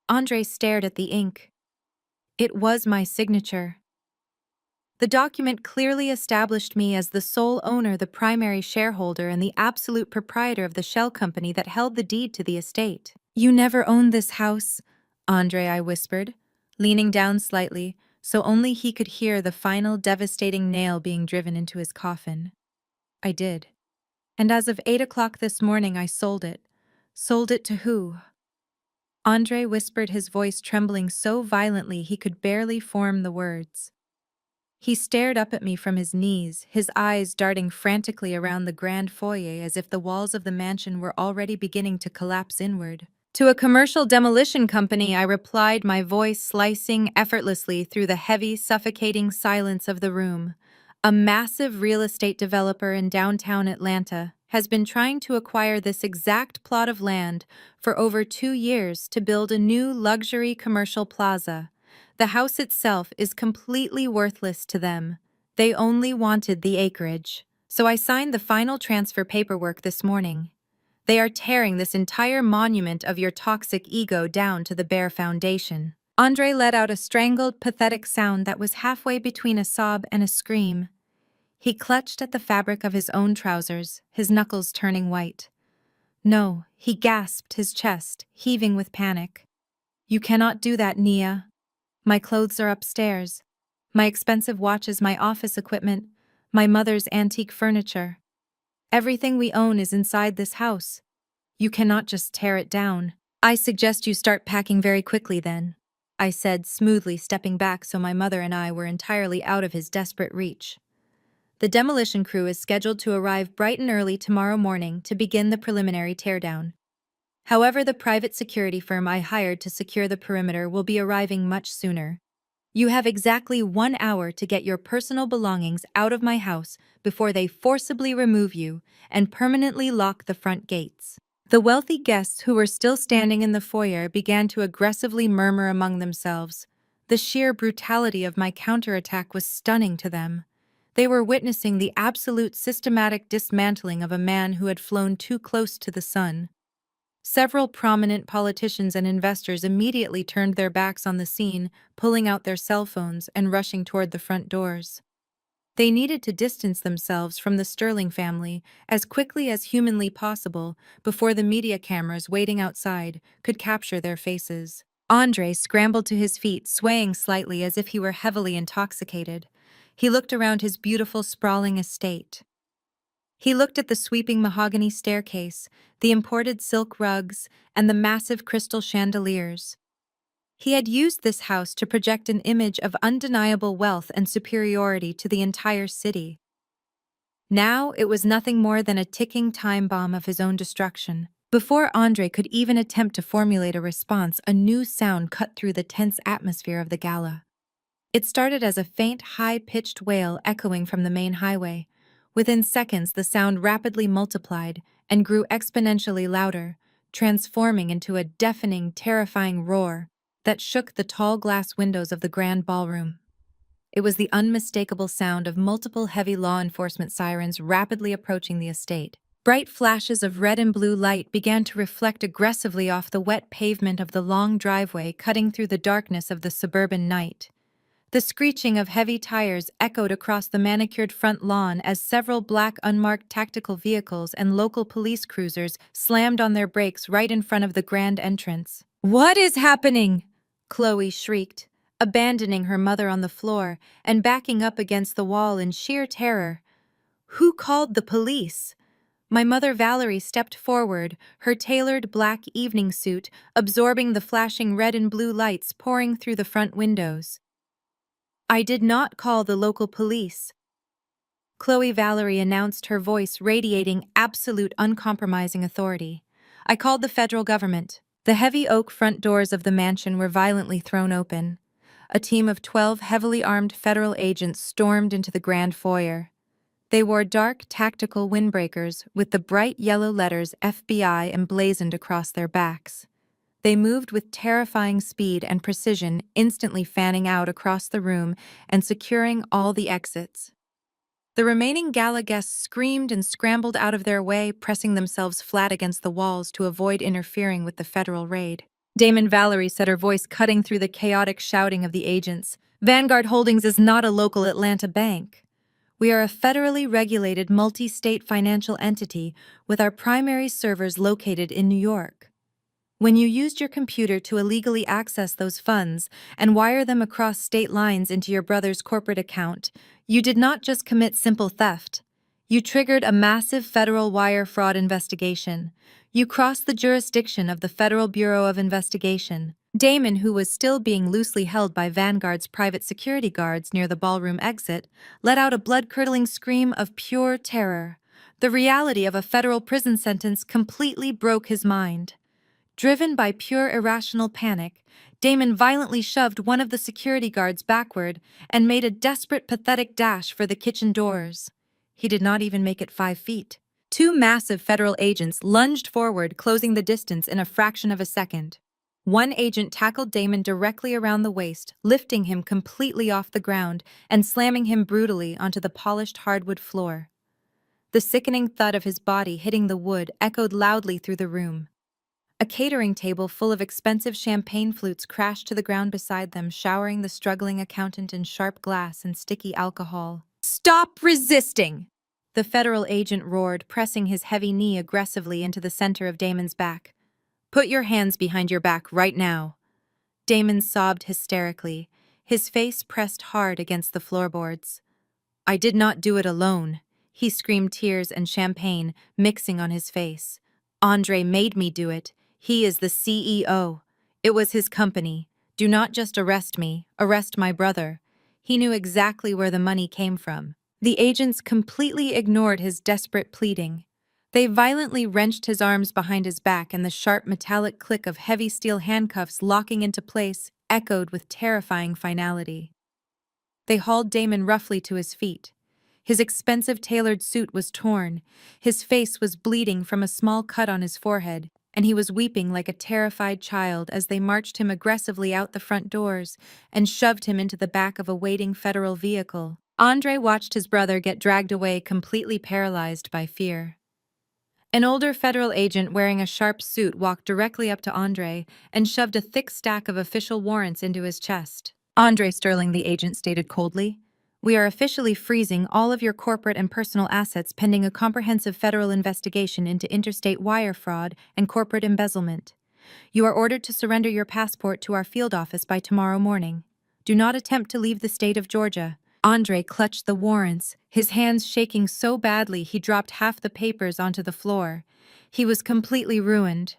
Andre stared at the ink. It was my signature. The document clearly established me as the sole owner, the primary shareholder, and the absolute proprietor of the shell company that held the deed to the estate. You never owned this house, Andre, I whispered, leaning down slightly so only he could hear the final devastating nail being driven into his coffin. I did. And as of 8 o'clock this morning, I sold it. Sold it to who? Andre whispered, his voice trembling so violently he could barely form the words. He stared up at me from his knees, his eyes darting frantically around the grand foyer as if the walls of the mansion were already beginning to collapse inward. To a commercial demolition company, I replied, my voice slicing effortlessly through the heavy, suffocating silence of the room. A massive real estate developer in downtown Atlanta has been trying to acquire this exact plot of land for over 2 years to build a new luxury commercial plaza. The house itself is completely worthless to them. They only wanted the acreage. So I signed the final transfer paperwork this morning. They are tearing this entire monument of your toxic ego down to the bare foundation. Andre let out a strangled, pathetic sound that was halfway between a sob and a scream. He clutched at the fabric of his own trousers, his knuckles turning white. No, he gasped, his chest heaving with panic. You cannot do that, Nia. My clothes are upstairs. My expensive watches, my office equipment, my mother's antique furniture. Everything we own is inside this house. You cannot just tear it down. I suggest you start packing very quickly then, I said, smoothly stepping back so my mother and I were entirely out of his desperate reach. The demolition crew is scheduled to arrive bright and early tomorrow morning to begin the preliminary teardown. However, the private security firm I hired to secure the perimeter will be arriving much sooner. You have exactly 1 hour to get your personal belongings out of my house before they forcibly remove you and permanently lock the front gates. The wealthy guests who were still standing in the foyer began to aggressively murmur among themselves. The sheer brutality of my counterattack was stunning to them. They were witnessing the absolute systematic dismantling of a man who had flown too close to the sun. Several prominent politicians and investors immediately turned their backs on the scene, pulling out their cell phones and rushing toward the front doors. They needed to distance themselves from the Sterling family as quickly as humanly possible before the media cameras waiting outside could capture their faces. Andre scrambled to his feet, swaying slightly as if he were heavily intoxicated. He looked around his beautiful, sprawling estate. He looked at the sweeping mahogany staircase, the imported silk rugs, and the massive crystal chandeliers. He had used this house to project an image of undeniable wealth and superiority to the entire city. Now it was nothing more than a ticking time bomb of his own destruction. Before Andre could even attempt to formulate a response, a new sound cut through the tense atmosphere of the gala. It started as a faint, high-pitched wail echoing from the main highway. Within seconds, the sound rapidly multiplied and grew exponentially louder, transforming into a deafening, terrifying roar that shook the tall glass windows of the grand ballroom. It was the unmistakable sound of multiple heavy law enforcement sirens rapidly approaching the estate. Bright flashes of red and blue light began to reflect aggressively off the wet pavement of the long driveway, cutting through the darkness of the suburban night. The screeching of heavy tires echoed across the manicured front lawn as several black unmarked tactical vehicles and local police cruisers slammed on their brakes right in front of the grand entrance. "What is happening?" Chloe shrieked, abandoning her mother on the floor and backing up against the wall in sheer terror. "Who called the police?" My mother Valerie stepped forward, her tailored black evening suit absorbing the flashing red and blue lights pouring through the front windows. "I did not call the local police," Chloe Valerie announced, her voice radiating absolute uncompromising authority. "I called the federal government." The heavy oak front doors of the mansion were violently thrown open. A team of 12 heavily armed federal agents stormed into the grand foyer. They wore dark, tactical windbreakers with the bright yellow letters FBI emblazoned across their backs. They moved with terrifying speed and precision, instantly fanning out across the room and securing all the exits. The remaining gala guests screamed and scrambled out of their way, pressing themselves flat against the walls to avoid interfering with the federal raid. Damon Valerie said, her voice cutting through the chaotic shouting of the agents. "Vanguard Holdings is not a local Atlanta bank. We are a federally regulated multi-state financial entity with our primary servers located in New York. When you used your computer to illegally access those funds and wire them across state lines into your brother's corporate account, you did not just commit simple theft. You triggered a massive federal wire fraud investigation. You crossed the jurisdiction of the Federal Bureau of Investigation." Damon, who was still being loosely held by Vanguard's private security guards near the ballroom exit, let out a blood-curdling scream of pure terror. The reality of a federal prison sentence completely broke his mind. Driven by pure irrational panic, Damon violently shoved one of the security guards backward and made a desperate, pathetic dash for the kitchen doors. He did not even make it 5 feet. 2 massive federal agents lunged forward, closing the distance in a fraction of a second. One agent tackled Damon directly around the waist, lifting him completely off the ground and slamming him brutally onto the polished hardwood floor. The sickening thud of his body hitting the wood echoed loudly through the room. A catering table full of expensive champagne flutes crashed to the ground beside them, showering the struggling accountant in sharp glass and sticky alcohol. "Stop resisting!" the federal agent roared, pressing his heavy knee aggressively into the center of Damon's back. "Put your hands behind your back right now." Damon sobbed hysterically, his face pressed hard against the floorboards. "I did not do it alone," he screamed, tears and champagne mixing on his face. "Andre made me do it. He is the CEO. It was his company. Do not just arrest me, arrest my brother." He knew exactly where the money came from. The agents completely ignored his desperate pleading. They violently wrenched his arms behind his back, and the sharp metallic click of heavy steel handcuffs locking into place echoed with terrifying finality. They hauled Damon roughly to his feet. His expensive tailored suit was torn, his face was bleeding from a small cut on his forehead, and he was weeping like a terrified child as they marched him aggressively out the front doors and shoved him into the back of a waiting federal vehicle. Andre watched his brother get dragged away, completely paralyzed by fear. An older federal agent wearing a sharp suit walked directly up to Andre and shoved a thick stack of official warrants into his chest. "Andre Sterling," the agent stated coldly, "we are officially freezing all of your corporate and personal assets pending a comprehensive federal investigation into interstate wire fraud and corporate embezzlement. You are ordered to surrender your passport to our field office by tomorrow morning. Do not attempt to leave the state of Georgia." Andre clutched the warrants, his hands shaking so badly he dropped half the papers onto the floor. He was completely ruined.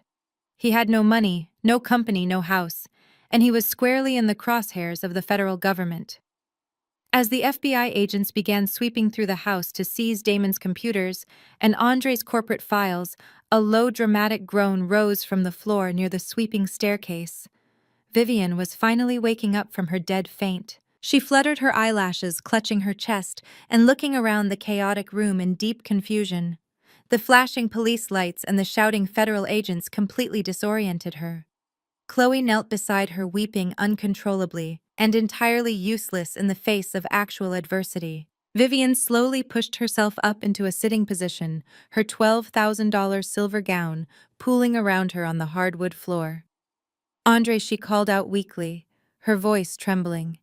He had no money, no company, no house, and he was squarely in the crosshairs of the federal government. As the FBI agents began sweeping through the house to seize Damon's computers and Andre's corporate files, a low, dramatic groan rose from the floor near the sweeping staircase. Vivian was finally waking up from her dead faint. She fluttered her eyelashes, clutching her chest and looking around the chaotic room in deep confusion. The flashing police lights and the shouting federal agents completely disoriented her. Chloe knelt beside her, weeping uncontrollably, and entirely useless in the face of actual adversity. Vivian slowly pushed herself up into a sitting position, her $12,000 silver gown pooling around her on the hardwood floor. "Andre," she called out weakly, her voice trembling.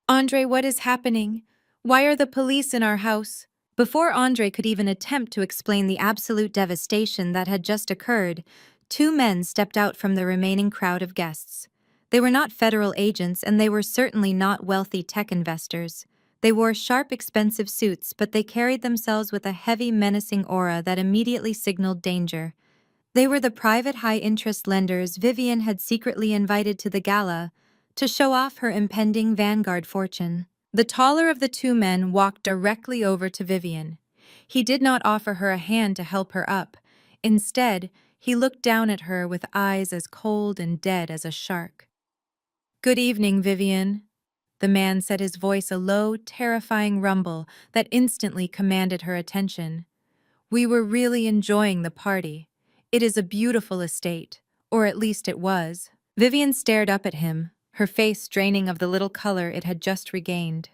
"Andre, what is happening? Why are the police in our house?" Before Andre could even attempt to explain the absolute devastation that had just occurred, two men stepped out from the remaining crowd of guests. They were not federal agents, and they were certainly not wealthy tech investors. They wore sharp, expensive suits, but they carried themselves with a heavy, menacing aura that immediately signaled danger. They were the private high-interest lenders Vivian had secretly invited to the gala to show off her impending Vanguard fortune. The taller of the two men walked directly over to Vivian. He did not offer her a hand to help her up. Instead, he looked down at her with eyes as cold and dead as a shark. "Good evening, Vivian." The man said, his voice a low, terrifying rumble that instantly commanded her attention. "We were really enjoying the party. It is a beautiful estate, or at least it was." Vivian stared up at him, her face draining of the little color it had just regained.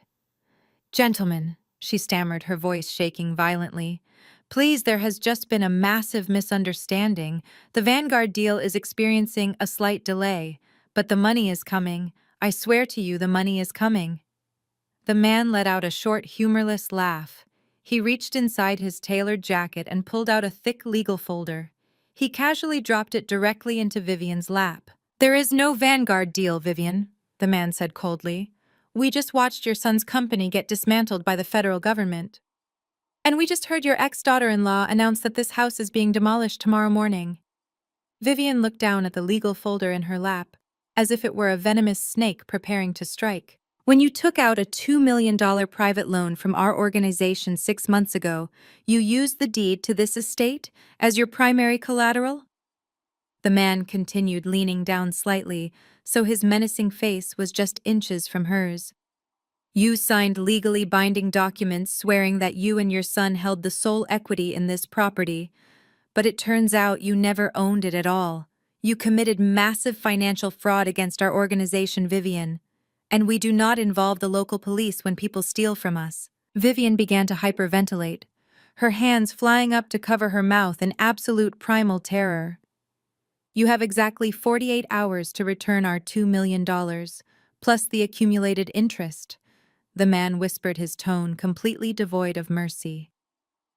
"Gentlemen," she stammered, her voice shaking violently, "please, there has just been a massive misunderstanding. The Vanguard deal is experiencing a slight delay, but the money is coming. I swear to you, the money is coming." The man let out a short, humorless laugh. He reached inside his tailored jacket and pulled out a thick legal folder. He casually dropped it directly into Vivian's lap. "There is no Vanguard deal, Vivian," the man said coldly. "We just watched your son's company get dismantled by the federal government. And we just heard your ex-daughter-in-law announce that this house is being demolished tomorrow morning." Vivian looked down at the legal folder in her lap, as if it were a venomous snake preparing to strike. "When you took out a $2 million private loan from our organization 6 months ago, you used the deed to this estate as your primary collateral?" The man continued, leaning down slightly, so his menacing face was just inches from hers. "You signed legally binding documents swearing that you and your son held the sole equity in this property, but it turns out you never owned it at all. You committed massive financial fraud against our organization, Vivian. And we do not involve the local police when people steal from us." Vivian began to hyperventilate, her hands flying up to cover her mouth in absolute primal terror. "You have exactly 48 hours to return our $2 million, plus the accumulated interest," the man whispered, his tone completely devoid of mercy.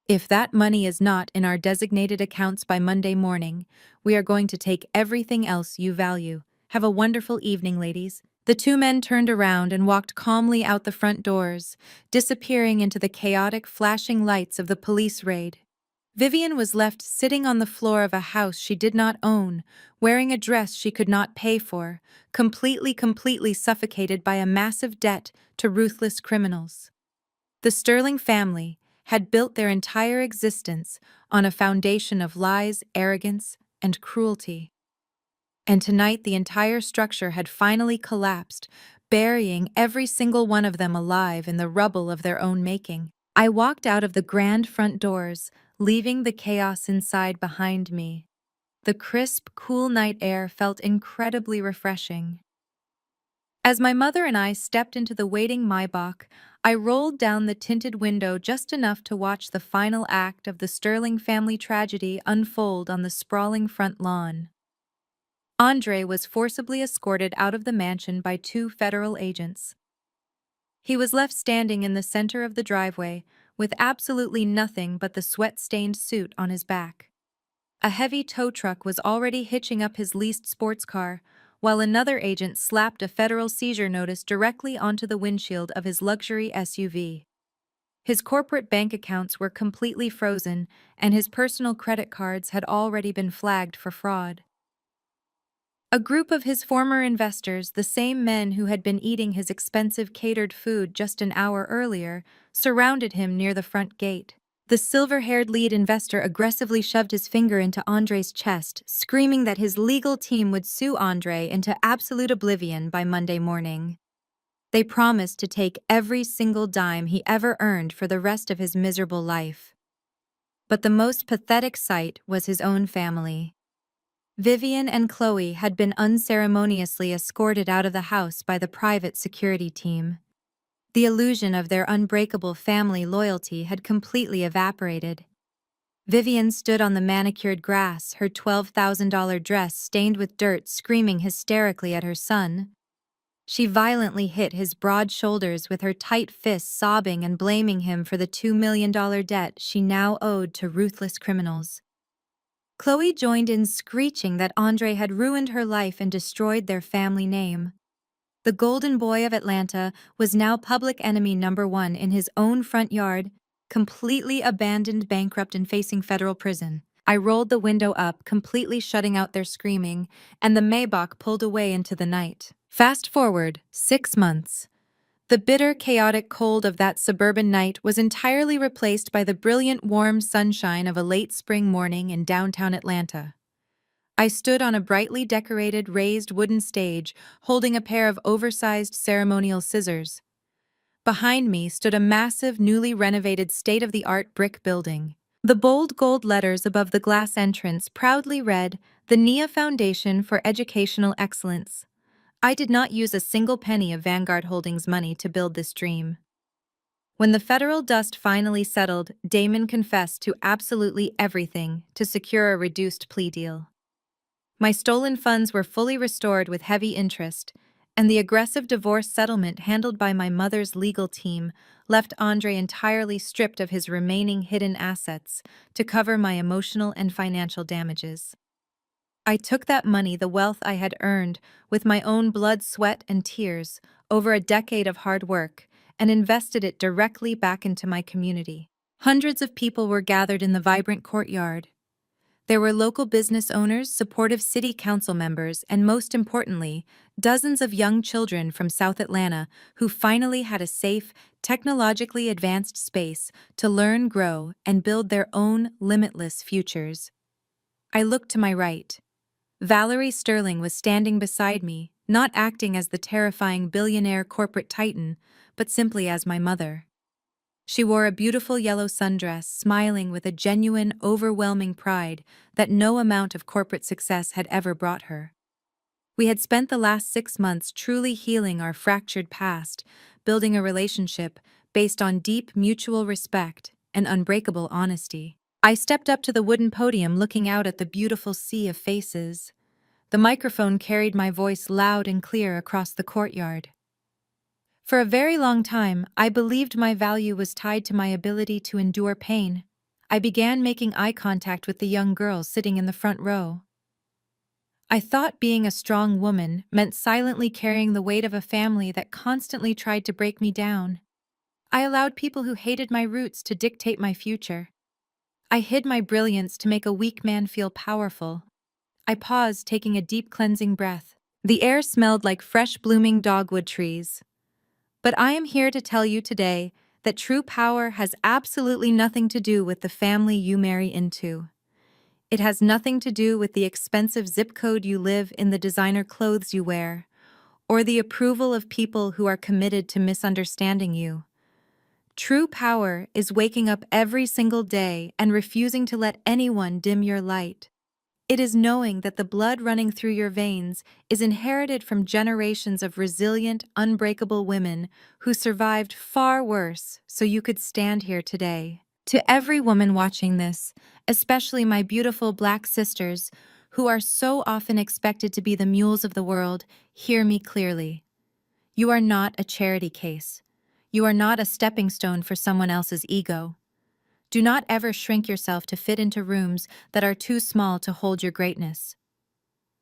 "If that money is not in our designated accounts by Monday morning, we are going to take everything else you value. Have a wonderful evening, ladies." The two men turned around and walked calmly out the front doors, disappearing into the chaotic, flashing lights of the police raid. Vivian was left sitting on the floor of a house she did not own, wearing a dress she could not pay for, completely suffocated by a massive debt to ruthless criminals. The Sterling family had built their entire existence on a foundation of lies, arrogance, and cruelty. And tonight the entire structure had finally collapsed, burying every single one of them alive in the rubble of their own making. I walked out of the grand front doors, leaving the chaos inside behind me. The crisp, cool night air felt incredibly refreshing. As my mother and I stepped into the waiting Maybach, I rolled down the tinted window just enough to watch the final act of the Sterling family tragedy unfold on the sprawling front lawn. Andre was forcibly escorted out of the mansion by two federal agents. He was left standing in the center of the driveway, with absolutely nothing but the sweat-stained suit on his back. A heavy tow truck was already hitching up his leased sports car, while another agent slapped a federal seizure notice directly onto the windshield of his luxury SUV. His corporate bank accounts were completely frozen, and his personal credit cards had already been flagged for fraud. A group of his former investors, the same men who had been eating his expensive catered food just an hour earlier, surrounded him near the front gate. The silver-haired lead investor aggressively shoved his finger into Andre's chest, screaming that his legal team would sue Andre into absolute oblivion by Monday morning. They promised to take every single dime he ever earned for the rest of his miserable life. But the most pathetic sight was his own family. Vivian and Chloe had been unceremoniously escorted out of the house by the private security team. The illusion of their unbreakable family loyalty had completely evaporated. Vivian stood on the manicured grass, her $12,000 dress stained with dirt, screaming hysterically at her son. She violently hit his broad shoulders with her tight fists, sobbing and blaming him for the $2 million debt she now owed to ruthless criminals. Chloe joined in, screeching that Andre had ruined her life and destroyed their family name. The golden boy of Atlanta was now public enemy number one in his own front yard, completely abandoned, bankrupt, and facing federal prison. I rolled the window up, completely shutting out their screaming, and the Maybach pulled away into the night. Fast forward 6 months. The bitter, chaotic cold of that suburban night was entirely replaced by the brilliant, warm sunshine of a late spring morning in downtown Atlanta. I stood on a brightly decorated, raised wooden stage, holding a pair of oversized ceremonial scissors. Behind me stood a massive, newly renovated, state-of-the-art brick building. The bold gold letters above the glass entrance proudly read, "The Nia Foundation for Educational Excellence." I did not use a single penny of Vanguard Holdings money to build this dream. When the federal dust finally settled, Damon confessed to absolutely everything to secure a reduced plea deal. My stolen funds were fully restored with heavy interest, and the aggressive divorce settlement handled by my mother's legal team left Andre entirely stripped of his remaining hidden assets to cover my emotional and financial damages. I took that money, the wealth I had earned with my own blood, sweat, and tears over a decade of hard work, and invested it directly back into my community. Hundreds of people were gathered in the vibrant courtyard. There were local business owners, supportive city council members, and most importantly, dozens of young children from South Atlanta who finally had a safe, technologically advanced space to learn, grow, and build their own limitless futures. I looked to my right. Valerie Sterling was standing beside me, not acting as the terrifying billionaire corporate titan, but simply as my mother. She wore a beautiful yellow sundress, smiling with a genuine, overwhelming pride that no amount of corporate success had ever brought her. We had spent the last 6 months truly healing our fractured past, building a relationship based on deep mutual respect and unbreakable honesty. I stepped up to the wooden podium, looking out at the beautiful sea of faces. The microphone carried my voice loud and clear across the courtyard. For a very long time, I believed my value was tied to my ability to endure pain. I began making eye contact with the young girl sitting in the front row. I thought being a strong woman meant silently carrying the weight of a family that constantly tried to break me down. I allowed people who hated my roots to dictate my future. I hid my brilliance to make a weak man feel powerful. I paused, taking a deep, cleansing breath. The air smelled like fresh, blooming dogwood trees. But I am here to tell you today that true power has absolutely nothing to do with the family you marry into. It has nothing to do with the expensive zip code you live in, the designer clothes you wear, or the approval of people who are committed to misunderstanding you. True power is waking up every single day and refusing to let anyone dim your light. It is knowing that the blood running through your veins is inherited from generations of resilient, unbreakable women who survived far worse so you could stand here today. To every woman watching this, especially my beautiful Black sisters, who are so often expected to be the mules of the world, hear me clearly. You are not a charity case. You are not a stepping stone for someone else's ego. Do not ever shrink yourself to fit into rooms that are too small to hold your greatness.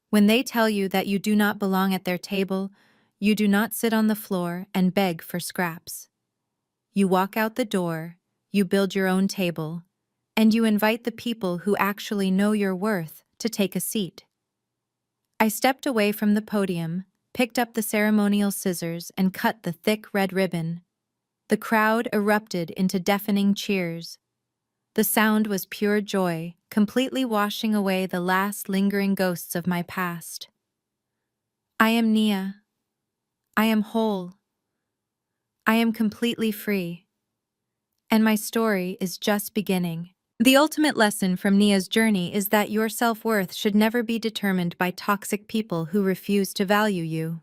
When they tell you that you do not belong at their table, you do not sit on the floor and beg for scraps. You walk out the door, you build your own table, and you invite the people who actually know your worth to take a seat. I stepped away from the podium, picked up the ceremonial scissors, and cut the thick red ribbon. The crowd erupted into deafening cheers. The sound was pure joy, completely washing away the last lingering ghosts of my past. I am Nia. I am whole. I am completely free. And my story is just beginning. The ultimate lesson from Nia's journey is that your self-worth should never be determined by toxic people who refuse to value you.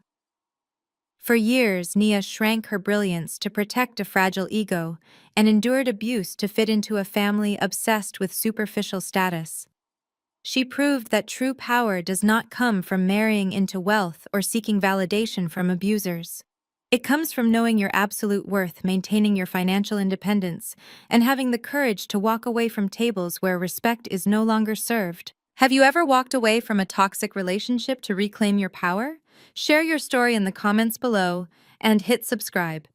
For years, Nia shrank her brilliance to protect a fragile ego and endured abuse to fit into a family obsessed with superficial status. She proved that true power does not come from marrying into wealth or seeking validation from abusers. It comes from knowing your absolute worth, maintaining your financial independence, and having the courage to walk away from tables where respect is no longer served. Have you ever walked away from a toxic relationship to reclaim your power? Share your story in the comments below and hit subscribe.